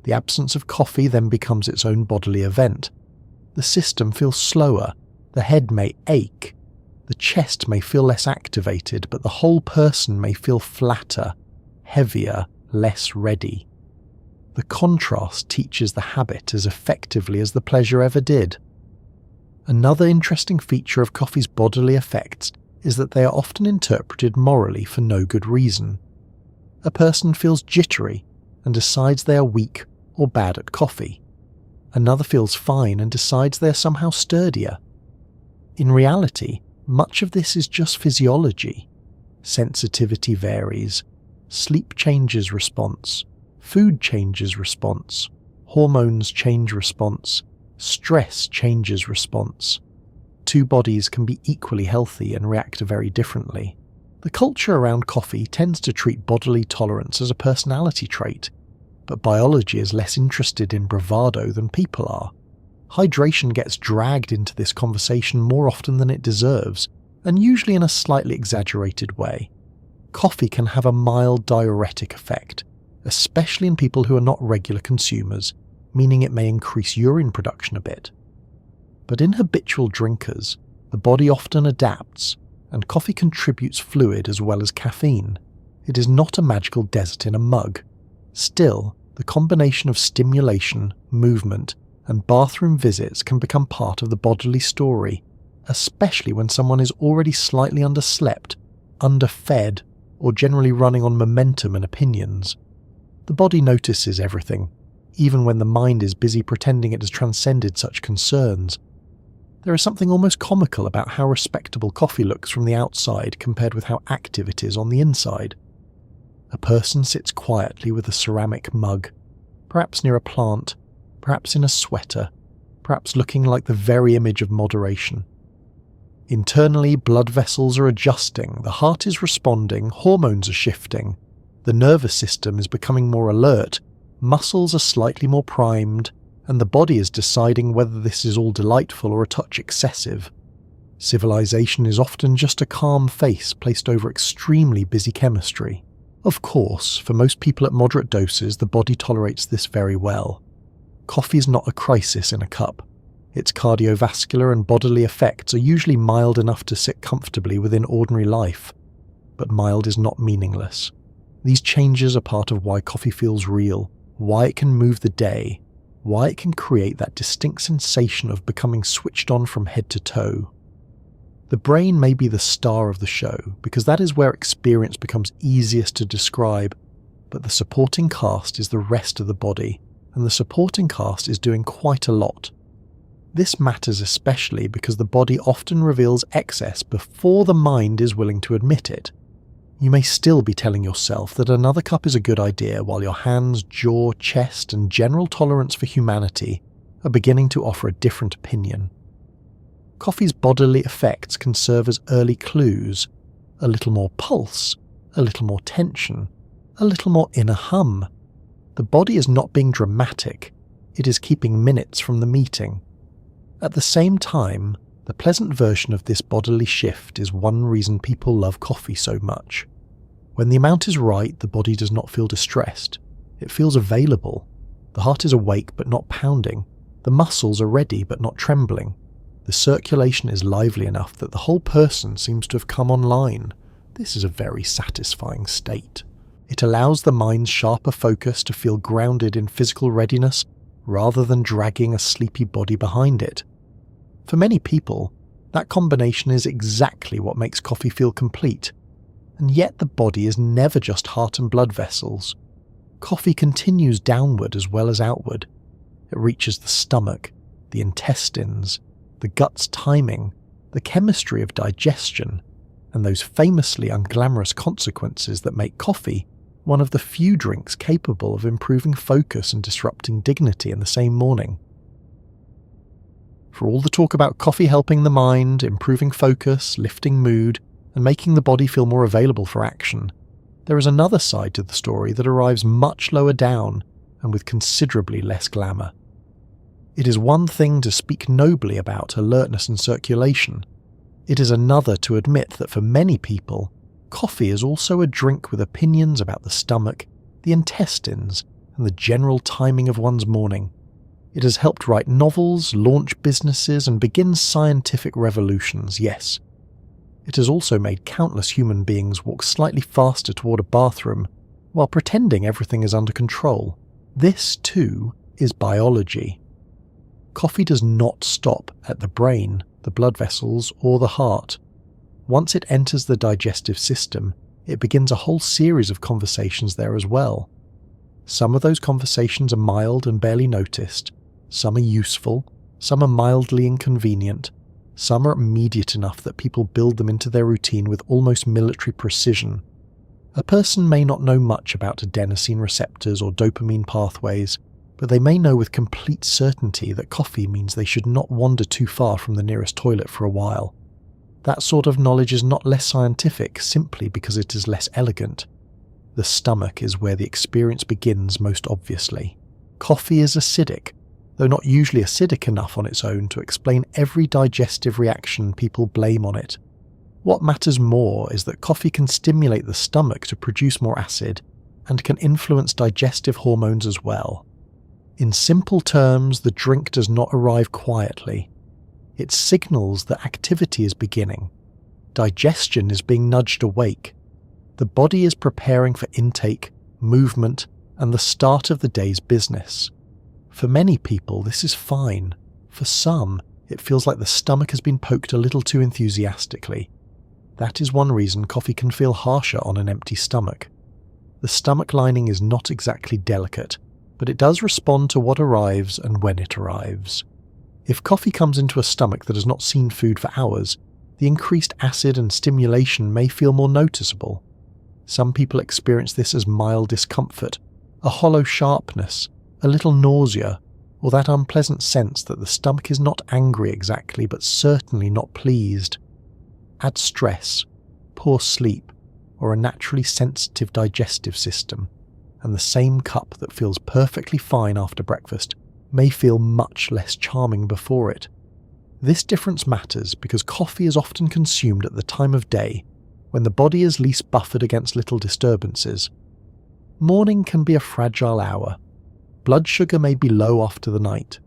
The absence of coffee then becomes its own bodily event. The system feels slower, the head may ache, the chest may feel less activated, but the whole person may feel flatter, heavier, less ready. The contrast teaches the habit as effectively as the pleasure ever did. Another interesting feature of coffee's bodily effects is that they are often interpreted morally for no good reason. A person feels jittery and decides they are weak or bad at coffee. Another feels fine and decides they are somehow sturdier. In reality, much of this is just physiology. Sensitivity varies, sleep changes response, food changes response, hormones change response, stress changes response. Two bodies can be equally healthy and react very differently. The culture around coffee tends to treat bodily tolerance as a personality trait, but biology is less interested in bravado than people are. Hydration gets dragged into this conversation more often than it deserves, and usually in a slightly exaggerated way. Coffee can have a mild diuretic effect, especially in people who are not regular consumers, meaning it may increase urine production a bit. But in habitual drinkers, the body often adapts, and coffee contributes fluid as well as caffeine. It is not a magical desert in a mug. Still, the combination of stimulation, movement, and bathroom visits can become part of the bodily story, especially when someone is already slightly underslept, underfed, or generally running on momentum and opinions. The body notices everything, even when the mind is busy pretending it has transcended such concerns. There is something almost comical about how respectable coffee looks from the outside compared with how active it is on the inside. A person sits quietly with a ceramic mug, perhaps near a plant, perhaps in a sweater, perhaps looking like the very image of moderation. Internally, blood vessels are adjusting, the heart is responding, hormones are shifting, the nervous system is becoming more alert, muscles are slightly more primed, and the body is deciding whether this is all delightful or a touch excessive. Civilization is often just a calm face placed over extremely busy chemistry. Of course, for most people at moderate doses, the body tolerates this very well. Coffee is not a crisis in a cup. Its cardiovascular and bodily effects are usually mild enough to sit comfortably within ordinary life. But mild is not meaningless. These changes are part of why coffee feels real, why it can move the day, why it can create that distinct sensation of becoming switched on from head to toe. The brain may be the star of the show, because that is where experience becomes easiest to describe, but the supporting cast is the rest of the body, and the supporting cast is doing quite a lot. This matters especially because the body often reveals excess before the mind is willing to admit it. You may still be telling yourself that another cup is a good idea while your hands, jaw, chest, and general tolerance for humanity are beginning to offer a different opinion. Coffee's bodily effects can serve as early clues: a little more pulse, a little more tension, a little more inner hum. The body is not being dramatic, it is keeping minutes from the meeting. At the same time, the pleasant version of this bodily shift is one reason people love coffee so much. When the amount is right, the body does not feel distressed. It feels available. The heart is awake but not pounding. The muscles are ready but not trembling. The circulation is lively enough that the whole person seems to have come online. This is a very satisfying state. It allows the mind's sharper focus to feel grounded in physical readiness rather than dragging a sleepy body behind it. For many people, that combination is exactly what makes coffee feel complete. And yet the body is never just heart and blood vessels. Coffee continues downward as well as outward. It reaches the stomach, the intestines, the gut's timing, the chemistry of digestion, and those famously unglamorous consequences that make coffee one of the few drinks capable of improving focus and disrupting dignity in the same morning. For all the talk about coffee helping the mind, improving focus, lifting mood, and making the body feel more available for action, there is another side to the story that arrives much lower down and with considerably less glamour. It is one thing to speak nobly about alertness and circulation. It is another to admit that for many people, coffee is also a drink with opinions about the stomach, the intestines, and the general timing of one's morning. It has helped write novels, launch businesses, and begin scientific revolutions, yes. It has also made countless human beings walk slightly faster toward a bathroom while pretending everything is under control. This, too, is biology. Coffee does not stop at the brain, the blood vessels, or the heart. Once it enters the digestive system, it begins a whole series of conversations there as well. Some of those conversations are mild and barely noticed, some are useful, some are mildly inconvenient, some are immediate enough that people build them into their routine with almost military precision. A person may not know much about adenosine receptors or dopamine pathways, but they may know with complete certainty that coffee means they should not wander too far from the nearest toilet for a while. That sort of knowledge is not less scientific simply because it is less elegant. The stomach is where the experience begins most obviously. Coffee is acidic, though not usually acidic enough on its own to explain every digestive reaction people blame on it. What matters more is that coffee can stimulate the stomach to produce more acid and can influence digestive hormones as well. In simple terms, the drink does not arrive quietly. It signals that activity is beginning. Digestion is being nudged awake. The body is preparing for intake, movement, and the start of the day's business. For many people, this is fine. For some, it feels like the stomach has been poked a little too enthusiastically. That is one reason coffee can feel harsher on an empty stomach. The stomach lining is not exactly delicate, but it does respond to what arrives and when it arrives. If coffee comes into a stomach that has not seen food for hours, the increased acid and stimulation may feel more noticeable. Some people experience this as mild discomfort, a hollow sharpness, a little nausea, or that unpleasant sense that the stomach is not angry exactly, but certainly not pleased. Add stress, poor sleep, or a naturally sensitive digestive system, and the same cup that feels perfectly fine after breakfast may feel much less charming before it. This difference matters because coffee is often consumed at the time of day when the body is least buffered against little disturbances. Morning can be a fragile hour. Blood sugar may be low after the night.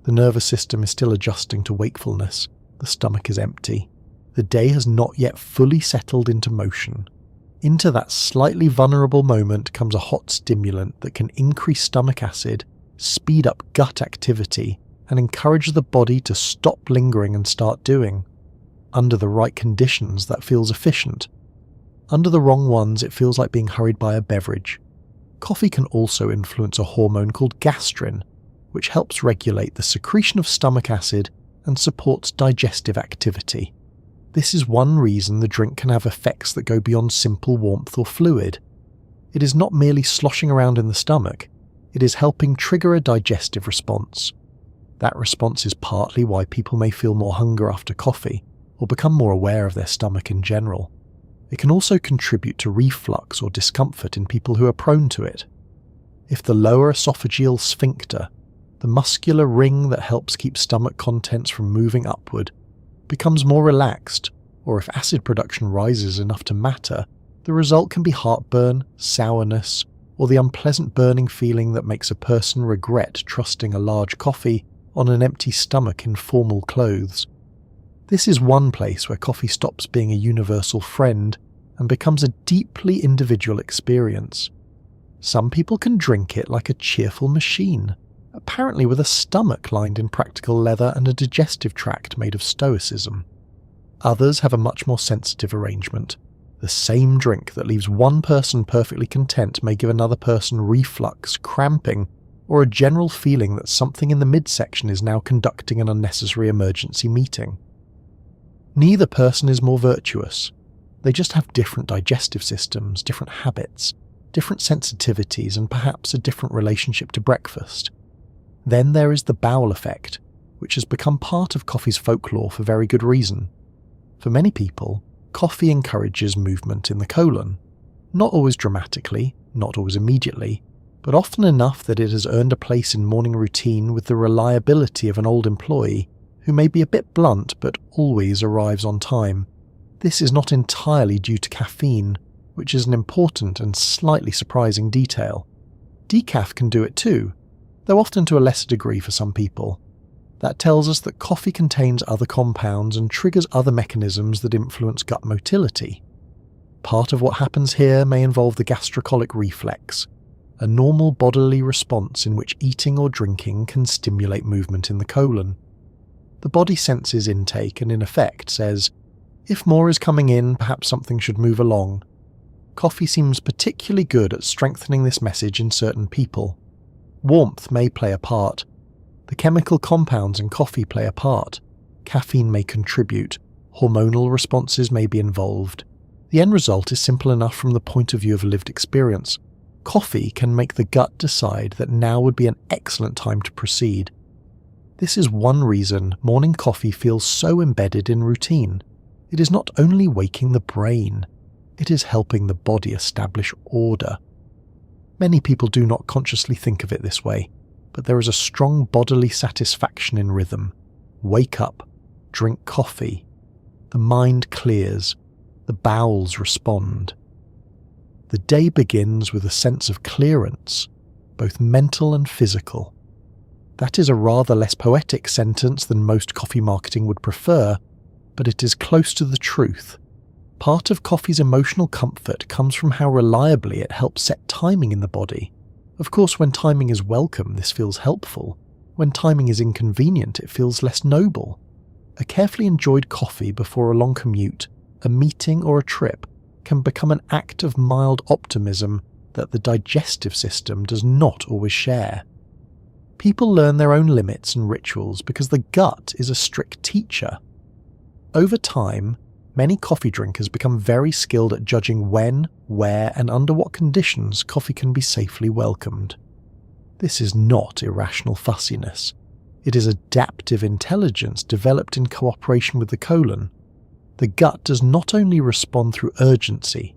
The nervous system is still adjusting to wakefulness. The stomach is empty. The day has not yet fully settled into motion. Into that slightly vulnerable moment comes a hot stimulant that can increase stomach acid, speed up gut activity, and encourage the body to stop lingering and start doing. Under the right conditions, that feels efficient. Under the wrong ones, it feels like being hurried by a beverage. Coffee can also influence a hormone called gastrin, which helps regulate the secretion of stomach acid and supports digestive activity. This is one reason the drink can have effects that go beyond simple warmth or fluid. It is not merely sloshing around in the stomach, it is helping trigger a digestive response. That response is partly why people may feel more hunger after coffee, or become more aware of their stomach in general. It can also contribute to reflux or discomfort in people who are prone to it. If the lower esophageal sphincter, the muscular ring that helps keep stomach contents from moving upward, becomes more relaxed, or if acid production rises enough to matter, the result can be heartburn, sourness, or the unpleasant burning feeling that makes a person regret trusting a large coffee on an empty stomach in formal clothes. This is one place where coffee stops being a universal friend and becomes a deeply individual experience. Some people can drink it like a cheerful machine, apparently with a stomach lined in practical leather and a digestive tract made of stoicism. Others have a much more sensitive arrangement. The same drink that leaves one person perfectly content may give another person reflux, cramping, or a general feeling that something in the midsection is now conducting an unnecessary emergency meeting. Neither person is more virtuous. They just have different digestive systems, different habits, different sensitivities, and perhaps a different relationship to breakfast. Then there is the bowel effect, which has become part of coffee's folklore for very good reason. For many people, coffee encourages movement in the colon. Not always dramatically, not always immediately, but often enough that it has earned a place in morning routine with the reliability of an old employee who may be a bit blunt but always arrives on time. This is not entirely due to caffeine, which is an important and slightly surprising detail. Decaf can do it too, though often to a lesser degree for some people. That tells us that coffee contains other compounds and triggers other mechanisms that influence gut motility. Part of what happens here may involve the gastrocolic reflex, a normal bodily response in which eating or drinking can stimulate movement in the colon. The body senses intake and in effect says, if more is coming in, perhaps something should move along. Coffee seems particularly good at strengthening this message in certain people. Warmth may play a part. The chemical compounds in coffee play a part. Caffeine may contribute. Hormonal responses may be involved. The end result is simple enough from the point of view of lived experience. Coffee can make the gut decide that now would be an excellent time to proceed. This is one reason morning coffee feels so embedded in routine. It is not only waking the brain, it is helping the body establish order. Many people do not consciously think of it this way, but there is a strong bodily satisfaction in rhythm. Wake up, drink coffee. The mind clears, the bowels respond. The day begins with a sense of clearance, both mental and physical. That is a rather less poetic sentence than most coffee marketing would prefer, but it is close to the truth. Part of coffee's emotional comfort comes from how reliably it helps set timing in the body. Of course, when timing is welcome, this feels helpful. When timing is inconvenient, it feels less noble. A carefully enjoyed coffee before a long commute, a meeting or a trip can become an act of mild optimism that the digestive system does not always share. People learn their own limits and rituals because the gut is a strict teacher. Over time, many coffee drinkers become very skilled at judging when, where, and under what conditions coffee can be safely welcomed. This is not irrational fussiness. It is adaptive intelligence developed in cooperation with the colon. The gut does not only respond through urgency.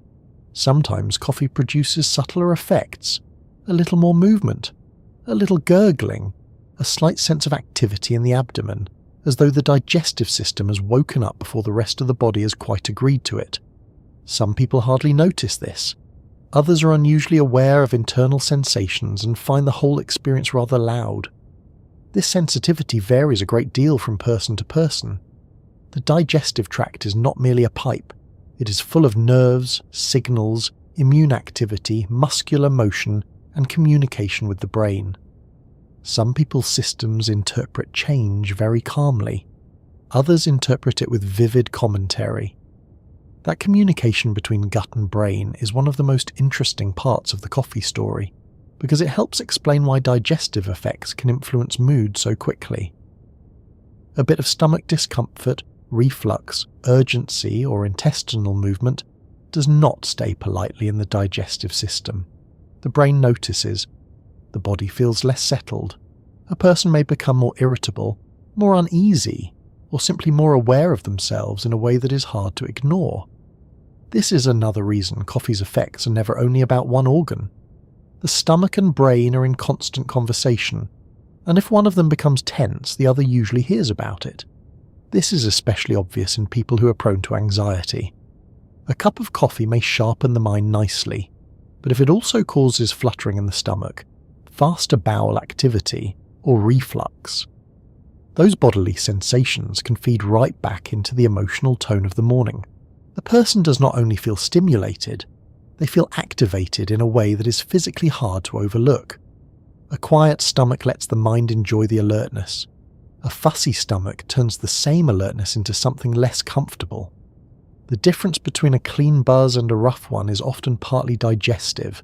Sometimes coffee produces subtler effects, a little more movement, a little gurgling, a slight sense of activity in the abdomen, as though the digestive system has woken up before the rest of the body has quite agreed to it. Some people hardly notice this. Others are unusually aware of internal sensations and find the whole experience rather loud. This sensitivity varies a great deal from person to person. The digestive tract is not merely a pipe. It is full of nerves, signals, immune activity, muscular motion, and communication with the brain. Some people's systems interpret change very calmly. Others interpret it with vivid commentary. That communication between gut and brain is one of the most interesting parts of the coffee story, because it helps explain why digestive effects can influence mood so quickly. A bit of stomach discomfort, reflux, urgency, or intestinal movement does not stay politely in the digestive system. The brain notices. The body feels less settled. A person may become more irritable, more uneasy, or simply more aware of themselves in a way that is hard to ignore. This is another reason coffee's effects are never only about one organ. The stomach and brain are in constant conversation, and if one of them becomes tense, the other usually hears about it. This is especially obvious in people who are prone to anxiety. A cup of coffee may sharpen the mind nicely, but if it also causes fluttering in the stomach, faster bowel activity, or reflux, those bodily sensations can feed right back into the emotional tone of the morning. The person does not only feel stimulated, they feel activated in a way that is physically hard to overlook. A quiet stomach lets the mind enjoy the alertness. A fussy stomach turns the same alertness into something less comfortable. The difference between a clean buzz and a rough one is often partly digestive.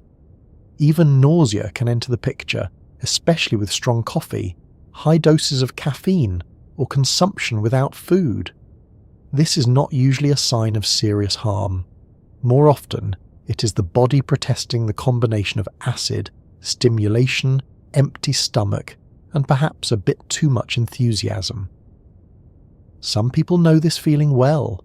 Even nausea can enter the picture, especially with strong coffee, high doses of caffeine, or consumption without food. This is not usually a sign of serious harm. More often, it is the body protesting the combination of acid, stimulation, empty stomach, and perhaps a bit too much enthusiasm. Some people know this feeling well,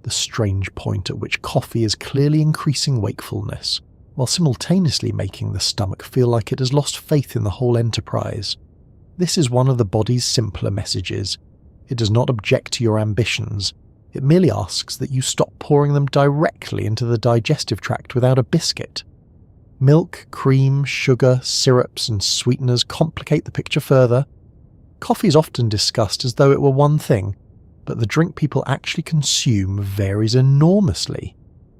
the strange point at which coffee is clearly increasing wakefulness, while simultaneously making the stomach feel like it has lost faith in the whole enterprise. This is one of the body's simpler messages. It does not object to your ambitions. It merely asks that you stop pouring them directly into the digestive tract without a biscuit. Milk, cream, sugar, syrups, and sweeteners complicate the picture further. Coffee is often discussed as though it were one thing, but the drink people actually consume varies enormously.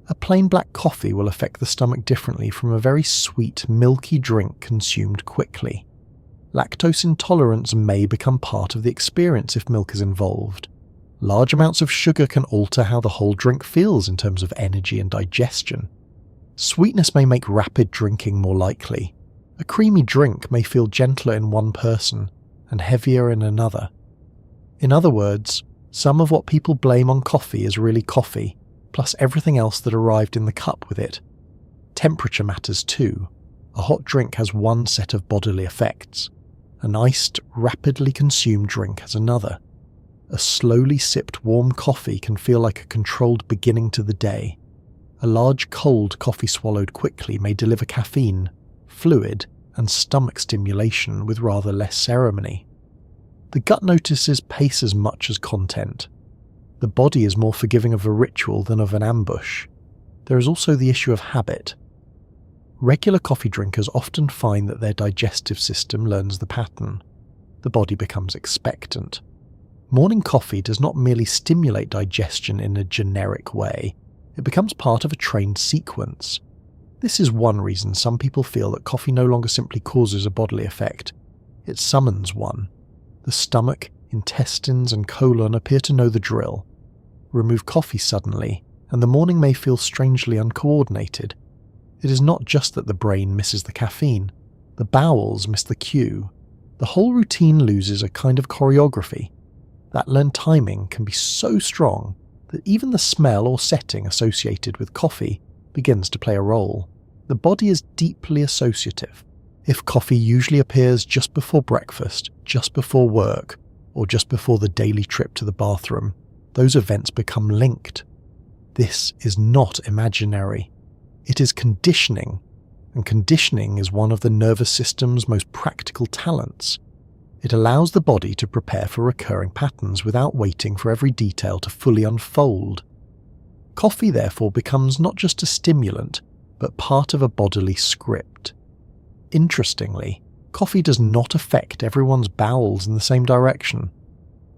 A plain black coffee will affect the stomach differently from a very sweet, milky drink consumed quickly. Lactose intolerance may become part of the experience if milk is involved. Large amounts of sugar can alter how the whole drink feels in terms of energy and digestion. Sweetness may make rapid drinking more likely. A creamy drink may feel gentler in one person and heavier in another. In other words, some of what people blame on coffee is really coffee, plus everything else that arrived in the cup with it. Temperature matters too. A hot drink has one set of bodily effects. An iced, rapidly consumed drink has another. A slowly sipped warm coffee can feel like a controlled beginning to the day. A large cold coffee swallowed quickly may deliver caffeine, fluid, and stomach stimulation with rather less ceremony. The gut notices pace as much as content. The body is more forgiving of a ritual than of an ambush. There is also the issue of habit. Regular coffee drinkers often find that their digestive system learns the pattern. The body becomes expectant. Morning coffee does not merely stimulate digestion in a generic way, it becomes part of a trained sequence. This is one reason some people feel that coffee no longer simply causes a bodily effect, it summons one. The stomach, intestines, and colon appear to know the drill. Remove coffee suddenly, and the morning may feel strangely uncoordinated. It is not just that the brain misses the caffeine, the bowels miss the cue. The whole routine loses a kind of choreography. That learned timing can be so strong that even the smell or setting associated with coffee begins to play a role. The body is deeply associative. If coffee usually appears just before breakfast, just before work, or just before the daily trip to the bathroom, those events become linked. This is not imaginary. It is conditioning, and conditioning is one of the nervous system's most practical talents. It allows the body to prepare for recurring patterns without waiting for every detail to fully unfold. Coffee, therefore, becomes not just a stimulant, but part of a bodily script. Interestingly, coffee does not affect everyone's bowels in the same direction.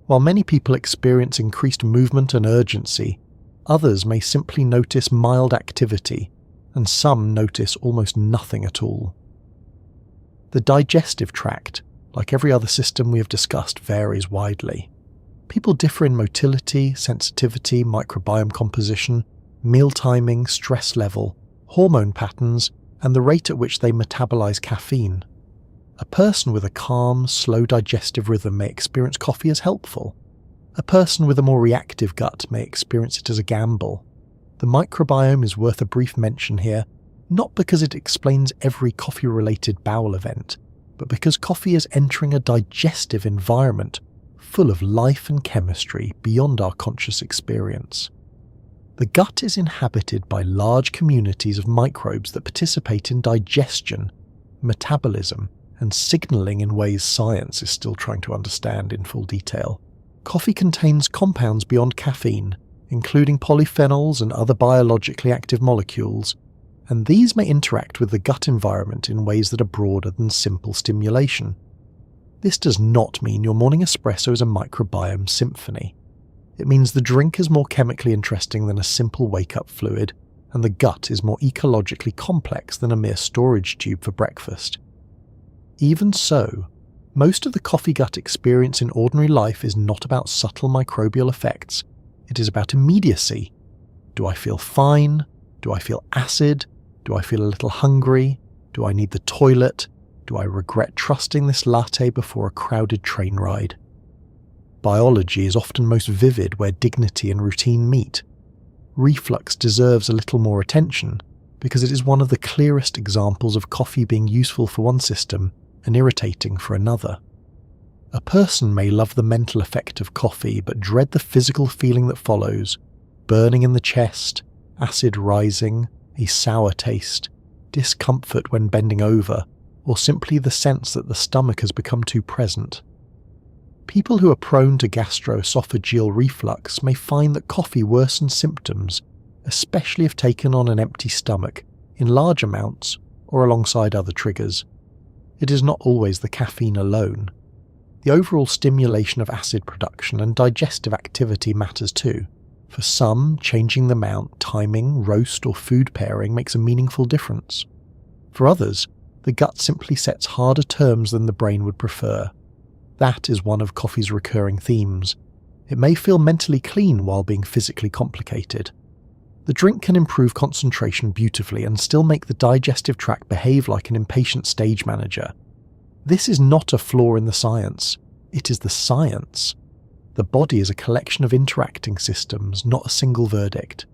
While many people experience increased movement and urgency, others may simply notice mild activity, and some notice almost nothing at all. The digestive tract, like every other system we have discussed, varies widely. People differ in motility, sensitivity, microbiome composition, meal timing, stress level, hormone patterns, and the rate at which they metabolize caffeine. A person with a calm, slow digestive rhythm may experience coffee as helpful. A person with a more reactive gut may experience it as a gamble. The microbiome is worth a brief mention here, not because it explains every coffee-related bowel event, but because coffee is entering a digestive environment full of life and chemistry beyond our conscious experience. The gut is inhabited by large communities of microbes that participate in digestion, metabolism, and signaling in ways science is still trying to understand in full detail. Coffee contains compounds beyond caffeine, including polyphenols and other biologically active molecules, and these may interact with the gut environment in ways that are broader than simple stimulation. This does not mean your morning espresso is a microbiome symphony. It means the drink is more chemically interesting than a simple wake-up fluid, and the gut is more ecologically complex than a mere storage tube for breakfast. Even so, most of the coffee gut experience in ordinary life is not about subtle microbial effects. It is about immediacy. Do I feel fine? Do I feel acid? Do I feel a little hungry? Do I need the toilet? Do I regret trusting this latte before a crowded train ride? Biology is often most vivid where dignity and routine meet. Reflux deserves a little more attention because it is one of the clearest examples of coffee being useful for one system and irritating for another. A person may love the mental effect of coffee but dread the physical feeling that follows: burning in the chest, acid rising, a sour taste, discomfort when bending over, or simply the sense that the stomach has become too present. People who are prone to gastroesophageal reflux may find that coffee worsens symptoms, especially if taken on an empty stomach, in large amounts, or alongside other triggers. It is not always the caffeine alone. The overall stimulation of acid production and digestive activity matters too. For some, changing the amount, timing, roast or food pairing makes a meaningful difference. For others, the gut simply sets harder terms than the brain would prefer. That is one of coffee's recurring themes. It may feel mentally clean while being physically complicated. The drink can improve concentration beautifully and still make the digestive tract behave like an impatient stage manager. This is not a flaw in the science. It is the science. The body is a collection of interacting systems, not a single verdict.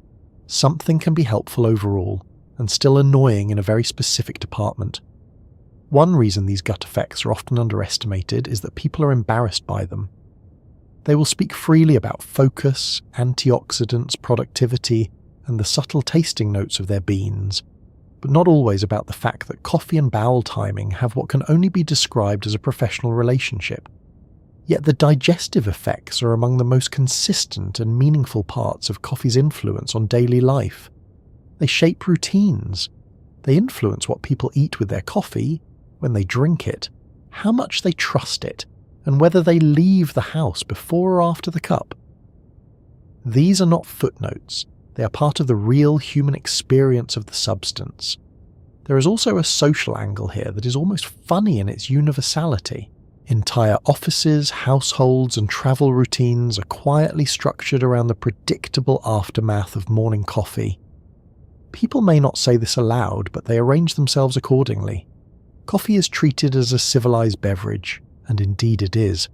Something can be helpful overall, and still annoying in a very specific department. One reason these gut effects are often underestimated is that people are embarrassed by them. They will speak freely about focus, antioxidants, productivity, and the subtle tasting notes of their beans, but not always about the fact that coffee and bowel timing have what can only be described as a professional relationship. Yet the digestive effects are among the most consistent and meaningful parts of coffee's influence on daily life. They shape routines. They influence what people eat with their coffee, when they drink it, how much they trust it, and whether they leave the house before or after the cup. These are not footnotes. They are part of the real human experience of the substance. There is also a social angle here that is almost funny in its universality. Entire offices, households, and travel routines are quietly structured around the predictable aftermath of morning coffee. People may not say this aloud, but they arrange themselves accordingly. Coffee is treated as a civilized beverage, and indeed it is.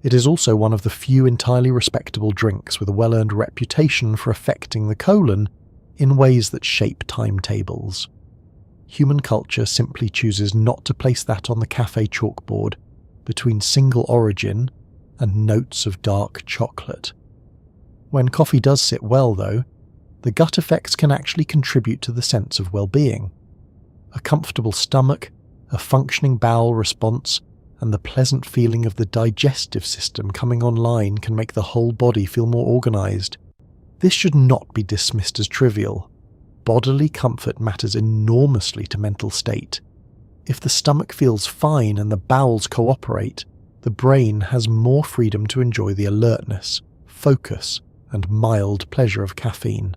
It is also one of the few entirely respectable drinks with a well-earned reputation for affecting the colon in ways that shape timetables. Human culture simply chooses not to place that on the cafe chalkboard between single origin and notes of dark chocolate. When coffee does sit well, though, the gut effects can actually contribute to the sense of well-being. A comfortable stomach, a functioning bowel response, and the pleasant feeling of the digestive system coming online can make the whole body feel more organized. This should not be dismissed as trivial. Bodily comfort matters enormously to mental state. If the stomach feels fine and the bowels cooperate, the brain has more freedom to enjoy the alertness, focus, and mild pleasure of caffeine.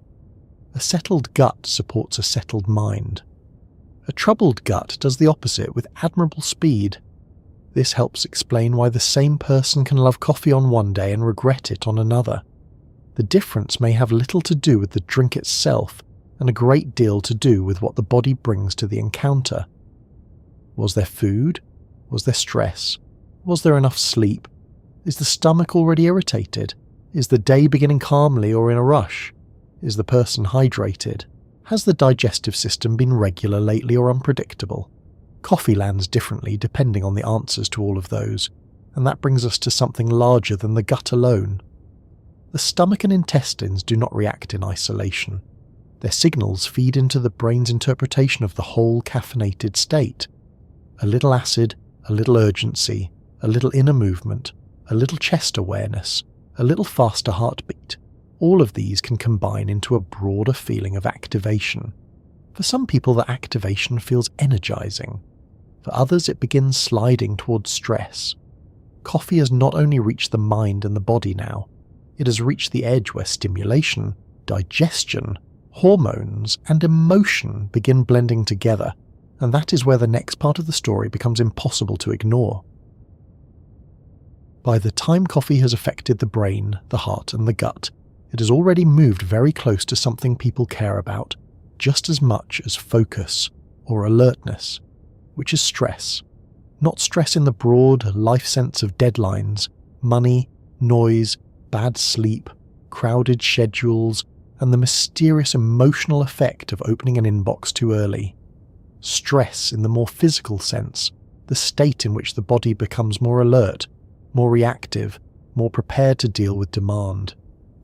A settled gut supports a settled mind. A troubled gut does the opposite with admirable speed. This helps explain why the same person can love coffee on one day and regret it on another. The difference may have little to do with the drink itself and a great deal to do with what the body brings to the encounter. Was there food? Was there stress? Was there enough sleep? Is the stomach already irritated? Is the day beginning calmly or in a rush? Is the person hydrated? Has the digestive system been regular lately or unpredictable? Coffee lands differently depending on the answers to all of those, and that brings us to something larger than the gut alone. The stomach and intestines do not react in isolation. Their signals feed into the brain's interpretation of the whole caffeinated state. A little acid, a little urgency, a little inner movement, a little chest awareness, a little faster heartbeat. All of these can combine into a broader feeling of activation. For some people, the activation feels energizing. For others, it begins sliding towards stress. Coffee has not only reached the mind and the body now, it has reached the edge where stimulation, digestion, hormones, and emotion begin blending together, and that is where the next part of the story becomes impossible to ignore. By the time coffee has affected the brain, the heart, and the gut, it has already moved very close to something people care about, just as much as focus or alertness, which is stress. Not stress in the broad, life sense of deadlines, money, noise, bad sleep, crowded schedules, and the mysterious emotional effect of opening an inbox too early. Stress in the more physical sense, the state in which the body becomes more alert, more reactive, more prepared to deal with demand.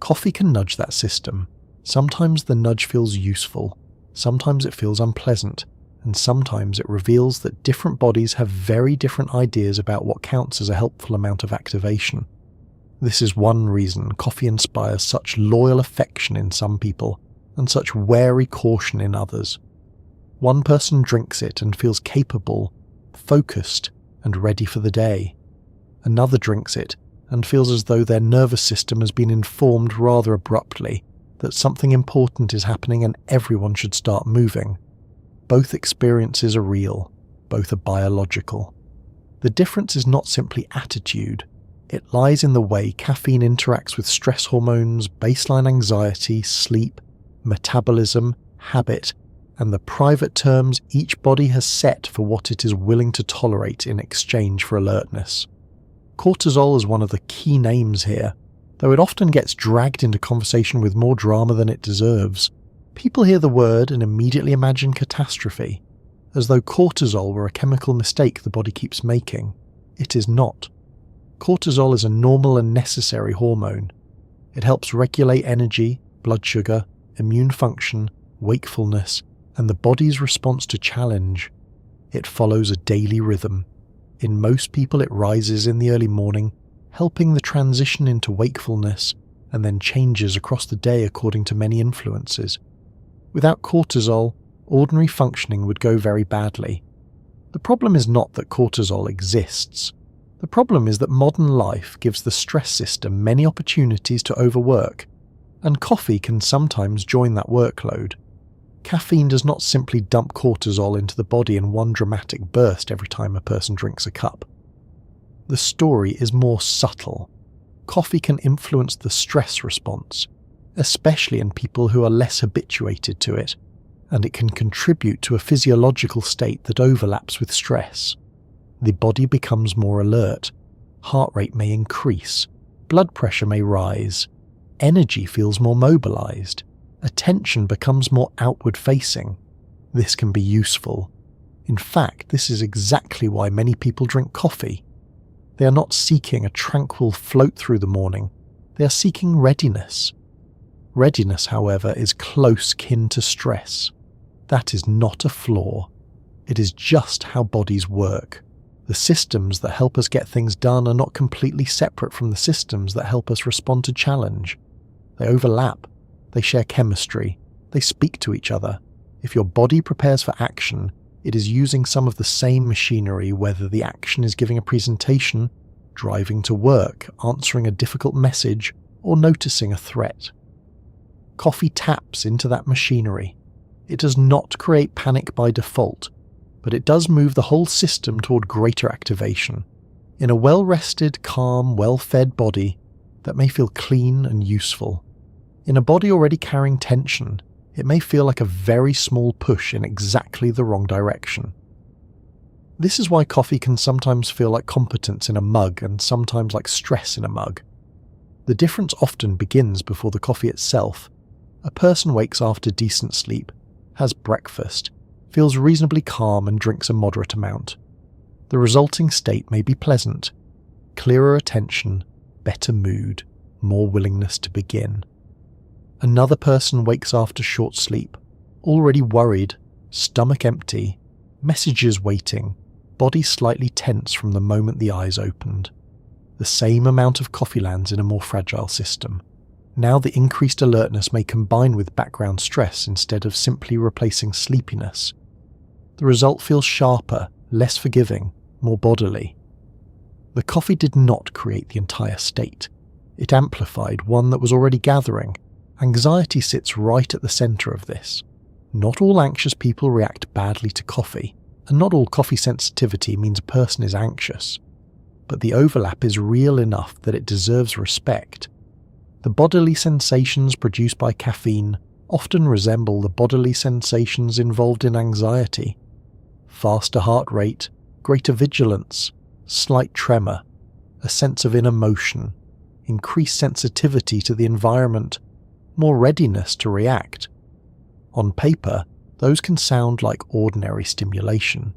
Coffee can nudge that system. Sometimes the nudge feels useful, sometimes it feels unpleasant, and sometimes it reveals that different bodies have very different ideas about what counts as a helpful amount of activation. This is one reason coffee inspires such loyal affection in some people and such wary caution in others. One person drinks it and feels capable, focused, and ready for the day. Another drinks it and feels as though their nervous system has been informed rather abruptly that something important is happening and everyone should start moving. Both experiences are real, both are biological. The difference is not simply attitude. It lies in the way caffeine interacts with stress hormones, baseline anxiety, sleep, metabolism, habit, and the private terms each body has set for what it is willing to tolerate in exchange for alertness. Cortisol is one of the key names here, though it often gets dragged into conversation with more drama than it deserves. People hear the word and immediately imagine catastrophe, as though cortisol were a chemical mistake the body keeps making. It is not. Cortisol is a normal and necessary hormone. It helps regulate energy, blood sugar, immune function, wakefulness, and the body's response to challenge. It follows a daily rhythm. In most people it rises in the early morning, helping the transition into wakefulness, and then changes across the day according to many influences. Without cortisol, ordinary functioning would go very badly. The problem is not that cortisol exists. The problem is that modern life gives the stress system many opportunities to overwork, and coffee can sometimes join that workload. Caffeine does not simply dump cortisol into the body in one dramatic burst every time a person drinks a cup. the story is more subtle. Coffee can influence the stress response, especially in people who are less habituated to it, and it can contribute to a physiological state that overlaps with stress. The body becomes more alert, heart rate may increase, blood pressure may rise, energy feels more mobilized, attention becomes more outward-facing. This can be useful. In fact, this is exactly why many people drink coffee. They are not seeking a tranquil float through the morning, they are seeking readiness. Readiness, however, is close kin to stress. That is not a flaw. It is just how bodies work. The systems that help us get things done are not completely separate from the systems that help us respond to challenge. They overlap, they share chemistry, they speak to each other. If your body prepares for action, it is using some of the same machinery, whether the action is giving a presentation, driving to work, answering a difficult message, or noticing a threat. Coffee taps into that machinery. It does not create panic by default, but it does move the whole system toward greater activation. In a well-rested, calm, well-fed body that may feel clean and useful. In a body already carrying tension, it may feel like a very small push in exactly the wrong direction. This is why coffee can sometimes feel like competence in a mug and sometimes like stress in a mug. The difference often begins before the coffee itself. A person wakes after decent sleep, has breakfast, feels reasonably calm and drinks a moderate amount. The resulting state may be pleasant, clearer attention, better mood, more willingness to begin. Another person wakes after short sleep, already worried, stomach empty, messages waiting, body slightly tense from the moment the eyes opened. The same amount of coffee lands in a more fragile system. Now the increased alertness may combine with background stress instead of simply replacing sleepiness. The result feels sharper, less forgiving, more bodily. The coffee did not create the entire state. It amplified one that was already gathering. Anxiety sits right at the center of this. Not all anxious people react badly to coffee, and not all coffee sensitivity means a person is anxious. But the overlap is real enough that it deserves respect. The bodily sensations produced by caffeine often resemble the bodily sensations involved in anxiety. Faster heart rate, greater vigilance, slight tremor, a sense of inner motion, increased sensitivity to the environment, more readiness to react. On paper, those can sound like ordinary stimulation.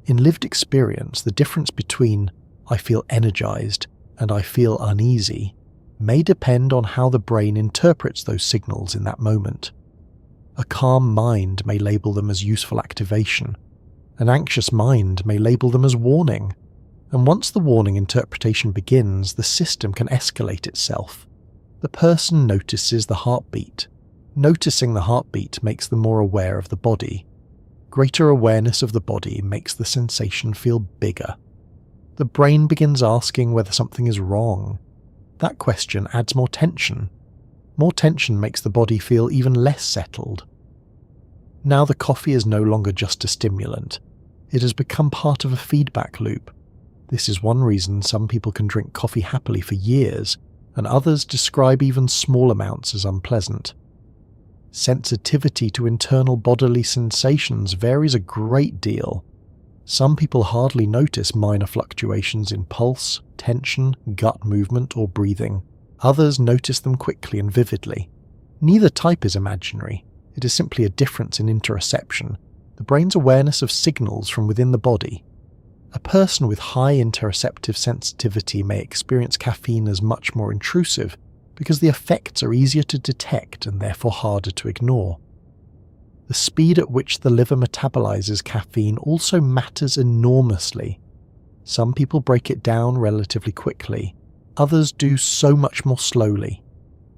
In lived experience, the difference between "I feel energized" and "I feel uneasy" may depend on how the brain interprets those signals in that moment. A calm mind may label them as useful activation. An anxious mind may label them as warning. And once the warning interpretation begins, the system can escalate itself. The person notices the heartbeat. Noticing the heartbeat makes them more aware of the body. Greater awareness of the body makes the sensation feel bigger. The brain begins asking whether something is wrong. That question adds more tension. More tension makes the body feel even less settled. Now the coffee is no longer just a stimulant. It has become part of a feedback loop. This is one reason some people can drink coffee happily for years, and others describe even small amounts as unpleasant. Sensitivity to internal bodily sensations varies a great deal. Some people hardly notice minor fluctuations in pulse, tension, gut movement, or breathing. Others notice them quickly and vividly. Neither type is imaginary. It is simply a difference in interoception, the brain's awareness of signals from within the body. A person with high interoceptive sensitivity may experience caffeine as much more intrusive because the effects are easier to detect and therefore harder to ignore. The speed at which the liver metabolizes caffeine also matters enormously. Some people break it down relatively quickly, others do so much more slowly.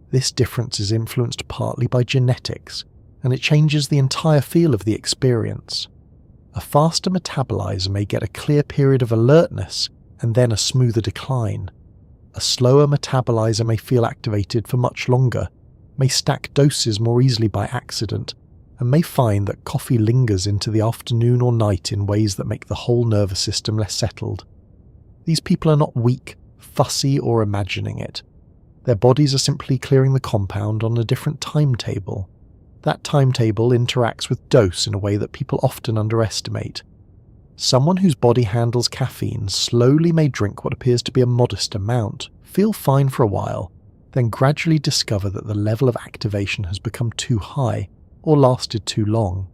This difference is influenced partly by genetics, and it changes the entire feel of the experience. A faster metabolizer may get a clear period of alertness and then a smoother decline. A slower metabolizer may feel activated for much longer, may stack doses more easily by accident, and may find that coffee lingers into the afternoon or night in ways that make the whole nervous system less settled. These people are not weak, fussy, or imagining it. Their bodies are simply clearing the compound on a different timetable. That timetable interacts with dose in a way that people often underestimate. Someone whose body handles caffeine slowly may drink what appears to be a modest amount, feel fine for a while, then gradually discover that the level of activation has become too high or lasted too long.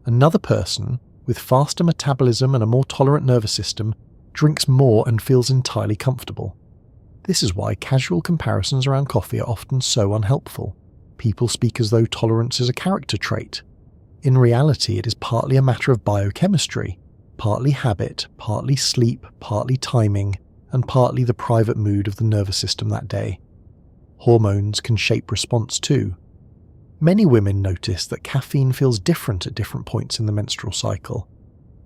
Another person, with faster metabolism and a more tolerant nervous system, drinks more and feels entirely comfortable. This is why casual comparisons around coffee are often so unhelpful. People speak as though tolerance is a character trait. In reality, it is partly a matter of biochemistry, partly habit, partly sleep, partly timing, and partly the private mood of the nervous system that day. Hormones can shape response too. Many women notice that caffeine feels different at different points in the menstrual cycle.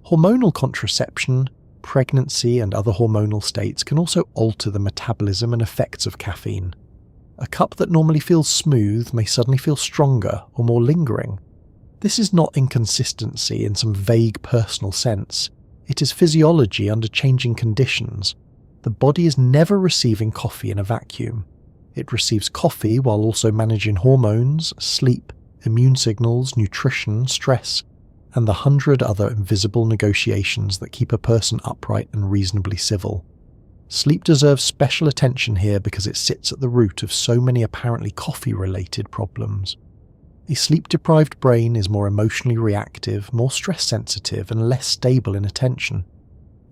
Hormonal contraception, pregnancy, and other hormonal states can also alter the metabolism and effects of caffeine. A cup that normally feels smooth may suddenly feel stronger or more lingering. This is not inconsistency in some vague personal sense. It is physiology under changing conditions. The body is never receiving coffee in a vacuum. It receives coffee while also managing hormones, sleep, immune signals, nutrition, stress, and the 100 other invisible negotiations that keep a person upright and reasonably civil. Sleep deserves special attention here because it sits at the root of so many apparently coffee-related problems. A sleep-deprived brain is more emotionally reactive, more stress-sensitive, and less stable in attention.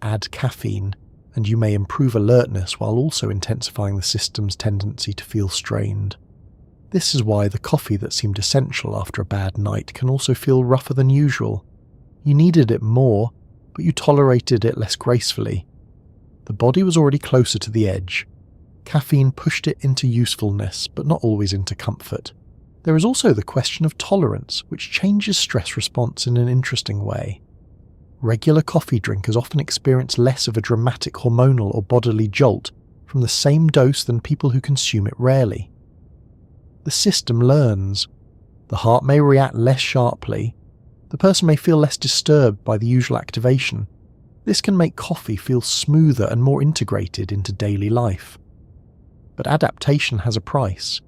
Add caffeine, and you may improve alertness while also intensifying the system's tendency to feel strained. This is why the coffee that seemed essential after a bad night can also feel rougher than usual. You needed it more, but you tolerated it less gracefully. The body was already closer to the edge. Caffeine pushed it into usefulness, but not always into comfort. There is also the question of tolerance, which changes stress response in an interesting way. Regular coffee drinkers often experience less of a dramatic hormonal or bodily jolt from the same dose than people who consume it rarely. The system learns. The heart may react less sharply. The person may feel less disturbed by the usual activation. This can make coffee feel smoother and more integrated into daily life. But adaptation has a price.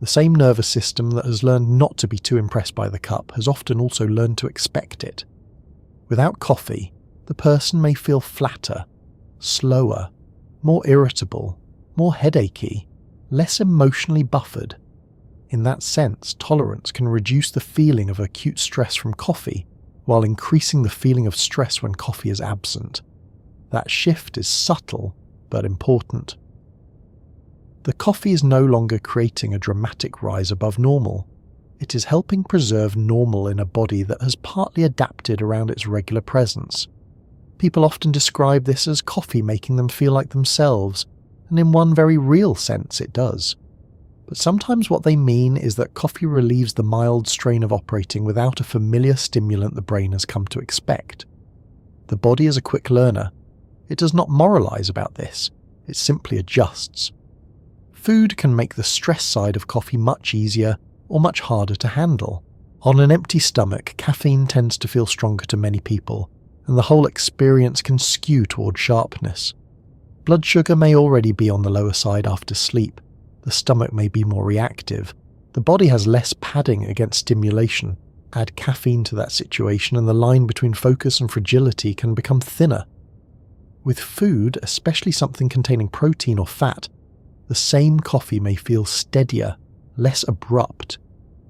The same nervous system that has learned not to be too impressed by the cup has often also learned to expect it. Without coffee, the person may feel flatter, slower, more irritable, more headachy, less emotionally buffered. In that sense, tolerance can reduce the feeling of acute stress from coffee while increasing the feeling of stress when coffee is absent. That shift is subtle but important. The coffee is no longer creating a dramatic rise above normal. It is helping preserve normal in a body that has partly adapted around its regular presence. People often describe this as coffee making them feel like themselves, and in one very real sense it does. But sometimes what they mean is that coffee relieves the mild strain of operating without a familiar stimulant the brain has come to expect. The body is a quick learner. It does not moralize about this, it simply adjusts. Food can make the stress side of coffee much easier or much harder to handle. On an empty stomach, caffeine tends to feel stronger to many people, and the whole experience can skew toward sharpness. Blood sugar may already be on the lower side after sleep. The stomach may be more reactive. The body has less padding against stimulation. Add caffeine to that situation and the line between focus and fragility can become thinner. With food, especially something containing protein or fat, the same coffee may feel steadier, less abrupt,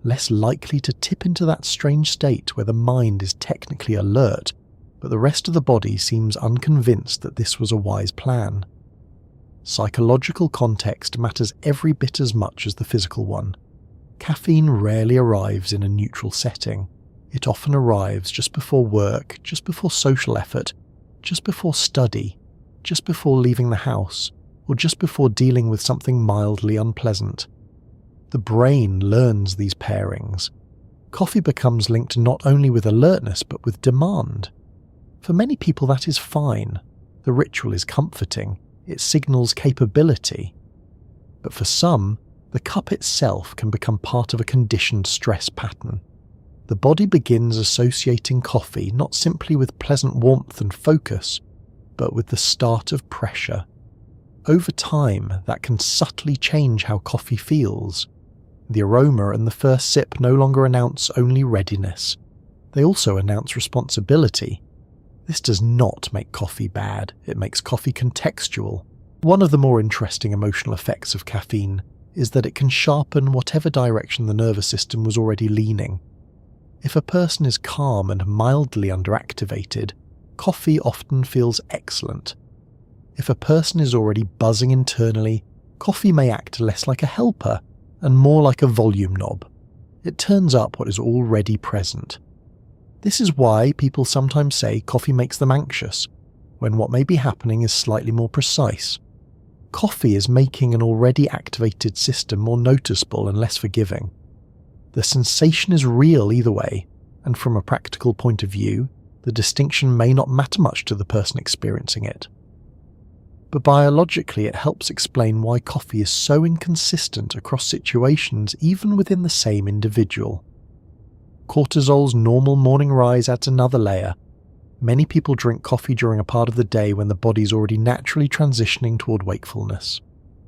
less likely to tip into that strange state where the mind is technically alert, but the rest of the body seems unconvinced that this was a wise plan. Psychological context matters every bit as much as the physical one. Caffeine rarely arrives in a neutral setting. It often arrives just before work, just before social effort, just before study, just before leaving the house, or just before dealing with something mildly unpleasant. The brain learns these pairings. Coffee becomes linked not only with alertness but with demand. For many people that is fine. The ritual is comforting. It signals capability. But for some, the cup itself can become part of a conditioned stress pattern. The body begins associating coffee not simply with pleasant warmth and focus, but with the start of pressure. Over time, that can subtly change how coffee feels. The aroma and the first sip no longer announce only readiness. They also announce responsibility. This does not make coffee bad, it makes coffee contextual. One of the more interesting emotional effects of caffeine is that it can sharpen whatever direction the nervous system was already leaning. If a person is calm and mildly underactivated, coffee often feels excellent. If a person is already buzzing internally, coffee may act less like a helper and more like a volume knob. It turns up what is already present. This is why people sometimes say coffee makes them anxious, when what may be happening is slightly more precise. Coffee is making an already activated system more noticeable and less forgiving. The sensation is real either way, and from a practical point of view, the distinction may not matter much to the person experiencing it. But biologically it helps explain why coffee is so inconsistent across situations even within the same individual. Cortisol's normal morning rise adds another layer. Many people drink coffee during a part of the day when the body's already naturally transitioning toward wakefulness.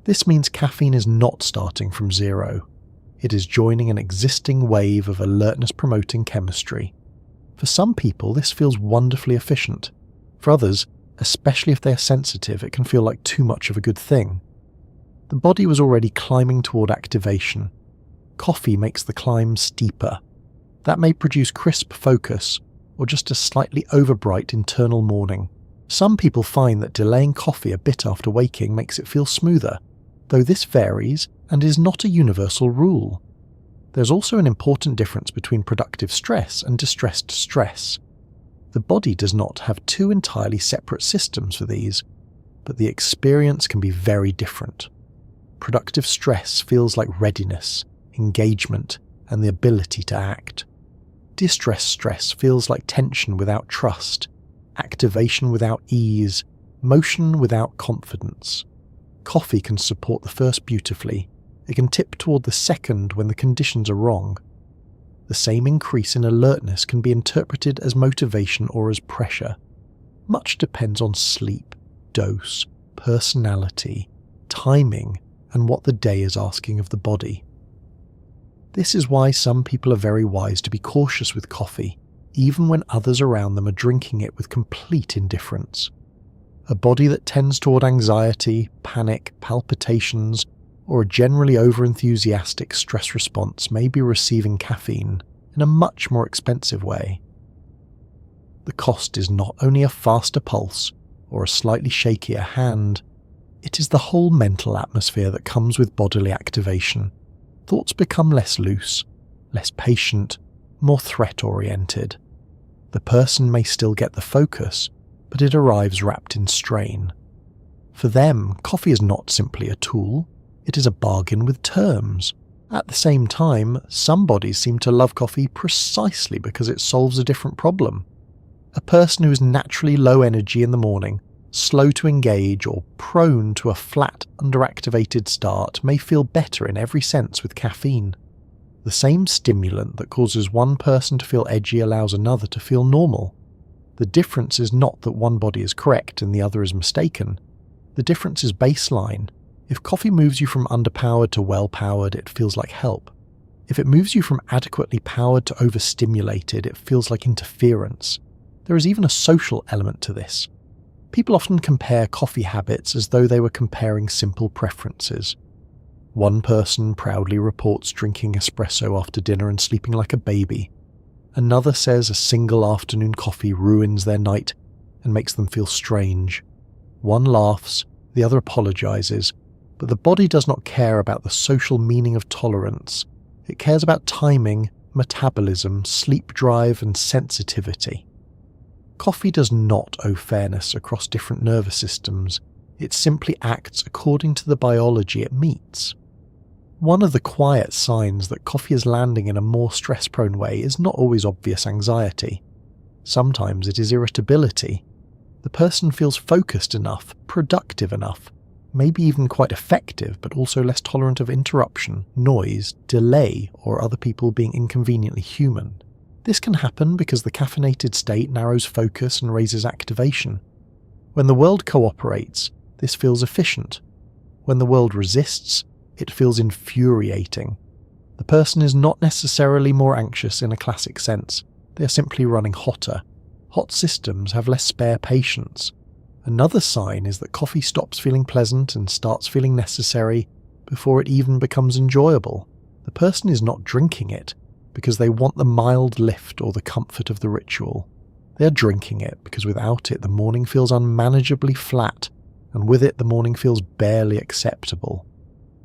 This means caffeine is not starting from zero. It is joining an existing wave of alertness-promoting chemistry. For some people, this feels wonderfully efficient. For others, especially if they are sensitive, it can feel like too much of a good thing. The body was already climbing toward activation. Coffee makes the climb steeper. That may produce crisp focus, or just a slightly overbright internal morning. Some people find that delaying coffee a bit after waking makes it feel smoother, though this varies and is not a universal rule. There's also an important difference between productive stress and distressed stress. The body does not have two entirely separate systems for these, but the experience can be very different. Productive stress feels like readiness, engagement, and the ability to act. Distressed stress feels like tension without trust, activation without ease, motion without confidence. Coffee can support the first beautifully. It can tip toward the second when the conditions are wrong. The same increase in alertness can be interpreted as motivation or as pressure. Much depends on sleep, dose, personality, timing, and what the day is asking of the body. This is why some people are very wise to be cautious with coffee, even when others around them are drinking it with complete indifference. A body that tends toward anxiety, panic, palpitations, or a generally over-enthusiastic stress response may be receiving caffeine in a much more expensive way. The cost is not only a faster pulse or a slightly shakier hand, it is the whole mental atmosphere that comes with bodily activation. Thoughts become less loose, less patient, more threat-oriented. The person may still get the focus, but it arrives wrapped in strain. For them, coffee is not simply a tool, it is a bargain with terms. At the same time, some bodies seem to love coffee precisely because it solves a different problem. A person who is naturally low energy in the morning, slow to engage, or prone to a flat, underactivated start may feel better in every sense with caffeine. The same stimulant that causes one person to feel edgy allows another to feel normal. The difference is not that one body is correct and the other is mistaken. The difference is baseline. If coffee moves you from underpowered to well-powered, it feels like help. If it moves you from adequately powered to overstimulated, it feels like interference. There is even a social element to this. People often compare coffee habits as though they were comparing simple preferences. One person proudly reports drinking espresso after dinner and sleeping like a baby. Another says a single afternoon coffee ruins their night and makes them feel strange. One laughs, the other apologizes, but the body does not care about the social meaning of tolerance. It cares about timing, metabolism, sleep drive, and sensitivity. Coffee does not owe fairness across different nervous systems. It simply acts according to the biology it meets. One of the quiet signs that coffee is landing in a more stress-prone way is not always obvious anxiety. Sometimes it is irritability. The person feels focused enough, productive enough, maybe even quite effective, but also less tolerant of interruption, noise, delay, or other people being inconveniently human. This can happen because the caffeinated state narrows focus and raises activation. When the world cooperates, this feels efficient. When the world resists, it feels infuriating. The person is not necessarily more anxious in a classic sense. They are simply running hotter. Hot systems have less spare patience. Another sign is that coffee stops feeling pleasant and starts feeling necessary before it even becomes enjoyable. The person is not drinking it because they want the mild lift or the comfort of the ritual. They are drinking it because without it the morning feels unmanageably flat, and with it the morning feels barely acceptable.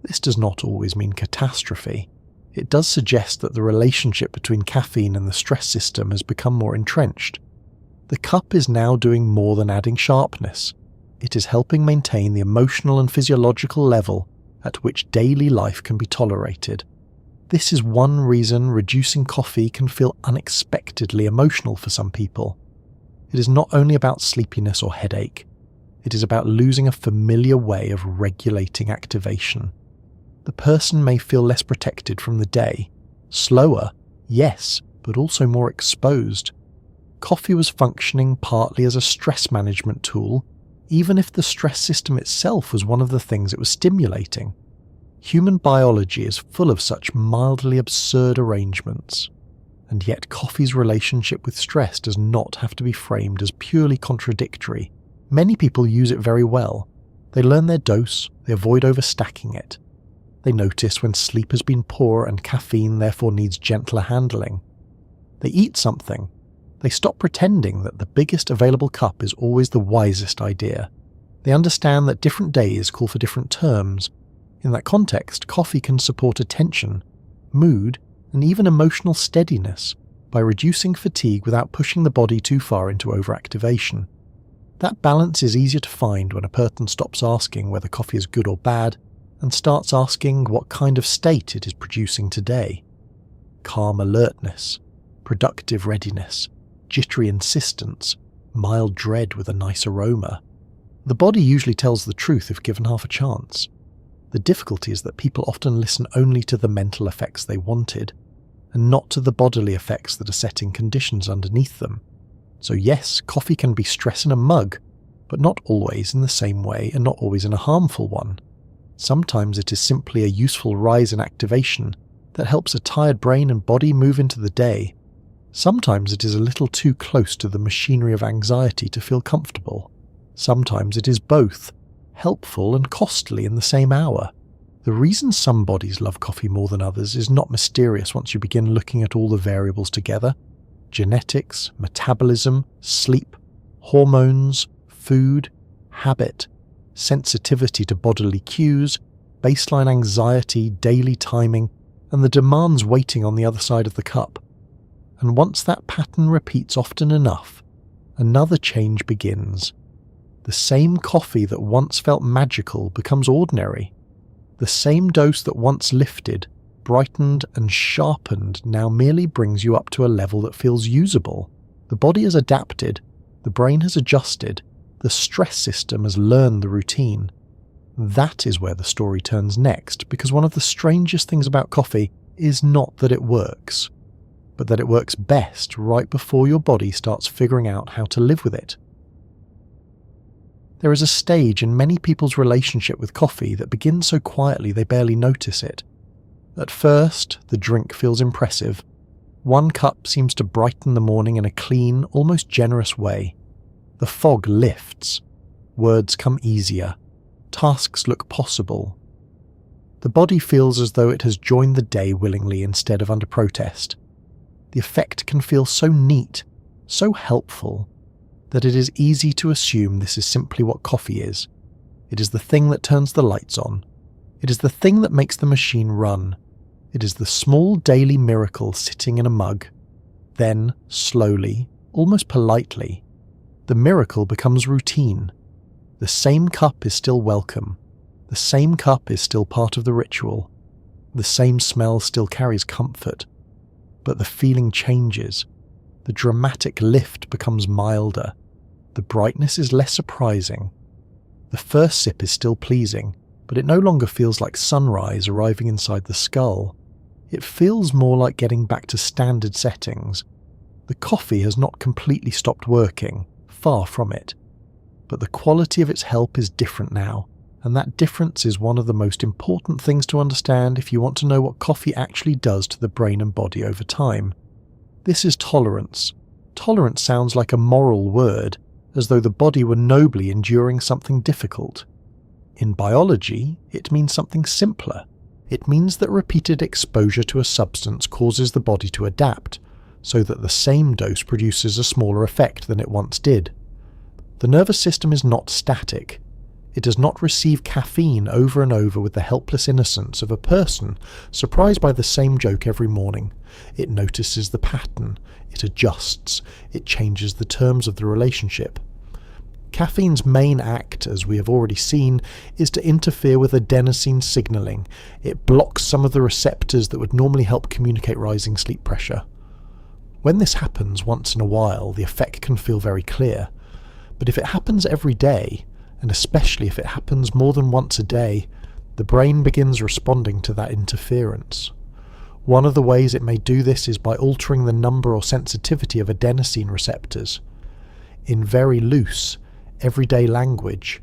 This does not always mean catastrophe. It does suggest that the relationship between caffeine and the stress system has become more entrenched. The cup is now doing more than adding sharpness. It is helping maintain the emotional and physiological level at which daily life can be tolerated. This is one reason reducing coffee can feel unexpectedly emotional for some people. It is not only about sleepiness or headache. It is about losing a familiar way of regulating activation. The person may feel less protected from the day. Slower, yes, but also more exposed. Coffee was functioning partly as a stress management tool, even if the stress system itself was one of the things it was stimulating. Human biology is full of such mildly absurd arrangements, and yet coffee's relationship with stress does not have to be framed as purely contradictory. Many people use it very well. They learn their dose, they avoid overstacking it. They notice when sleep has been poor and caffeine therefore needs gentler handling. They eat something. They stop pretending that the biggest available cup is always the wisest idea. They understand that different days call for different terms. In that context, coffee can support attention, mood, and even emotional steadiness by reducing fatigue without pushing the body too far into overactivation. That balance is easier to find when a person stops asking whether coffee is good or bad and starts asking what kind of state it is producing today. Calm alertness, productive readiness, jittery insistence, mild dread with a nice aroma. The body usually tells the truth if given half a chance. The difficulty is that people often listen only to the mental effects they wanted, and not to the bodily effects that are setting conditions underneath them. So yes, coffee can be stress in a mug, but not always in the same way and not always in a harmful one. Sometimes it is simply a useful rise in activation that helps a tired brain and body move into the day. Sometimes it is a little too close to the machinery of anxiety to feel comfortable. Sometimes it is both, helpful and costly in the same hour. The reason some bodies love coffee more than others is not mysterious once you begin looking at all the variables together. Genetics, metabolism, sleep, hormones, food, habit, sensitivity to bodily cues, baseline anxiety, daily timing, and the demands waiting on the other side of the cup. And once that pattern repeats often enough, another change begins. The same coffee that once felt magical becomes ordinary. The same dose that once lifted, brightened and sharpened now merely brings you up to a level that feels usable. The body has adapted, the brain has adjusted, the stress system has learned the routine. That is where the story turns next, because one of the strangest things about coffee is not that it works, but that it works best right before your body starts figuring out how to live with it. There is a stage in many people's relationship with coffee that begins so quietly they barely notice it. At first, the drink feels impressive. One cup seems to brighten the morning in a clean, almost generous way. The fog lifts. Words come easier. Tasks look possible. The body feels as though it has joined the day willingly instead of under protest. The effect can feel so neat, so helpful, that it is easy to assume this is simply what coffee is. It is the thing that turns the lights on. It is the thing that makes the machine run. It is the small daily miracle sitting in a mug. Then, slowly, almost politely, the miracle becomes routine. The same cup is still welcome. The same cup is still part of the ritual. The same smell still carries comfort. But the feeling changes. The dramatic lift becomes milder. The brightness is less surprising. The first sip is still pleasing, but it no longer feels like sunrise arriving inside the skull. It feels more like getting back to standard settings. The coffee has not completely stopped working, far from it. but the quality of its help is different now, and that difference is one of the most important things to understand if you want to know what coffee actually does to the brain and body over time. This is tolerance. Tolerance sounds like a moral word, as though the body were nobly enduring something difficult. In biology, it means something simpler. It means that repeated exposure to a substance causes the body to adapt, so that the same dose produces a smaller effect than it once did. The nervous system is not static. It does not receive caffeine over and over with the helpless innocence of a person surprised by the same joke every morning. It notices the pattern, it adjusts, it changes the terms of the relationship. Caffeine's main act, as we have already seen, is to interfere with adenosine signaling. It blocks some of the receptors that would normally help communicate rising sleep pressure. When this happens once in a while, the effect can feel very clear. But if it happens every day, and especially if it happens more than once a day, the brain begins responding to that interference. One of the ways it may do this is by altering the number or sensitivity of adenosine receptors. In very loose, everyday language,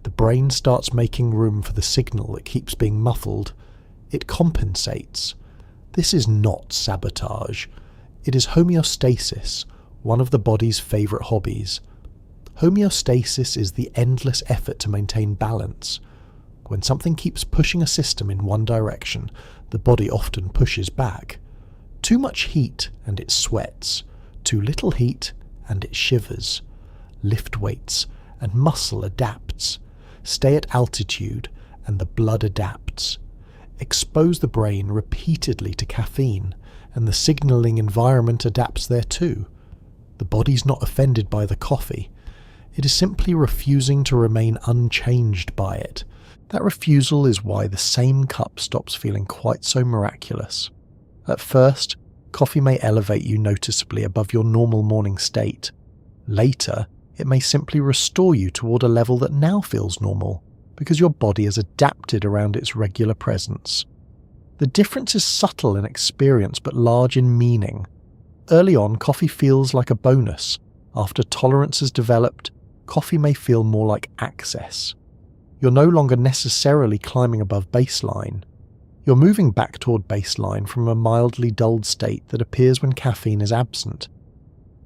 the brain starts making room for the signal that keeps being muffled. It compensates. This is not sabotage. It is homeostasis, one of the body's favourite hobbies. Homeostasis is the endless effort to maintain balance. When something keeps pushing a system in one direction, the body often pushes back. Too much heat and it sweats. Too little heat and it shivers. Lift weights and muscle adapts. Stay at altitude and the blood adapts. Expose the brain repeatedly to caffeine and the signalling environment adapts there too. The body's not offended by the coffee. It is simply refusing to remain unchanged by it. That refusal is why the same cup stops feeling quite so miraculous. At first, coffee may elevate you noticeably above your normal morning state. Later, it may simply restore you toward a level that now feels normal, because your body has adapted around its regular presence. The difference is subtle in experience but large in meaning. Early on, coffee feels like a bonus. After tolerance has developed, coffee may feel more like access. You're no longer necessarily climbing above baseline. You're moving back toward baseline from a mildly dulled state that appears when caffeine is absent.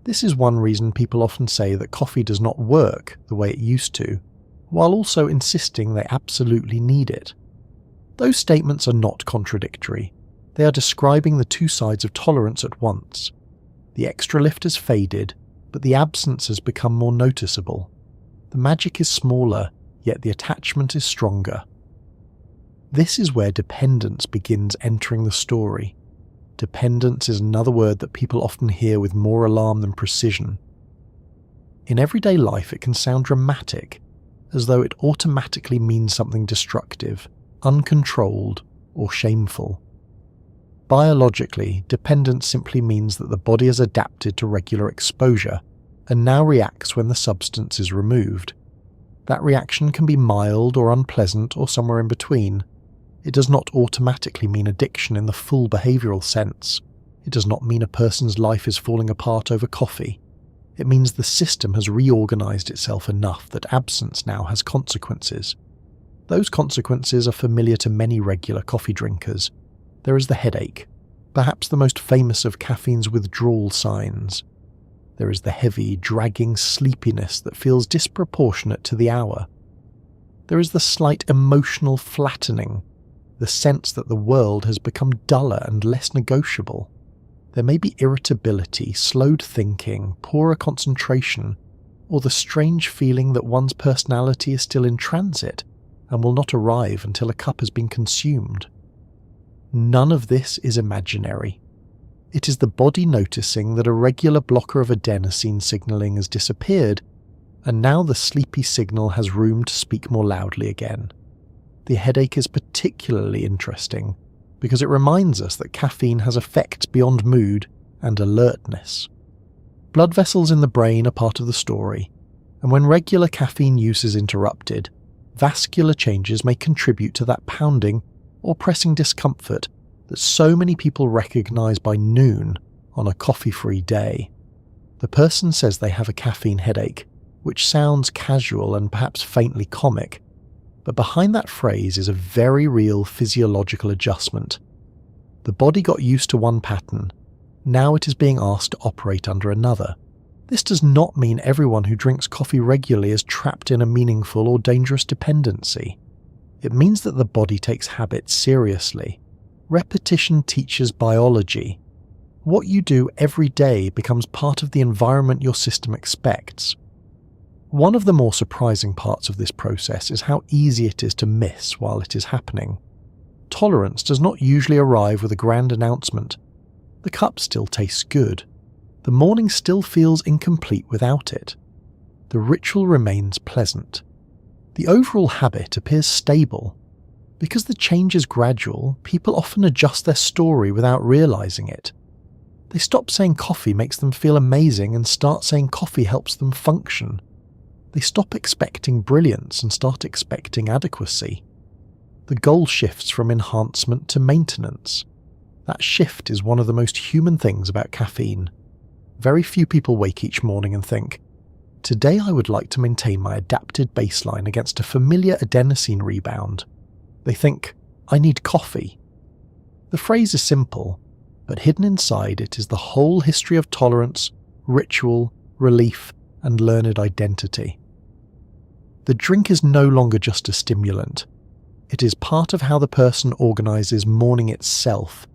This is one reason people often say that coffee does not work the way it used to, while also insisting they absolutely need it. Those statements are not contradictory. They are describing the two sides of tolerance at once. The extra lift has faded, but the absence has become more noticeable. The magic is smaller, yet the attachment is stronger. This is where dependence begins entering the story. Dependence is another word that people often hear with more alarm than precision. In everyday life it can sound dramatic, as though it automatically means something destructive, uncontrolled, or shameful. Biologically, dependence simply means that the body has adapted to regular exposure, and now reacts when the substance is removed. That reaction can be mild or unpleasant or somewhere in between. It does not automatically mean addiction in the full behavioural sense. It does not mean a person's life is falling apart over coffee. It means the system has reorganised itself enough that absence now has consequences. Those consequences are familiar to many regular coffee drinkers. There is the headache, perhaps the most famous of caffeine's withdrawal signs. There is the heavy, dragging sleepiness that feels disproportionate to the hour. There is the slight emotional flattening, the sense that the world has become duller and less negotiable. There may be irritability, slowed thinking, poorer concentration, or the strange feeling that one's personality is still in transit and will not arrive until a cup has been consumed. None of this is imaginary. It is the body noticing that a regular blocker of adenosine signalling has disappeared, and now the sleepy signal has room to speak more loudly again. The headache is particularly interesting because it reminds us that caffeine has effects beyond mood and alertness. Blood vessels in the brain are part of the story, and when regular caffeine use is interrupted, vascular changes may contribute to that pounding or pressing discomfort that so many people recognise by noon on a coffee-free day. The person says they have a caffeine headache, which sounds casual and perhaps faintly comic, but behind that phrase is a very real physiological adjustment. The body got used to one pattern, now it is being asked to operate under another. This does not mean everyone who drinks coffee regularly is trapped in a meaningful or dangerous dependency. It means that the body takes habits seriously. Repetition teaches biology. What you do every day becomes part of the environment your system expects. One of the more surprising parts of this process is how easy it is to miss while it is happening. Tolerance does not usually arrive with a grand announcement. The cup still tastes good. The morning still feels incomplete without it. The ritual remains pleasant. The overall habit appears stable. Because the change is gradual, people often adjust their story without realizing it. They stop saying coffee makes them feel amazing and start saying coffee helps them function. They stop expecting brilliance and start expecting adequacy. The goal shifts from enhancement to maintenance. That shift is one of the most human things about caffeine. Very few people wake each morning and think, "Today I would like to maintain my adapted baseline against a familiar adenosine rebound." They think, "I need coffee." The phrase is simple, but hidden inside it is the whole history of tolerance, ritual, relief, and learned identity. The drink is no longer just a stimulant. It is part of how the person organizes morning itself.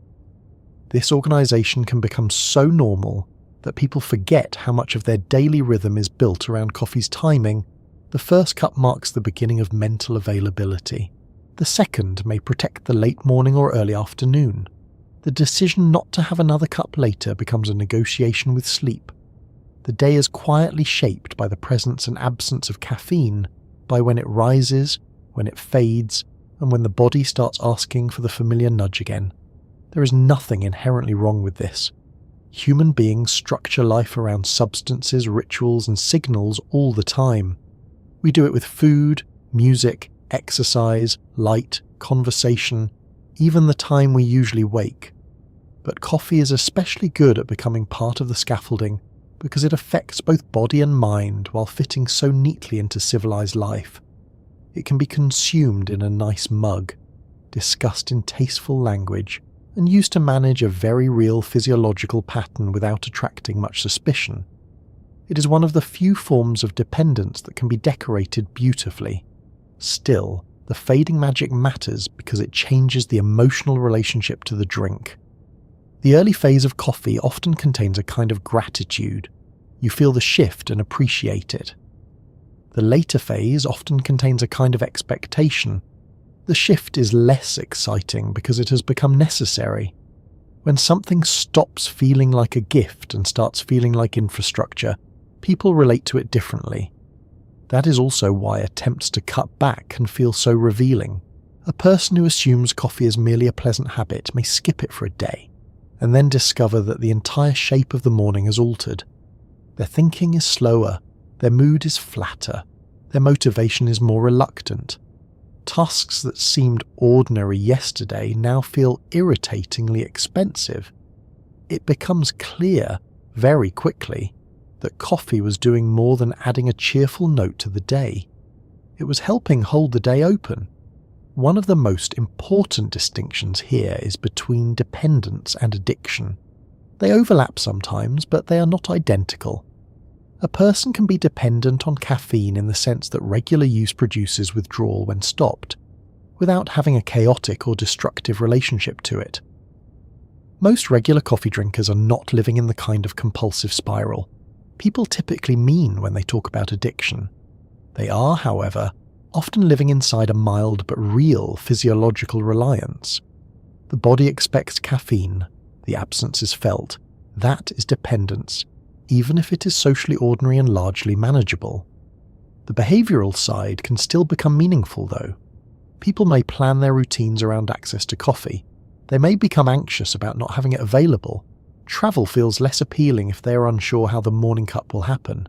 This organization can become so normal that people forget how much of their daily rhythm is built around coffee's timing. The first cup marks the beginning of mental availability. The second may protect the late morning or early afternoon. The decision not to have another cup later becomes a negotiation with sleep. The day is quietly shaped by the presence and absence of caffeine, by when it rises, when it fades, and when the body starts asking for the familiar nudge again. There is nothing inherently wrong with this. Human beings structure life around substances, rituals, and signals all the time. We do it with food, music, exercise, light, conversation, even the time we usually wake. But coffee is especially good at becoming part of the scaffolding because it affects both body and mind while fitting so neatly into civilized life. It can be consumed in a nice mug, discussed in tasteful language, and used to manage a very real physiological pattern without attracting much suspicion. It is one of the few forms of dependence that can be decorated beautifully. Still, the fading magic matters because it changes the emotional relationship to the drink. The early phase of coffee often contains a kind of gratitude. You feel the shift and appreciate it. The later phase often contains a kind of expectation. The shift is less exciting because it has become necessary. When something stops feeling like a gift and starts feeling like infrastructure, people relate to it differently. That is also why attempts to cut back can feel so revealing. A person who assumes coffee is merely a pleasant habit may skip it for a day, and then discover that the entire shape of the morning has altered. Their thinking is slower, their mood is flatter, their motivation is more reluctant. Tasks that seemed ordinary yesterday now feel irritatingly expensive. It becomes clear, very quickly, that coffee was doing more than adding a cheerful note to the day. It was helping hold the day open. One of the most important distinctions here is between dependence and addiction. They overlap sometimes, but they are not identical. A person can be dependent on caffeine in the sense that regular use produces withdrawal when stopped, without having a chaotic or destructive relationship to it. Most regular coffee drinkers are not living in the kind of compulsive spiral people typically mean when they talk about addiction. They are, however, often living inside a mild but real physiological reliance. The body expects caffeine, the absence is felt. That is dependence, even if it is socially ordinary and largely manageable. The behavioral side can still become meaningful though. People may plan their routines around access to coffee. They may become anxious about not having it available. Travel feels less appealing if they are unsure how the morning cup will happen.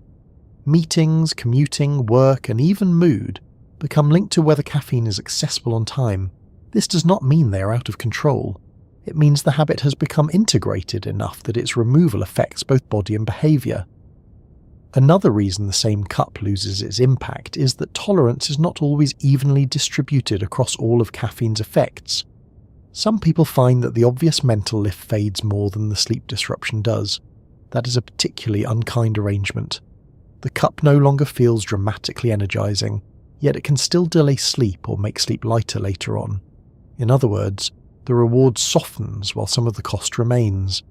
Meetings, commuting, work, and even mood become linked to whether caffeine is accessible on time. This does not mean they are out of control. It means the habit has become integrated enough that its removal affects both body and behaviour. Another reason the same cup loses its impact is that tolerance is not always evenly distributed across all of caffeine's effects. Some people find that the obvious mental lift fades more than the sleep disruption does. That is a particularly unkind arrangement. The cup no longer feels dramatically energizing, yet it can still delay sleep or make sleep lighter later on. In other words, the reward softens while some of the cost remains.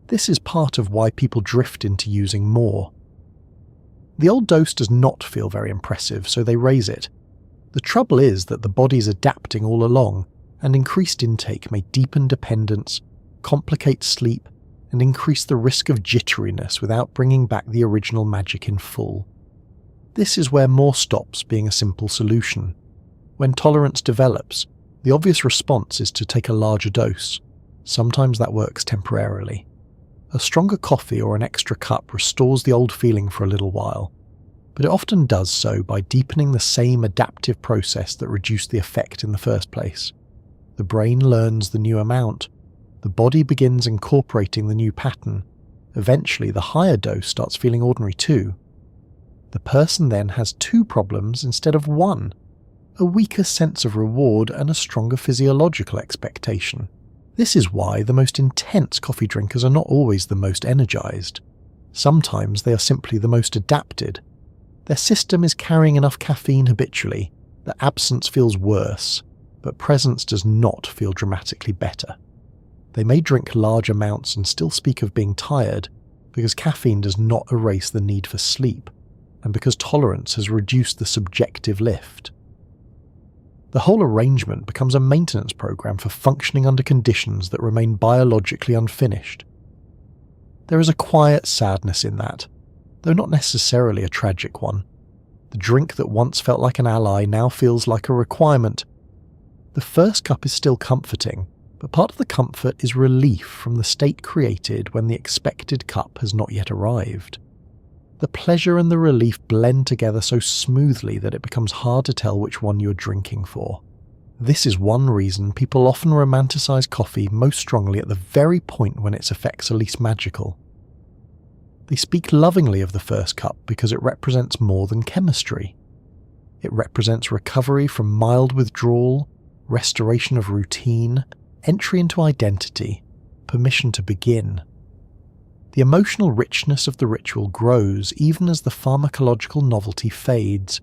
This is part of why people drift into using more. The old dose does not feel very impressive, so they raise it. The trouble is that the body is adapting all along, and increased intake may deepen dependence, complicate sleep, and increase the risk of jitteriness without bringing back the original magic in full. This is where more stops being a simple solution. When tolerance develops, the obvious response is to take a larger dose. Sometimes that works temporarily. A stronger coffee or an extra cup restores the old feeling for a little while, but it often does so by deepening the same adaptive process that reduced the effect in the first place. The brain learns the new amount. The body begins incorporating the new pattern. Eventually, the higher dose starts feeling ordinary too. The person then has two problems instead of one: a weaker sense of reward and a stronger physiological expectation. This is why the most intense coffee drinkers are not always the most energized. Sometimes they are simply the most adapted. Their system is carrying enough caffeine habitually that absence feels worse, but presence does not feel dramatically better. They may drink large amounts and still speak of being tired because caffeine does not erase the need for sleep, and because tolerance has reduced the subjective lift. The whole arrangement becomes a maintenance program for functioning under conditions that remain biologically unfinished. There is a quiet sadness in that, though not necessarily a tragic one. The drink that once felt like an ally now feels like a requirement. The first cup is still comforting, but part of the comfort is relief from the state created when the expected cup has not yet arrived. The pleasure and the relief blend together so smoothly that it becomes hard to tell which one you're drinking for. This is one reason people often romanticize coffee most strongly at the very point when its effects are least magical. They speak lovingly of the first cup because it represents more than chemistry. It represents recovery from mild withdrawal, restoration of routine, entry into identity, permission to begin. The emotional richness of the ritual grows even as the pharmacological novelty fades.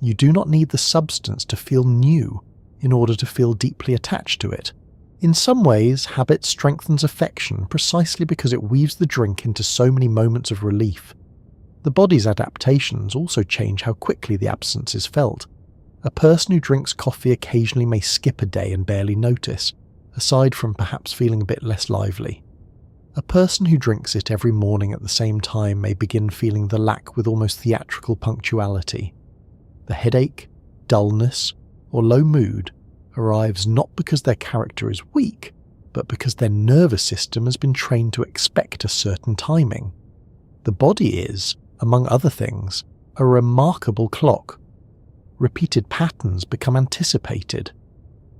You do not need the substance to feel new in order to feel deeply attached to it. In some ways, habit strengthens affection precisely because it weaves the drink into so many moments of relief. The body's adaptations also change how quickly the absence is felt. A person who drinks coffee occasionally may skip a day and barely notice, aside from perhaps feeling a bit less lively. A person who drinks it every morning at the same time may begin feeling the lack with almost theatrical punctuality. The headache, dullness, or low mood arrives not because their character is weak, but because their nervous system has been trained to expect a certain timing. The body is, among other things, a remarkable clock. Repeated patterns become anticipated.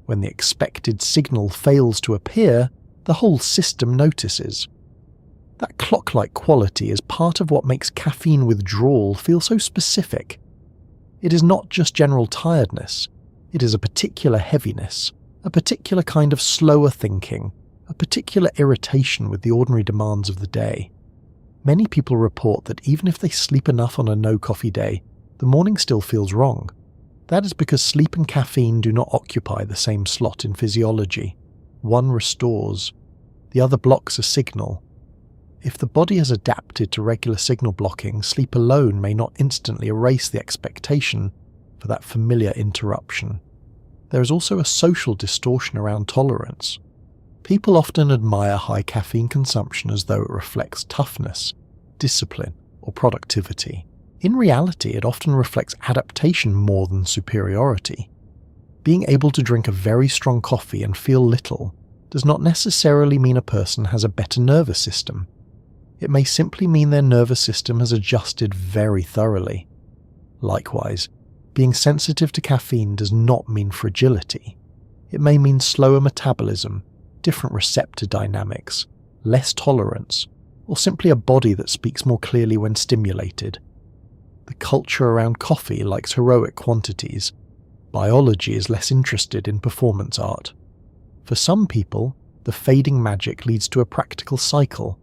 When the expected signal fails to appear, the whole system notices. That clock-like quality is part of what makes caffeine withdrawal feel so specific. It is not just general tiredness, it is a particular heaviness, a particular kind of slower thinking, a particular irritation with the ordinary demands of the day. Many people report that even if they sleep enough on a no-coffee day, the morning still feels wrong. That is because sleep and caffeine do not occupy the same slot in physiology. One restores, the other blocks a signal. If the body has adapted to regular signal blocking, sleep alone may not instantly erase the expectation for that familiar interruption. There is also a social distortion around tolerance. People often admire high caffeine consumption as though it reflects toughness, discipline, or productivity. In reality, it often reflects adaptation more than superiority. Being able to drink a very strong coffee and feel little does not necessarily mean a person has a better nervous system. It may simply mean their nervous system has adjusted very thoroughly. Likewise, being sensitive to caffeine does not mean fragility. It may mean slower metabolism, different receptor dynamics, less tolerance, or simply a body that speaks more clearly when stimulated. The culture around coffee likes heroic quantities. Biology is less interested in performance art. For some people, the fading magic leads to a practical cycle.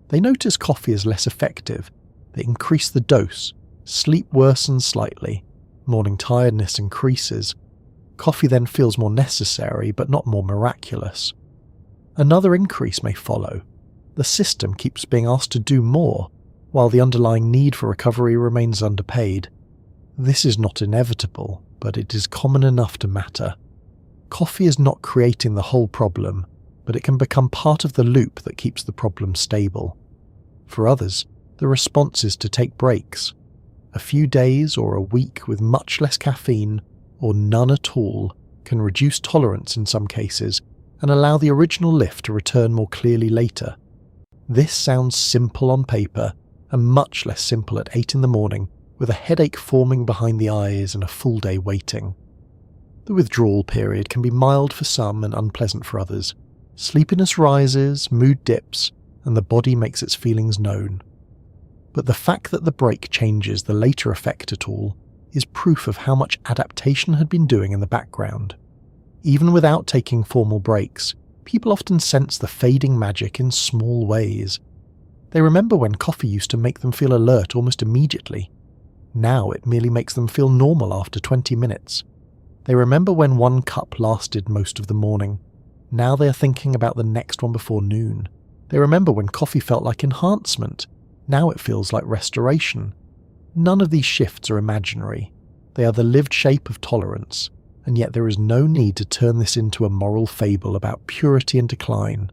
They notice coffee is less effective. They increase the dose. Sleep worsens slightly. Morning tiredness increases. Coffee then feels more necessary, but not more miraculous. Another increase may follow. The system keeps being asked to do more, while the underlying need for recovery remains underpaid. This is not inevitable, but it is common enough to matter. Coffee is not creating the whole problem, but it can become part of the loop that keeps the problem stable. For others, the response is to take breaks. A few days or a week with much less caffeine, or none at all, can reduce tolerance in some cases and allow the original lift to return more clearly later. This sounds simple on paper and much less simple at 8 in the morning with a headache forming behind the eyes and a full day waiting. The withdrawal period can be mild for some and unpleasant for others. Sleepiness rises, mood dips, and the body makes its feelings known. But the fact that the break changes the later effect at all is proof of how much adaptation had been doing in the background. Even without taking formal breaks, people often sense the fading magic in small ways. They remember when coffee used to make them feel alert almost immediately. Now it merely makes them feel normal after 20 minutes. They remember when one cup lasted most of the morning. Now they are thinking about the next one before noon. They remember when coffee felt like enhancement. Now it feels like restoration. None of these shifts are imaginary. They are the lived shape of tolerance, and yet there is no need to turn this into a moral fable about purity and decline.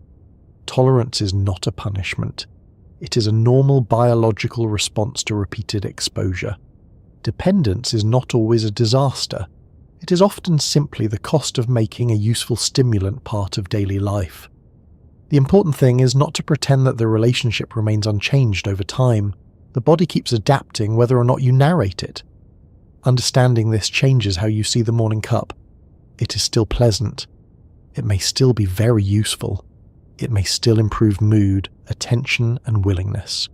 Tolerance is not a punishment. It is a normal biological response to repeated exposure. Dependence is not always a disaster. It is often simply the cost of making a useful stimulant part of daily life. The important thing is not to pretend that the relationship remains unchanged over time. The body keeps adapting whether or not you narrate it. Understanding this changes how you see the morning cup. It is still pleasant. It may still be very useful. It may still improve mood, attention, and willingness.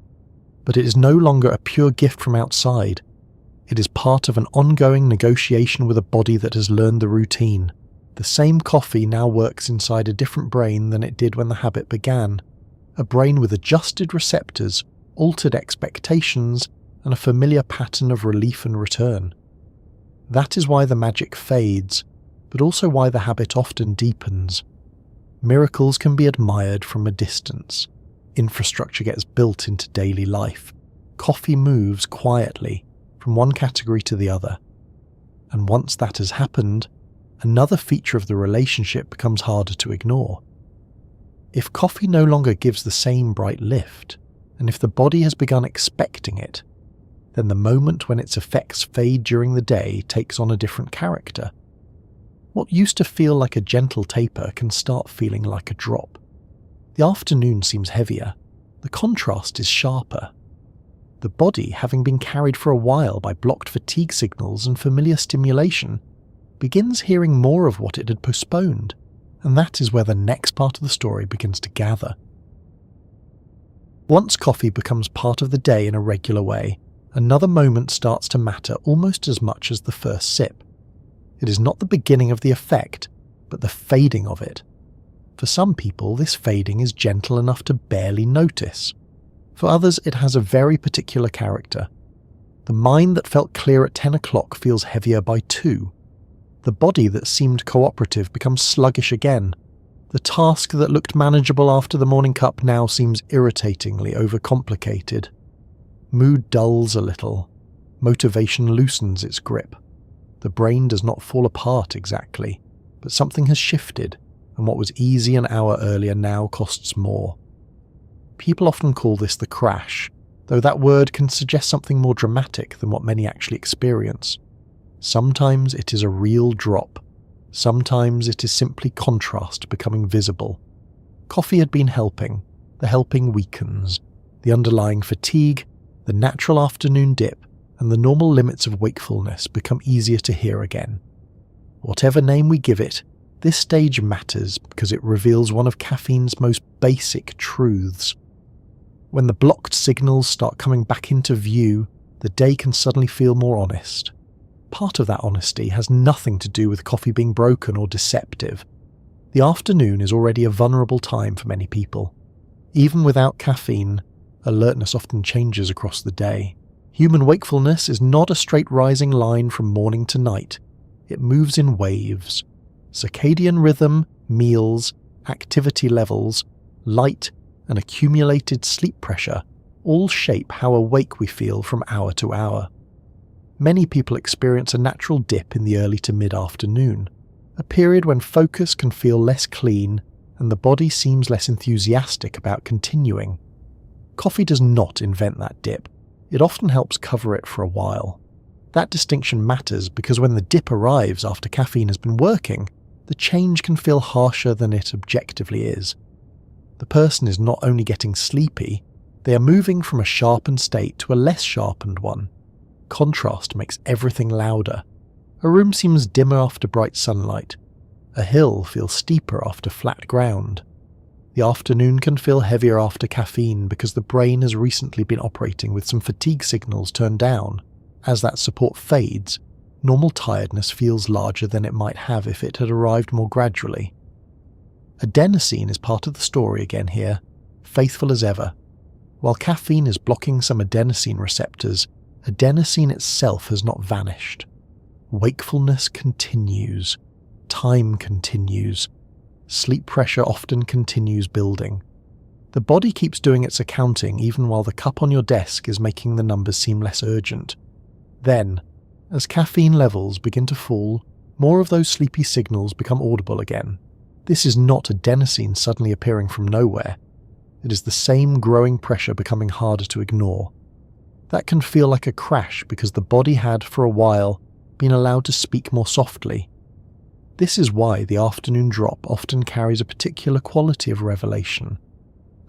But it is no longer a pure gift from outside. It is part of an ongoing negotiation with a body that has learned the routine. The same coffee now works inside a different brain than it did when the habit began. A brain with adjusted receptors, altered expectations, and a familiar pattern of relief and return. That is why the magic fades, but also why the habit often deepens. Miracles can be admired from a distance. Infrastructure gets built into daily life. Coffee moves quietly from one category to the other. And once that has happened, another feature of the relationship becomes harder to ignore. If coffee no longer gives the same bright lift, and if the body has begun expecting it, then the moment when its effects fade during the day takes on a different character. What used to feel like a gentle taper can start feeling like a drop. The afternoon seems heavier. The contrast is sharper. The body, having been carried for a while by blocked fatigue signals and familiar stimulation, begins hearing more of what it had postponed, and that is where the next part of the story begins to gather. Once coffee becomes part of the day in a regular way, another moment starts to matter almost as much as the first sip. It is not the beginning of the effect, but the fading of it. For some people, this fading is gentle enough to barely notice. For others, it has a very particular character. The mind that felt clear at 10 o'clock feels heavier by 2. The body that seemed cooperative becomes sluggish again. The task that looked manageable after the morning cup now seems irritatingly overcomplicated. Mood dulls a little. Motivation loosens its grip. The brain does not fall apart exactly, but something has shifted, and what was easy an hour earlier now costs more. People often call this the crash, though that word can suggest something more dramatic than what many actually experience. Sometimes it is a real drop. Sometimes it is simply contrast becoming visible. Coffee had been helping. The helping weakens. The underlying fatigue, the natural afternoon dip, and the normal limits of wakefulness become easier to hear again. Whatever name we give it, this stage matters because it reveals one of caffeine's most basic truths. When the blocked signals start coming back into view, the day can suddenly feel more honest. Part of that honesty has nothing to do with coffee being broken or deceptive. The afternoon is already a vulnerable time for many people. Even without caffeine, alertness often changes across the day. Human wakefulness is not a straight rising line from morning to night. It moves in waves. Circadian rhythm, meals, activity levels, light, and accumulated sleep pressure all shape how awake we feel from hour to hour. Many people experience a natural dip in the early to mid-afternoon, a period when focus can feel less clean and the body seems less enthusiastic about continuing. Coffee does not invent that dip. It often helps cover it for a while. That distinction matters because when the dip arrives after caffeine has been working, the change can feel harsher than it objectively is. The person is not only getting sleepy, they are moving from a sharpened state to a less sharpened one. Contrast makes everything louder. A room seems dimmer after bright sunlight. A hill feels steeper after flat ground. The afternoon can feel heavier after caffeine because the brain has recently been operating with some fatigue signals turned down. As that support fades, normal tiredness feels larger than it might have if it had arrived more gradually. Adenosine is part of the story again here, faithful as ever. While caffeine is blocking some adenosine receptors, adenosine itself has not vanished. Wakefulness continues. Time continues. Sleep pressure often continues building. The body keeps doing its accounting even while the cup on your desk is making the numbers seem less urgent. Then, as caffeine levels begin to fall, more of those sleepy signals become audible again. This is not adenosine suddenly appearing from nowhere. It is the same growing pressure becoming harder to ignore. That can feel like a crash because the body had, for a while, been allowed to speak more softly. This is why the afternoon drop often carries a particular quality of revelation.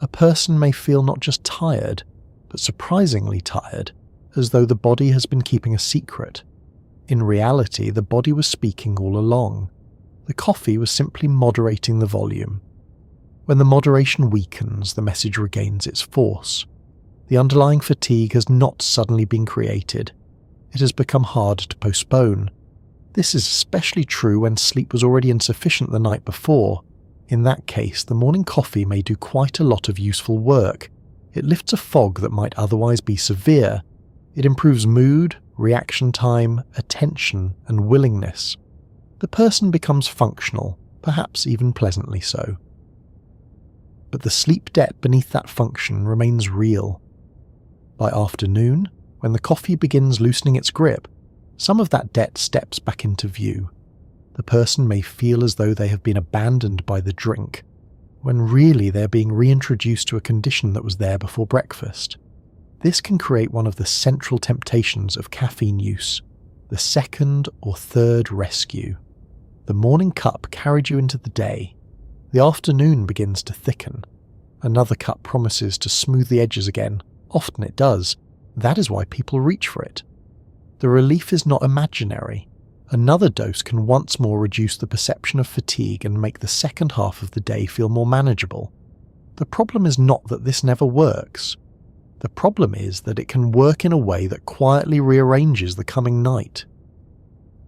A person may feel not just tired, but surprisingly tired, as though the body has been keeping a secret. In reality, the body was speaking all along. The coffee was simply moderating the volume. When the moderation weakens, the message regains its force. The underlying fatigue has not suddenly been created. It has become hard to postpone. This is especially true when sleep was already insufficient the night before. In that case, the morning coffee may do quite a lot of useful work. It lifts a fog that might otherwise be severe. It improves mood, reaction time, attention, and willingness. The person becomes functional, perhaps even pleasantly so. But the sleep debt beneath that function remains real. By afternoon, when the coffee begins loosening its grip, some of that debt steps back into view. The person may feel as though they have been abandoned by the drink, when really they are being reintroduced to a condition that was there before breakfast. This can create one of the central temptations of caffeine use, the second or third rescue. The morning cup carried you into the day. The afternoon begins to thicken. Another cup promises to smooth the edges again. Often it does. That is why people reach for it. The relief is not imaginary. Another dose can once more reduce the perception of fatigue and make the second half of the day feel more manageable. The problem is not that this never works. The problem is that it can work in a way that quietly rearranges the coming night.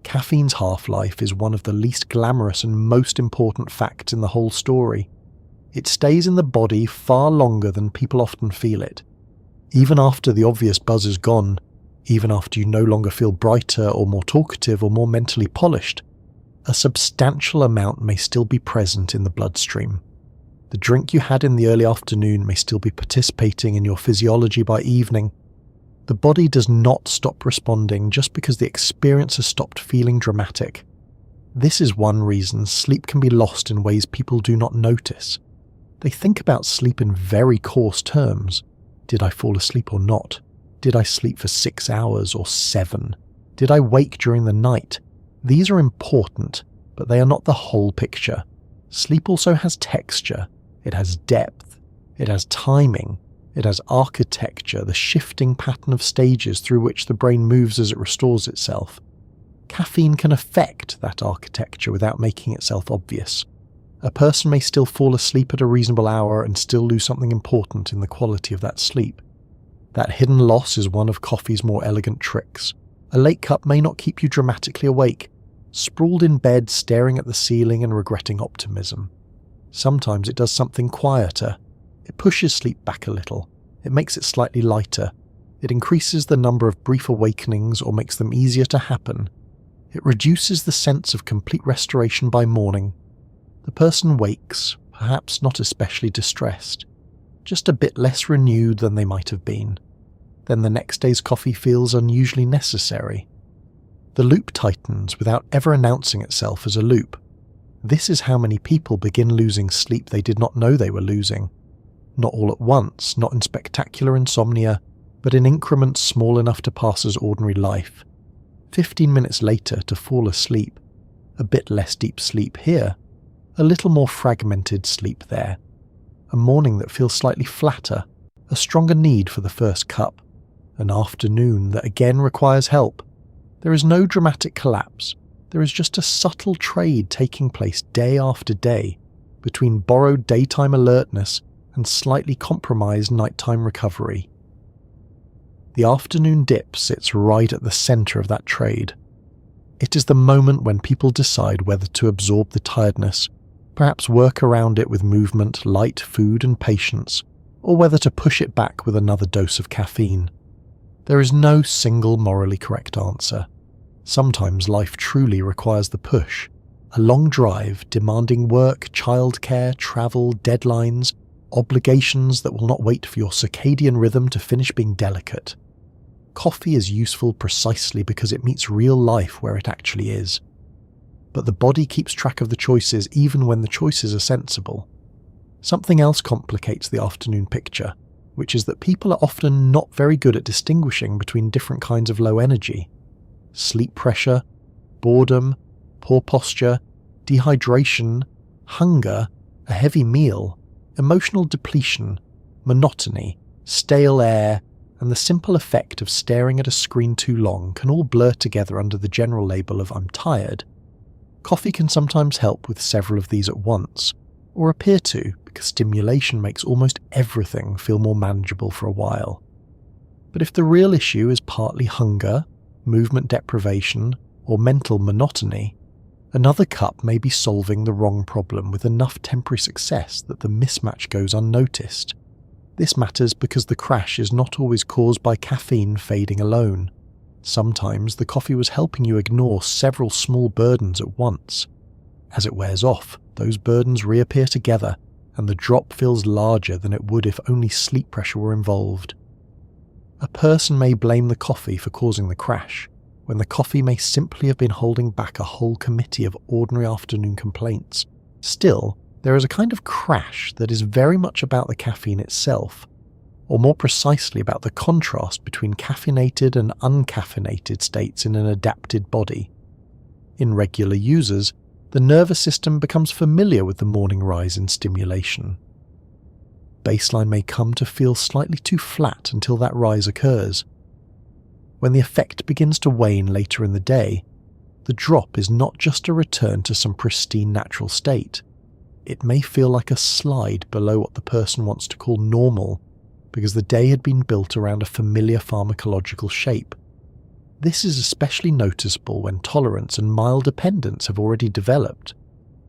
Caffeine's half-life is one of the least glamorous and most important facts in the whole story. It stays in the body far longer than people often feel it. Even after the obvious buzz is gone, even after you no longer feel brighter or more talkative or more mentally polished, a substantial amount may still be present in the bloodstream. The drink you had in the early afternoon may still be participating in your physiology by evening. The body does not stop responding just because the experience has stopped feeling dramatic. This is one reason sleep can be lost in ways people do not notice. They think about sleep in very coarse terms. Did I fall asleep or not? Did I sleep for 6 hours or 7? Did I wake during the night? These are important, but they are not the whole picture. Sleep also has texture. It has depth. It has timing. It has architecture, the shifting pattern of stages through which the brain moves as it restores itself. Caffeine can affect that architecture without making itself obvious. A person may still fall asleep at a reasonable hour and still lose something important in the quality of that sleep. That hidden loss is one of coffee's more elegant tricks. A late cup may not keep you dramatically awake, sprawled in bed staring at the ceiling and regretting optimism. Sometimes it does something quieter. It pushes sleep back a little. It makes it slightly lighter. It increases the number of brief awakenings or makes them easier to happen. It reduces the sense of complete restoration by morning. The person wakes, perhaps not especially distressed, just a bit less renewed than they might have been. Then the next day's coffee feels unusually necessary. The loop tightens without ever announcing itself as a loop. This is how many people begin losing sleep they did not know they were losing. Not all at once, not in spectacular insomnia, but in increments small enough to pass as ordinary life. 15 minutes later to fall asleep. A bit less deep sleep here. A little more fragmented sleep there. A morning that feels slightly flatter. A stronger need for the first cup. An afternoon that again requires help. There is no dramatic collapse. There is just a subtle trade taking place day after day between borrowed daytime alertness and slightly compromised nighttime recovery. The afternoon dip sits right at the centre of that trade. It is the moment when people decide whether to absorb the tiredness, perhaps work around it with movement, light food and patience, or whether to push it back with another dose of caffeine. There is no single morally correct answer. Sometimes life truly requires the push. A long drive demanding work, childcare, travel, deadlines, obligations that will not wait for your circadian rhythm to finish being delicate. Coffee is useful precisely because it meets real life where it actually is. But the body keeps track of the choices even when the choices are sensible. Something else complicates the afternoon picture, which is that people are often not very good at distinguishing between different kinds of low energy. Sleep pressure, boredom, poor posture, dehydration, hunger, a heavy meal, emotional depletion, monotony, stale air, and the simple effect of staring at a screen too long can all blur together under the general label of "I'm tired." Coffee can sometimes help with several of these at once, or appear to, because stimulation makes almost everything feel more manageable for a while. But if the real issue is partly hunger, movement deprivation, or mental monotony, another cup may be solving the wrong problem with enough temporary success that the mismatch goes unnoticed. This matters because the crash is not always caused by caffeine fading alone. Sometimes the coffee was helping you ignore several small burdens at once. As it wears off, those burdens reappear together, and the drop feels larger than it would if only sleep pressure were involved. A person may blame the coffee for causing the crash, when the coffee may simply have been holding back a whole committee of ordinary afternoon complaints. Still, there is a kind of crash that is very much about the caffeine itself, or more precisely about the contrast between caffeinated and uncaffeinated states in an adapted body. In regular users, the nervous system becomes familiar with the morning rise in stimulation. Baseline may come to feel slightly too flat until that rise occurs. When the effect begins to wane later in the day, the drop is not just a return to some pristine natural state. It may feel like a slide below what the person wants to call normal, because the day had been built around a familiar pharmacological shape. This is especially noticeable when tolerance and mild dependence have already developed.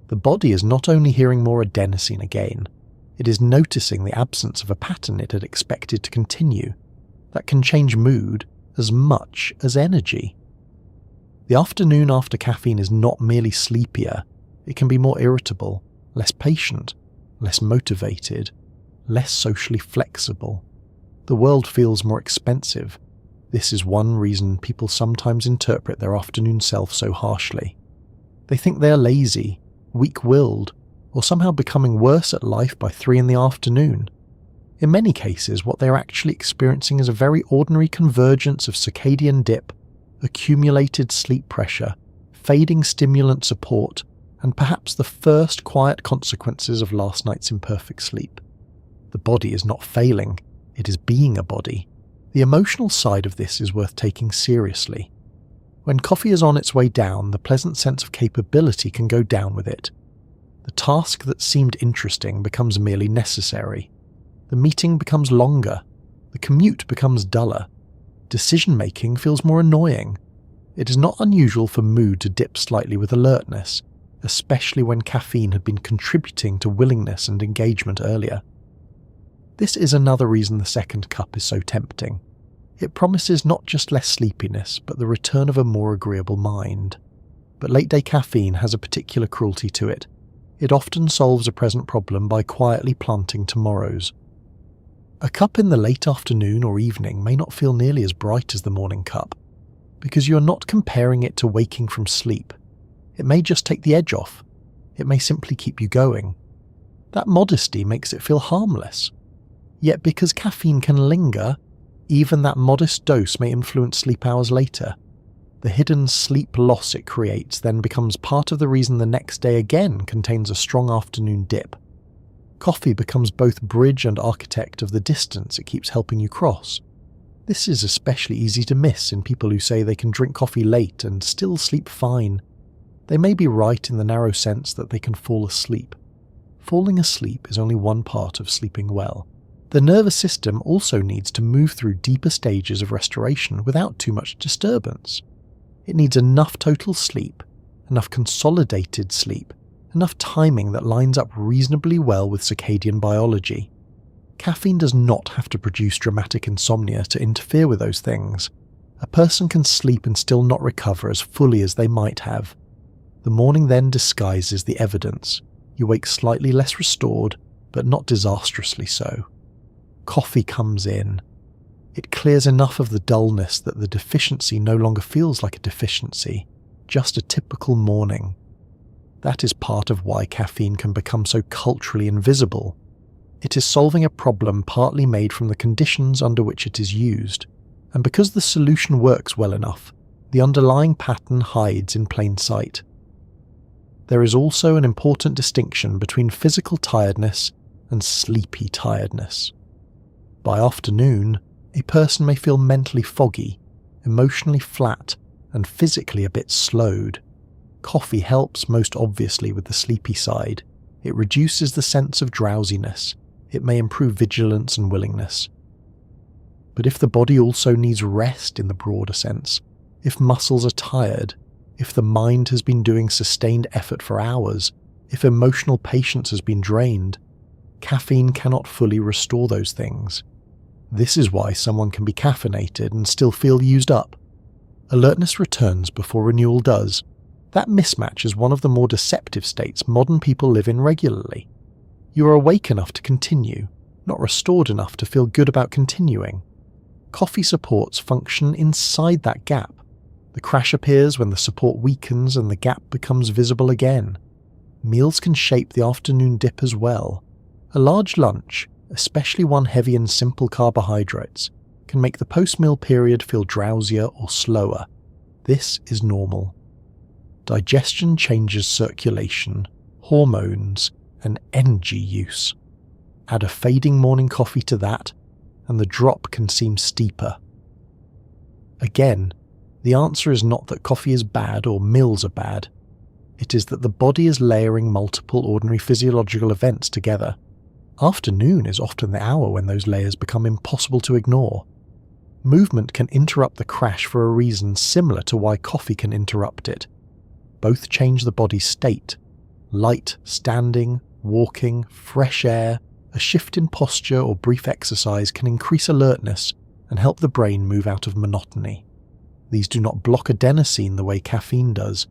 The body is not only hearing more adenosine again, it is noticing the absence of a pattern it had expected to continue, that can change mood as much as energy. The afternoon after caffeine is not merely sleepier, it can be more irritable, less patient, less motivated, less socially flexible. The world feels more expensive. This is one reason people sometimes interpret their afternoon self so harshly. They think they are lazy, weak-willed, or somehow becoming worse at life by 3 in the afternoon. In many cases, what they are actually experiencing is a very ordinary convergence of circadian dip, accumulated sleep pressure, fading stimulant support, and perhaps the first quiet consequences of last night's imperfect sleep. The body is not failing, it is being a body. The emotional side of this is worth taking seriously. When coffee is on its way down, the pleasant sense of capability can go down with it. The task that seemed interesting becomes merely necessary. The meeting becomes longer. The commute becomes duller. Decision-making feels more annoying. It is not unusual for mood to dip slightly with alertness, especially when caffeine had been contributing to willingness and engagement earlier. This is another reason the second cup is so tempting. It promises not just less sleepiness, but the return of a more agreeable mind. But late-day caffeine has a particular cruelty to it. It often solves a present problem by quietly planting tomorrow's. A cup in the late afternoon or evening may not feel nearly as bright as the morning cup, because you are not comparing it to waking from sleep. It may just take the edge off. It may simply keep you going. That modesty makes it feel harmless. Yet because caffeine can linger, even that modest dose may influence sleep hours later. The hidden sleep loss it creates then becomes part of the reason the next day again contains a strong afternoon dip. Coffee becomes both bridge and architect of the distance it keeps helping you cross. This is especially easy to miss in people who say they can drink coffee late and still sleep fine. They may be right in the narrow sense that they can fall asleep. Falling asleep is only one part of sleeping well. The nervous system also needs to move through deeper stages of restoration without too much disturbance. It needs enough total sleep, enough consolidated sleep, enough timing that lines up reasonably well with circadian biology. Caffeine does not have to produce dramatic insomnia to interfere with those things. A person can sleep and still not recover as fully as they might have. The morning then disguises the evidence. You wake slightly less restored, but not disastrously so. Coffee comes in. It clears enough of the dullness that the deficiency no longer feels like a deficiency, just a typical morning. That is part of why caffeine can become so culturally invisible. It is solving a problem partly made from the conditions under which it is used, and because the solution works well enough, the underlying pattern hides in plain sight. There is also an important distinction between physical tiredness and sleepy tiredness. By afternoon, a person may feel mentally foggy, emotionally flat, and physically a bit slowed. Coffee helps most obviously with the sleepy side. It reduces the sense of drowsiness. It may improve vigilance and willingness. But if the body also needs rest in the broader sense, if muscles are tired, if the mind has been doing sustained effort for hours, if emotional patience has been drained, caffeine cannot fully restore those things. This is why someone can be caffeinated and still feel used up. Alertness returns before renewal does. That mismatch is one of the more deceptive states modern people live in regularly. You are awake enough to continue, not restored enough to feel good about continuing. Coffee supports function inside that gap. The crash appears when the support weakens and the gap becomes visible again. Meals can shape the afternoon dip as well. A large lunch, especially one heavy in simple carbohydrates, can make the post-meal period feel drowsier or slower. This is normal. Digestion changes circulation, hormones, and energy use. Add a fading morning coffee to that, and the drop can seem steeper. Again, the answer is not that coffee is bad or meals are bad. It is that the body is layering multiple ordinary physiological events together. Afternoon is often the hour when those layers become impossible to ignore. Movement can interrupt the crash for a reason similar to why coffee can interrupt it. Both change the body's state. Light, standing, walking, fresh air, a shift in posture or brief exercise can increase alertness and help the brain move out of monotony. These do not block adenosine the way caffeine does,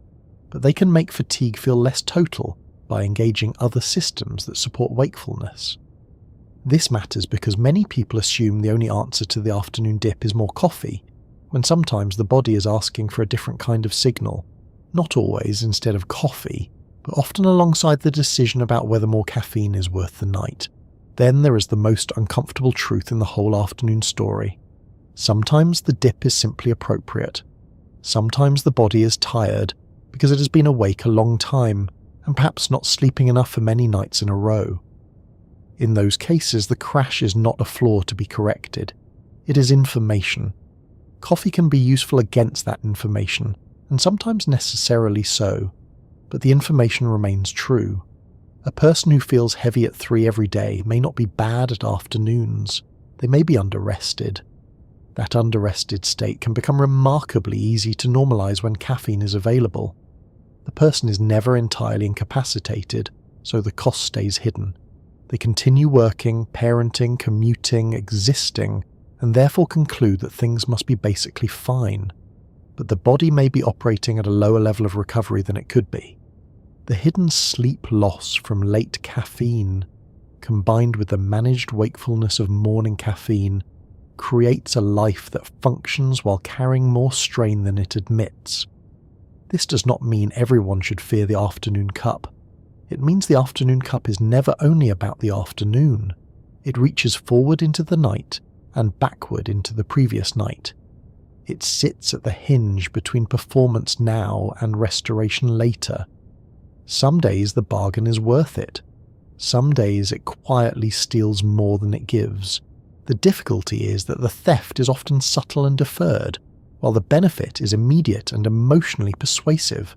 but they can make fatigue feel less total by engaging other systems that support wakefulness. This matters because many people assume the only answer to the afternoon dip is more coffee, when sometimes the body is asking for a different kind of signal, not always instead of coffee, but often alongside the decision about whether more caffeine is worth the night. Then there is the most uncomfortable truth in the whole afternoon story. Sometimes the dip is simply appropriate. Sometimes the body is tired because it has been awake a long time and perhaps not sleeping enough for many nights in a row. In those cases, the crash is not a flaw to be corrected. It is information. Coffee can be useful against that information, and sometimes necessarily so, but the information remains true. A person who feels heavy at 3 every day may not be bad at afternoons. They may be under-rested. That under-rested state can become remarkably easy to normalize when caffeine is available. The person is never entirely incapacitated, so the cost stays hidden. They continue working, parenting, commuting, existing, and therefore conclude that things must be basically fine. But the body may be operating at a lower level of recovery than it could be. The hidden sleep loss from late caffeine, combined with the managed wakefulness of morning caffeine, creates a life that functions while carrying more strain than it admits. This does not mean everyone should fear the afternoon cup. It means the afternoon cup is never only about the afternoon. It reaches forward into the night and backward into the previous night. It sits at the hinge between performance now and restoration later. Some days the bargain is worth it. Some days it quietly steals more than it gives. The difficulty is that the theft is often subtle and deferred, while the benefit is immediate and emotionally persuasive.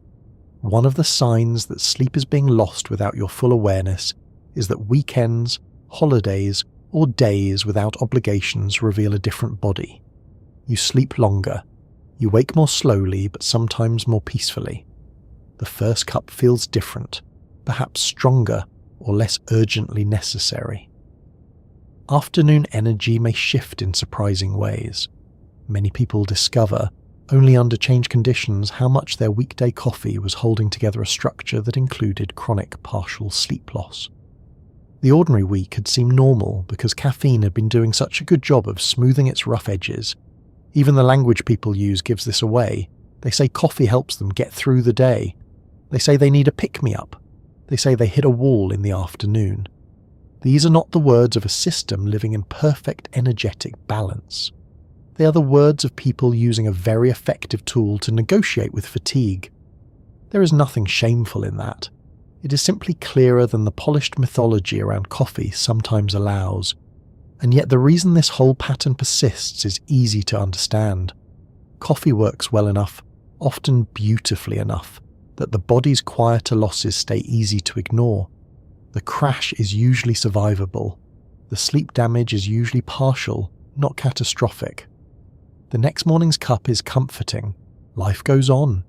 One of the signs that sleep is being lost without your full awareness is that weekends, holidays, or days without obligations reveal a different body. You sleep longer. You wake more slowly, but sometimes more peacefully. The first cup feels different, perhaps stronger or less urgently necessary. Afternoon energy may shift in surprising ways. Many people discover, only under change conditions, how much their weekday coffee was holding together a structure that included chronic partial sleep loss. The ordinary week had seemed normal because caffeine had been doing such a good job of smoothing its rough edges. Even the language people use gives this away. They say coffee helps them get through the day. They say they need a pick-me-up. They say they hit a wall in the afternoon. These are not the words of a system living in perfect energetic balance. They are the words of people using a very effective tool to negotiate with fatigue. There is nothing shameful in that. It is simply clearer than the polished mythology around coffee sometimes allows. And yet the reason this whole pattern persists is easy to understand. Coffee works well enough, often beautifully enough, that the body's quieter losses stay easy to ignore. The crash is usually survivable. The sleep damage is usually partial, not catastrophic. The next morning's cup is comforting. Life goes on.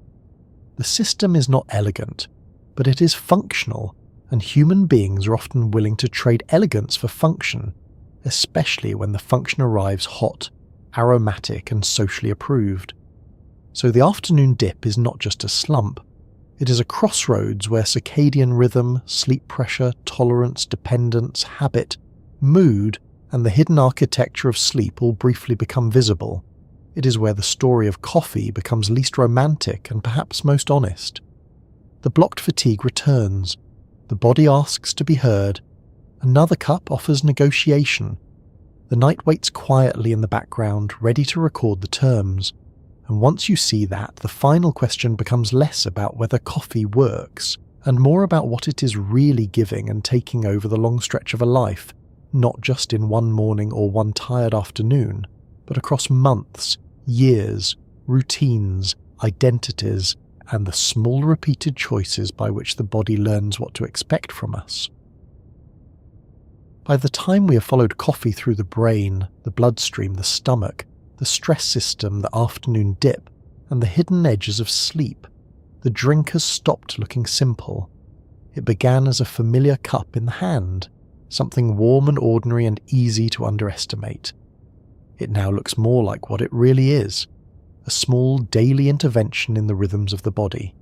The system is not elegant, but it is functional, and human beings are often willing to trade elegance for function, especially when the function arrives hot, aromatic, and socially approved. So the afternoon dip is not just a slump. It is a crossroads where circadian rhythm, sleep pressure, tolerance, dependence, habit, mood, and the hidden architecture of sleep all briefly become visible. It is where the story of coffee becomes least romantic and perhaps most honest. The blocked fatigue returns. The body asks to be heard. Another cup offers negotiation. The night waits quietly in the background, ready to record the terms. And once you see that, the final question becomes less about whether coffee works, and more about what it is really giving and taking over the long stretch of a life, not just in one morning or one tired afternoon, but across months, years, routines, identities, and the small repeated choices by which the body learns what to expect from us. By the time we have followed coffee through the brain, the bloodstream, the stomach, the stress system, the afternoon dip, and the hidden edges of sleep, the drink has stopped looking simple. It began as a familiar cup in the hand, something warm and ordinary and easy to underestimate. It now looks more like what it really is, a small daily intervention in the rhythms of the body.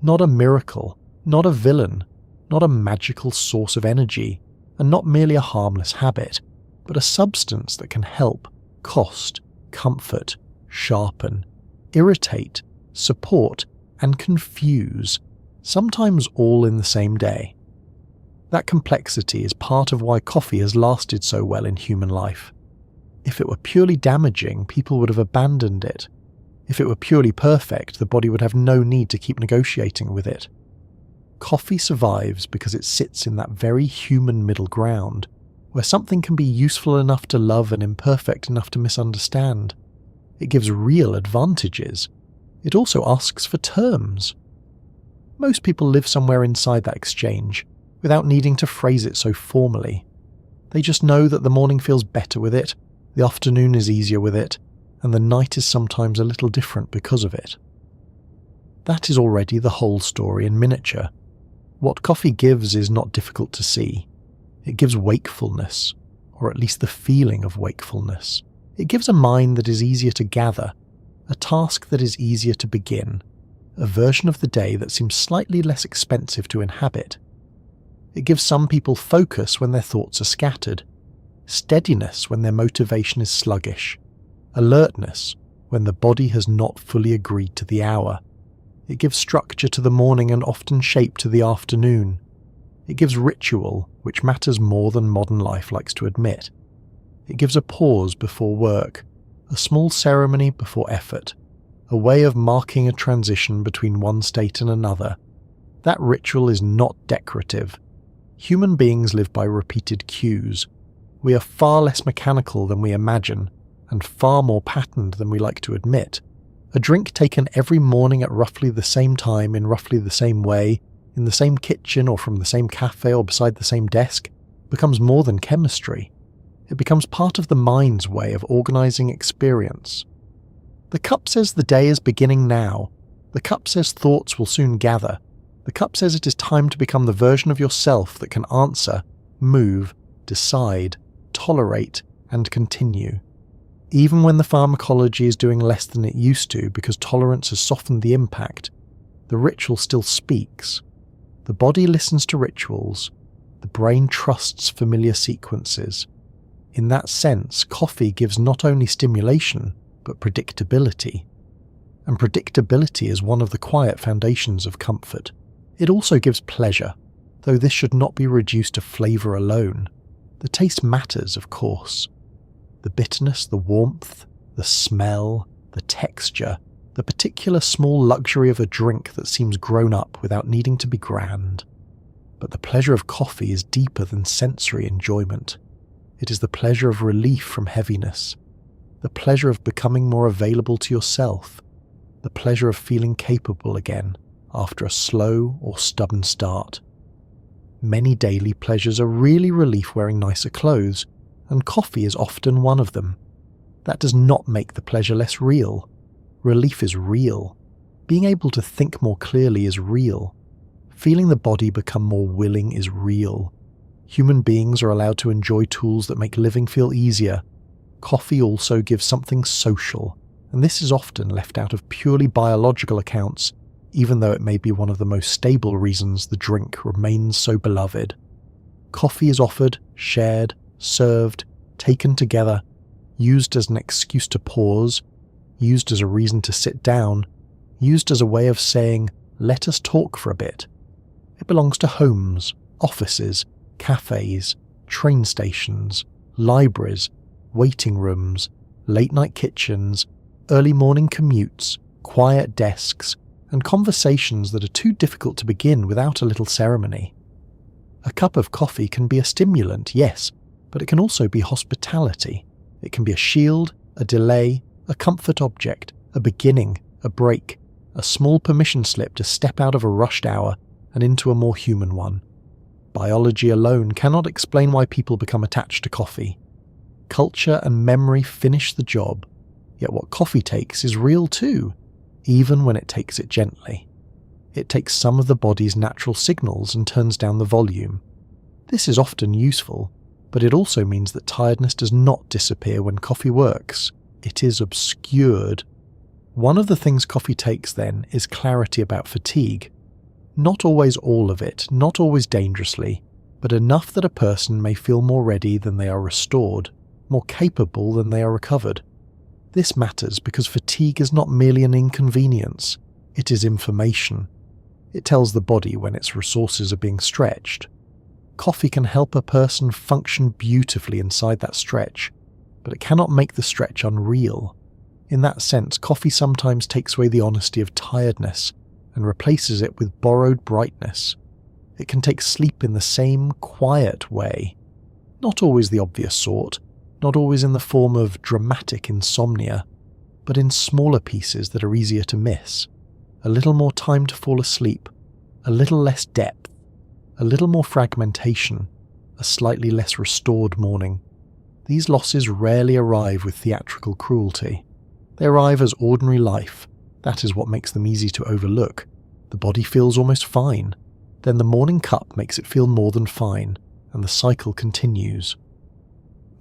Not a miracle, not a villain, not a magical source of energy, and not merely a harmless habit, but a substance that can help, cost, comfort, sharpen, irritate, support, and confuse, sometimes all in the same day. That complexity is part of why coffee has lasted so well in human life. If it were purely damaging, people would have abandoned it. If it were purely perfect, the body would have no need to keep negotiating with it. Coffee survives because it sits in that very human middle ground, where something can be useful enough to love and imperfect enough to misunderstand. It gives real advantages. It also asks for terms. Most people live somewhere inside that exchange, without needing to phrase it so formally. They just know that the morning feels better with it, the afternoon is easier with it, and the night is sometimes a little different because of it. That is already the whole story in miniature. What coffee gives is not difficult to see. It gives wakefulness, or at least the feeling of wakefulness. It gives a mind that is easier to gather, a task that is easier to begin, a version of the day that seems slightly less expensive to inhabit. It gives some people focus when their thoughts are scattered, steadiness when their motivation is sluggish, alertness when the body has not fully agreed to the hour. It gives structure to the morning and often shape to the afternoon. It gives ritual, which matters more than modern life likes to admit. It gives a pause before work, a small ceremony before effort, a way of marking a transition between one state and another. That ritual is not decorative. Human beings live by repeated cues. We are far less mechanical than we imagine, and far more patterned than we like to admit. A drink taken every morning at roughly the same time in roughly the same way, in the same kitchen or from the same cafe or beside the same desk, becomes more than chemistry. It becomes part of the mind's way of organizing experience. The cup says the day is beginning now. The cup says thoughts will soon gather. The cup says it is time to become the version of yourself that can answer, move, decide, tolerate, and continue. Even when the pharmacology is doing less than it used to because tolerance has softened the impact, the ritual still speaks. The body listens to rituals. The brain trusts familiar sequences. In that sense, coffee gives not only stimulation, but predictability. And predictability is one of the quiet foundations of comfort. It also gives pleasure, though this should not be reduced to flavour alone. The taste matters, of course. The bitterness, the warmth, the smell, the texture, the particular small luxury of a drink that seems grown up without needing to be grand. But the pleasure of coffee is deeper than sensory enjoyment. It is the pleasure of relief from heaviness, the pleasure of becoming more available to yourself, the pleasure of feeling capable again after a slow or stubborn start. Many daily pleasures are really relief wearing nicer clothes, and coffee is often one of them. That does not make the pleasure less real. Relief is real. Being able to think more clearly is real. Feeling the body become more willing is real. Human beings are allowed to enjoy tools that make living feel easier. Coffee also gives something social, and this is often left out of purely biological accounts, even though it may be one of the most stable reasons the drink remains so beloved. Coffee is offered, shared, served, taken together, used as an excuse to pause, used as a reason to sit down, used as a way of saying, let us talk for a bit. It belongs to homes, offices, cafes, train stations, libraries, waiting rooms, late-night kitchens, early morning commutes, quiet desks, and conversations that are too difficult to begin without a little ceremony. A cup of coffee can be a stimulant, yes, but it can also be hospitality. It can be a shield, a delay, a comfort object, a beginning, a break, a small permission slip to step out of a rushed hour and into a more human one. Biology alone cannot explain why people become attached to coffee. Culture and memory finish the job, yet what coffee takes is real too, even when it takes it gently. It takes some of the body's natural signals and turns down the volume. This is often useful, but it also means that tiredness does not disappear when coffee works. It is obscured. One of the things coffee takes then is clarity about fatigue. Not always all of it, not always dangerously, but enough that a person may feel more ready than they are restored, more capable than they are recovered. This matters because fatigue is not merely an inconvenience, it is information. It tells the body when its resources are being stretched. Coffee can help a person function beautifully inside that stretch, but it cannot make the stretch unreal. In that sense, coffee sometimes takes away the honesty of tiredness and replaces it with borrowed brightness. It can take sleep in the same quiet way. Not always the obvious sort, not always in the form of dramatic insomnia, but in smaller pieces that are easier to miss. A little more time to fall asleep, a little less depth, a little more fragmentation, a slightly less restored morning. These losses rarely arrive with theatrical cruelty. They arrive as ordinary life. That is what makes them easy to overlook. The body feels almost fine. Then the morning cup makes it feel more than fine, and the cycle continues.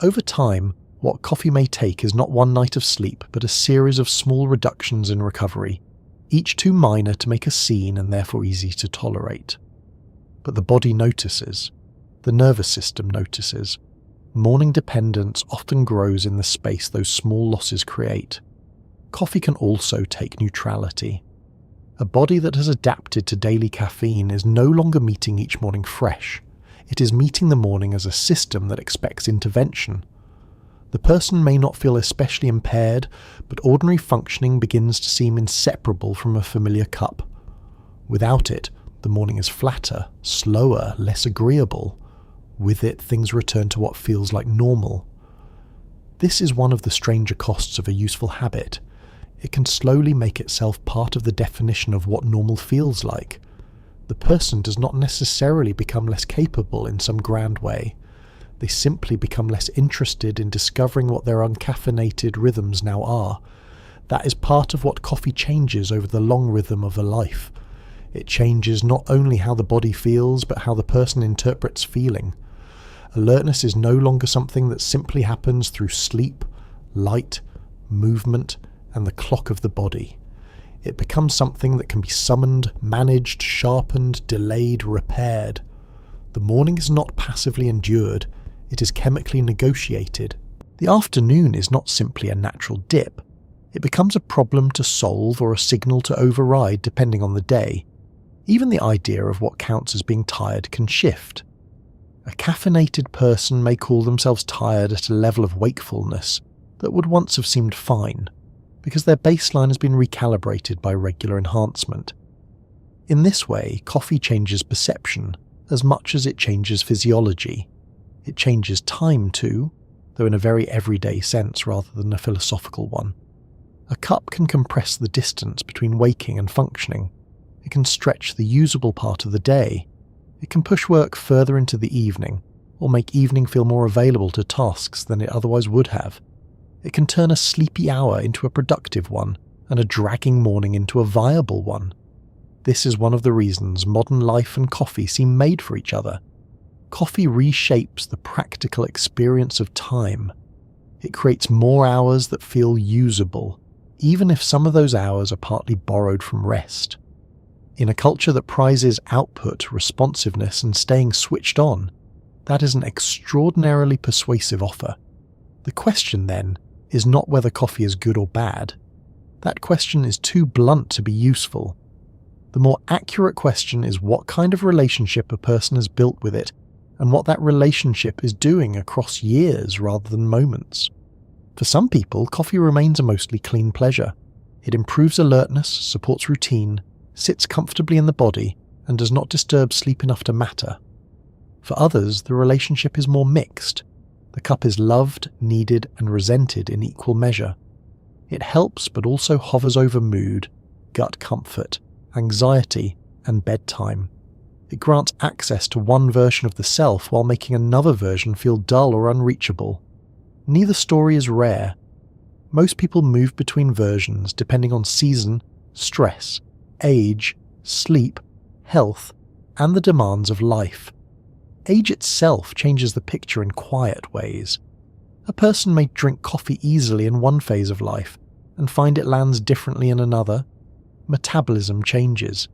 Over time, what coffee may take is not one night of sleep, but a series of small reductions in recovery, each too minor to make a scene and therefore easy to tolerate. But the body notices. The nervous system notices. Morning dependence often grows in the space those small losses create. Coffee can also take neutrality. A body that has adapted to daily caffeine is no longer meeting each morning fresh. It is meeting the morning as a system that expects intervention. The person may not feel especially impaired, but ordinary functioning begins to seem inseparable from a familiar cup. Without it, the morning is flatter, slower, less agreeable. With it, things return to what feels like normal. This is one of the stranger costs of a useful habit. It can slowly make itself part of the definition of what normal feels like. The person does not necessarily become less capable in some grand way. They simply become less interested in discovering what their uncaffeinated rhythms now are. That is part of what coffee changes over the long rhythm of a life. It changes not only how the body feels, but how the person interprets feeling. Alertness is no longer something that simply happens through sleep, light, movement, and the clock of the body. It becomes something that can be summoned, managed, sharpened, delayed, repaired. The morning is not passively endured, it is chemically negotiated. The afternoon is not simply a natural dip. It becomes a problem to solve or a signal to override depending on the day. Even the idea of what counts as being tired can shift. A caffeinated person may call themselves tired at a level of wakefulness that would once have seemed fine, because their baseline has been recalibrated by regular enhancement. In this way, coffee changes perception as much as it changes physiology. It changes time too, though in a very everyday sense rather than a philosophical one. A cup can compress the distance between waking and functioning. It can stretch the usable part of the day. It can push work further into the evening, or make evening feel more available to tasks than it otherwise would have. It can turn a sleepy hour into a productive one, and a dragging morning into a viable one. This is one of the reasons modern life and coffee seem made for each other. Coffee reshapes the practical experience of time. It creates more hours that feel usable, even if some of those hours are partly borrowed from rest. In a culture that prizes output, responsiveness, and staying switched on, that is an extraordinarily persuasive offer. The question, then, is not whether coffee is good or bad. That question is too blunt to be useful. The more accurate question is what kind of relationship a person has built with it, and what that relationship is doing across years rather than moments. For some people, coffee remains a mostly clean pleasure. It improves alertness, supports routine, sits comfortably in the body, and does not disturb sleep enough to matter. For others, the relationship is more mixed. The cup is loved, needed, and resented in equal measure. It helps but also hovers over mood, gut comfort, anxiety, and bedtime. It grants access to one version of the self while making another version feel dull or unreachable. Neither story is rare. Most people move between versions depending on season, stress, age, sleep, health, and the demands of life. Age itself changes the picture in quiet ways. A person may drink coffee easily in one phase of life and find it lands differently in another. Metabolism changes.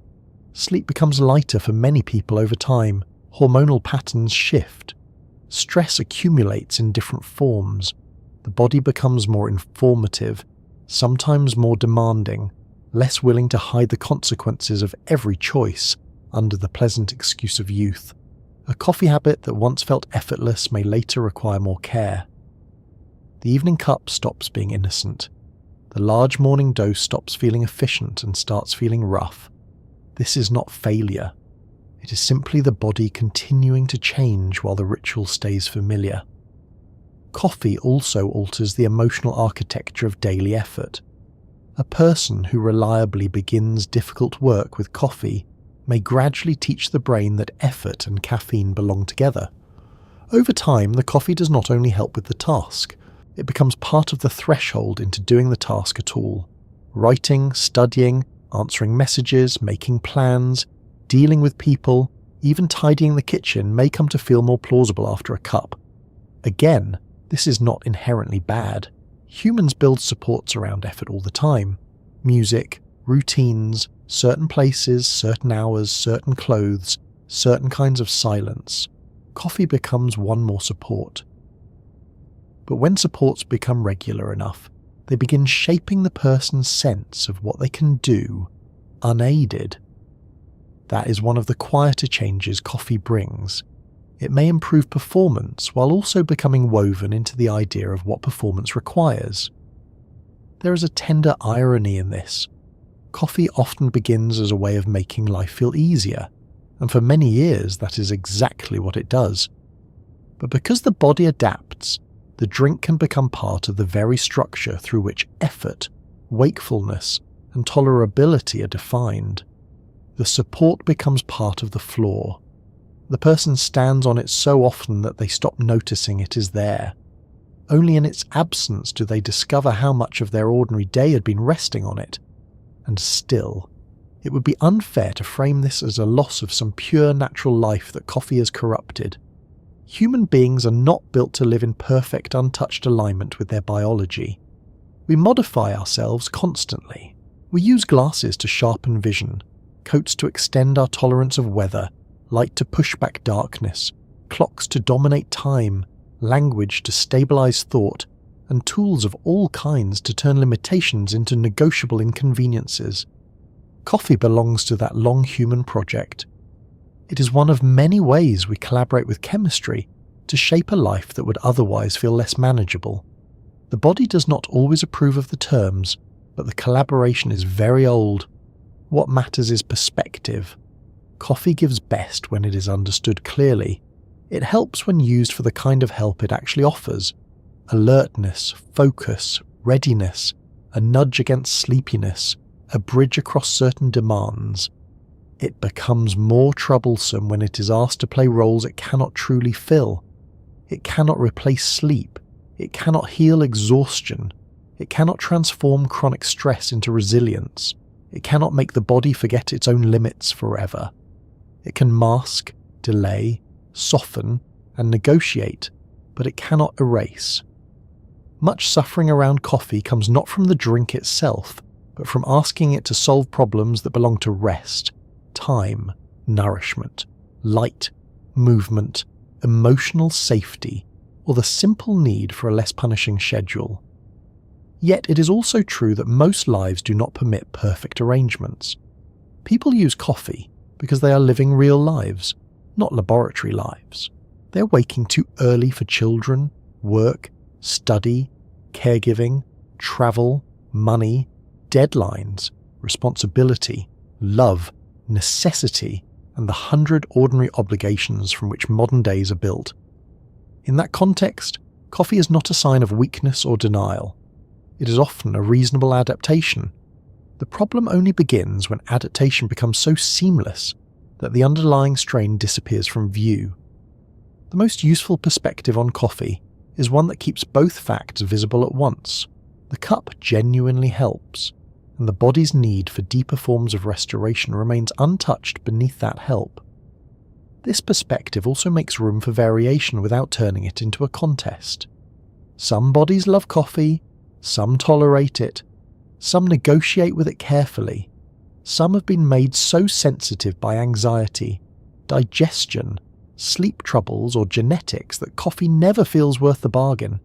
Sleep becomes lighter for many people over time. Hormonal patterns shift. Stress accumulates in different forms. The body becomes more informative, sometimes more demanding, less willing to hide the consequences of every choice under the pleasant excuse of youth. A coffee habit that once felt effortless may later require more care. The evening cup stops being innocent. The large morning dose stops feeling efficient and starts feeling rough. This is not failure. It is simply the body continuing to change while the ritual stays familiar. Coffee also alters the emotional architecture of daily effort. A person who reliably begins difficult work with coffee may gradually teach the brain that effort and caffeine belong together. Over time, the coffee does not only help with the task, it becomes part of the threshold into doing the task at all. Writing, studying, answering messages, making plans, dealing with people, even tidying the kitchen may come to feel more plausible after a cup. Again, this is not inherently bad. Humans build supports around effort all the time. Music, routines, certain places, certain hours, certain clothes, certain kinds of silence. Coffee becomes one more support. But when supports become regular enough, they begin shaping the person's sense of what they can do, unaided. That is one of the quieter changes coffee brings. It may improve performance while also becoming woven into the idea of what performance requires. There is a tender irony in this. Coffee often begins as a way of making life feel easier, and for many years that is exactly what it does. But because the body adapts, the drink can become part of the very structure through which effort, wakefulness, and tolerability are defined. The support becomes part of the floor. The person stands on it so often that they stop noticing it is there. Only in its absence do they discover how much of their ordinary day had been resting on it. And still, it would be unfair to frame this as a loss of some pure natural life that coffee has corrupted. Human beings are not built to live in perfect, untouched alignment with their biology. We modify ourselves constantly. We use glasses to sharpen vision, coats to extend our tolerance of weather, light to push back darkness, clocks to dominate time, language to stabilize thought, and tools of all kinds to turn limitations into negotiable inconveniences. Coffee belongs to that long human project. It is one of many ways we collaborate with chemistry to shape a life that would otherwise feel less manageable. The body does not always approve of the terms, but the collaboration is very old. What matters is perspective. Coffee gives best when it is understood clearly. It helps when used for the kind of help it actually offers. Alertness, focus, readiness, a nudge against sleepiness, a bridge across certain demands. It becomes more troublesome when it is asked to play roles it cannot truly fill. It cannot replace sleep. It cannot heal exhaustion. It cannot transform chronic stress into resilience. It cannot make the body forget its own limits forever. It can mask, delay, soften, and negotiate, but it cannot erase. Much suffering around coffee comes not from the drink itself, but from asking it to solve problems that belong to rest, time, nourishment, light, movement, emotional safety, or the simple need for a less punishing schedule. Yet it is also true that most lives do not permit perfect arrangements. People use coffee because they are living real lives, not laboratory lives. They are waking too early for children, work, study, caregiving, travel, money, deadlines, responsibility, love, necessity, and the 100 ordinary obligations from which modern days are built. In that context, coffee is not a sign of weakness or denial. It is often a reasonable adaptation. The problem only begins when adaptation becomes so seamless that the underlying strain disappears from view. The most useful perspective on coffee is one that keeps both facts visible at once. The cup genuinely helps, and the body's need for deeper forms of restoration remains untouched beneath that help. This perspective also makes room for variation without turning it into a contest. Some bodies love coffee, some tolerate it, some negotiate with it carefully. Some have been made so sensitive by anxiety, digestion, sleep troubles, or genetics that coffee never feels worth the bargain.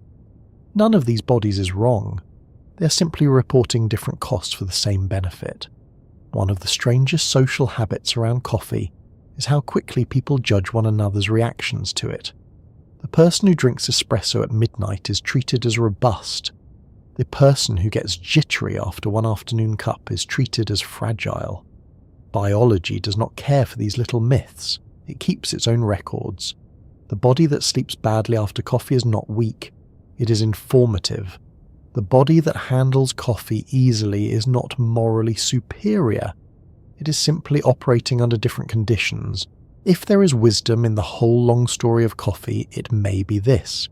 None of these bodies is wrong. They are simply reporting different costs for the same benefit. One of the strangest social habits around coffee is how quickly people judge one another's reactions to it. The person who drinks espresso at midnight is treated as robust. The person who gets jittery after one afternoon cup is treated as fragile. Biology does not care for these little myths. It keeps its own records. The body that sleeps badly after coffee is not weak. It is informative. The body that handles coffee easily is not morally superior. It is simply operating under different conditions. If there is wisdom in the whole long story of coffee, it may be this.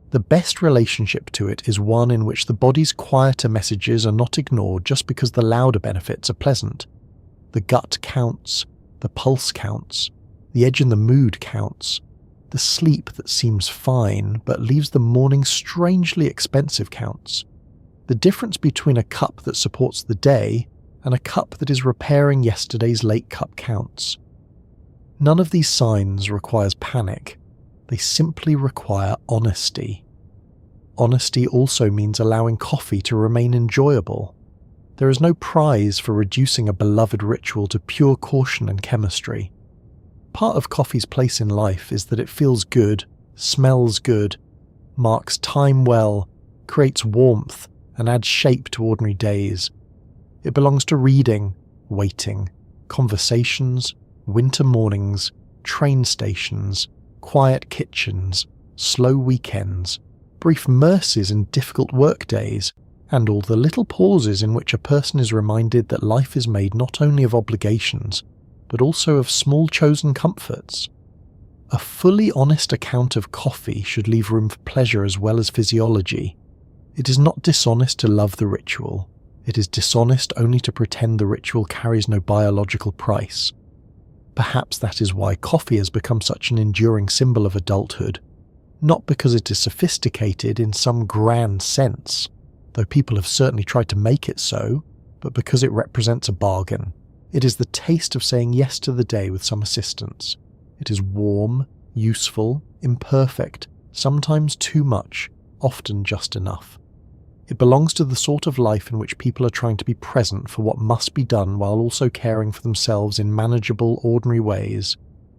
The best relationship to it is one in which the body's quieter messages are not ignored just because the louder benefits are pleasant. The gut counts, the pulse counts, the edge in the mood counts. The sleep that seems fine but leaves the morning strangely expensive counts. The difference between a cup that supports the day and a cup that is repairing yesterday's late cup counts. None of these signs requires panic. They simply require honesty. Honesty also means allowing coffee to remain enjoyable. There is no prize for reducing a beloved ritual to pure caution and chemistry. Part of coffee's place in life is that it feels good, smells good, marks time well, creates warmth, and adds shape to ordinary days. It belongs to reading, waiting, conversations, winter mornings, train stations, quiet kitchens, slow weekends, brief mercies in difficult work days, and all the little pauses in which a person is reminded that life is made not only of obligations, but also of small chosen comforts. A fully honest account of coffee should leave room for pleasure as well as physiology. It is not dishonest to love the ritual. It is dishonest only to pretend the ritual carries no biological price. Perhaps that is why coffee has become such an enduring symbol of adulthood, not because it is sophisticated in some grand sense, though people have certainly tried to make it so, but because it represents a bargain. It is the taste of saying yes to the day with some assistance. It is warm, useful, imperfect, sometimes too much, often just enough. It belongs to the sort of life in which people are trying to be present for what must be done while also caring for themselves in manageable, ordinary ways.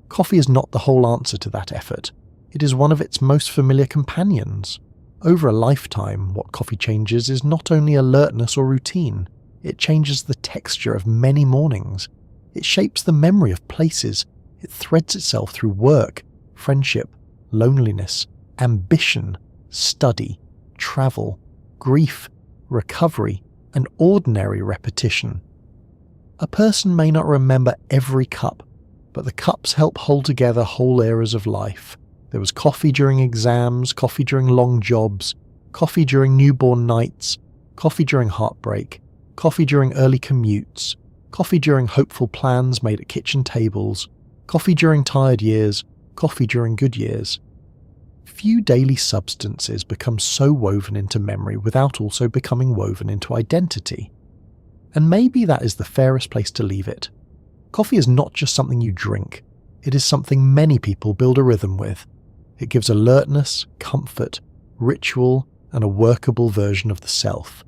Coffee is not the whole answer to that effort. It is one of its most familiar companions. Over a lifetime, what coffee changes is not only alertness or routine. It changes the texture of many mornings. It shapes the memory of places. It threads itself through work, friendship, loneliness, ambition, study, travel, grief, recovery, and ordinary repetition. A person may not remember every cup, but the cups help hold together whole eras of life. There was coffee during exams, coffee during long jobs, coffee during newborn nights, coffee during heartbreak, coffee during early commutes, coffee during hopeful plans made at kitchen tables, coffee during tired years, coffee during good years. Few daily substances become so woven into memory without also becoming woven into identity. And maybe that is the fairest place to leave it. Coffee is not just something you drink. It is something many people build a rhythm with. It gives alertness, comfort, ritual, and a workable version of the self.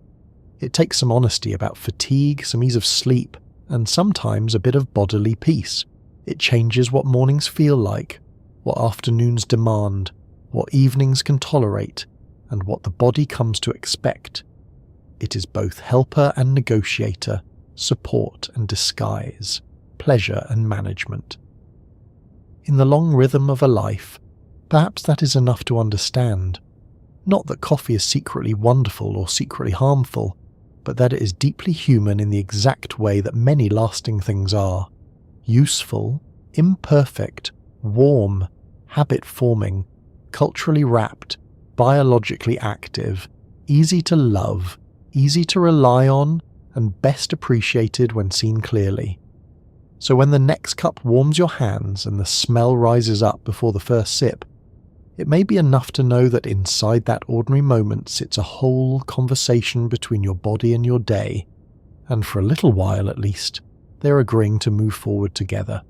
It takes some honesty about fatigue, some ease of sleep, and sometimes a bit of bodily peace. It changes what mornings feel like, what afternoons demand, what evenings can tolerate, and what the body comes to expect. It is both helper and negotiator, support and disguise, pleasure and management. In the long rhythm of a life, perhaps that is enough to understand. Not that coffee is secretly wonderful or secretly harmful, but that it is deeply human in the exact way that many lasting things are. Useful, imperfect, warm, habit-forming, culturally wrapped, biologically active, easy to love, easy to rely on, and best appreciated when seen clearly. So when the next cup warms your hands and the smell rises up before the first sip, it may be enough to know that inside that ordinary moment sits a whole conversation between your body and your day, and for a little while at least, they're agreeing to move forward together.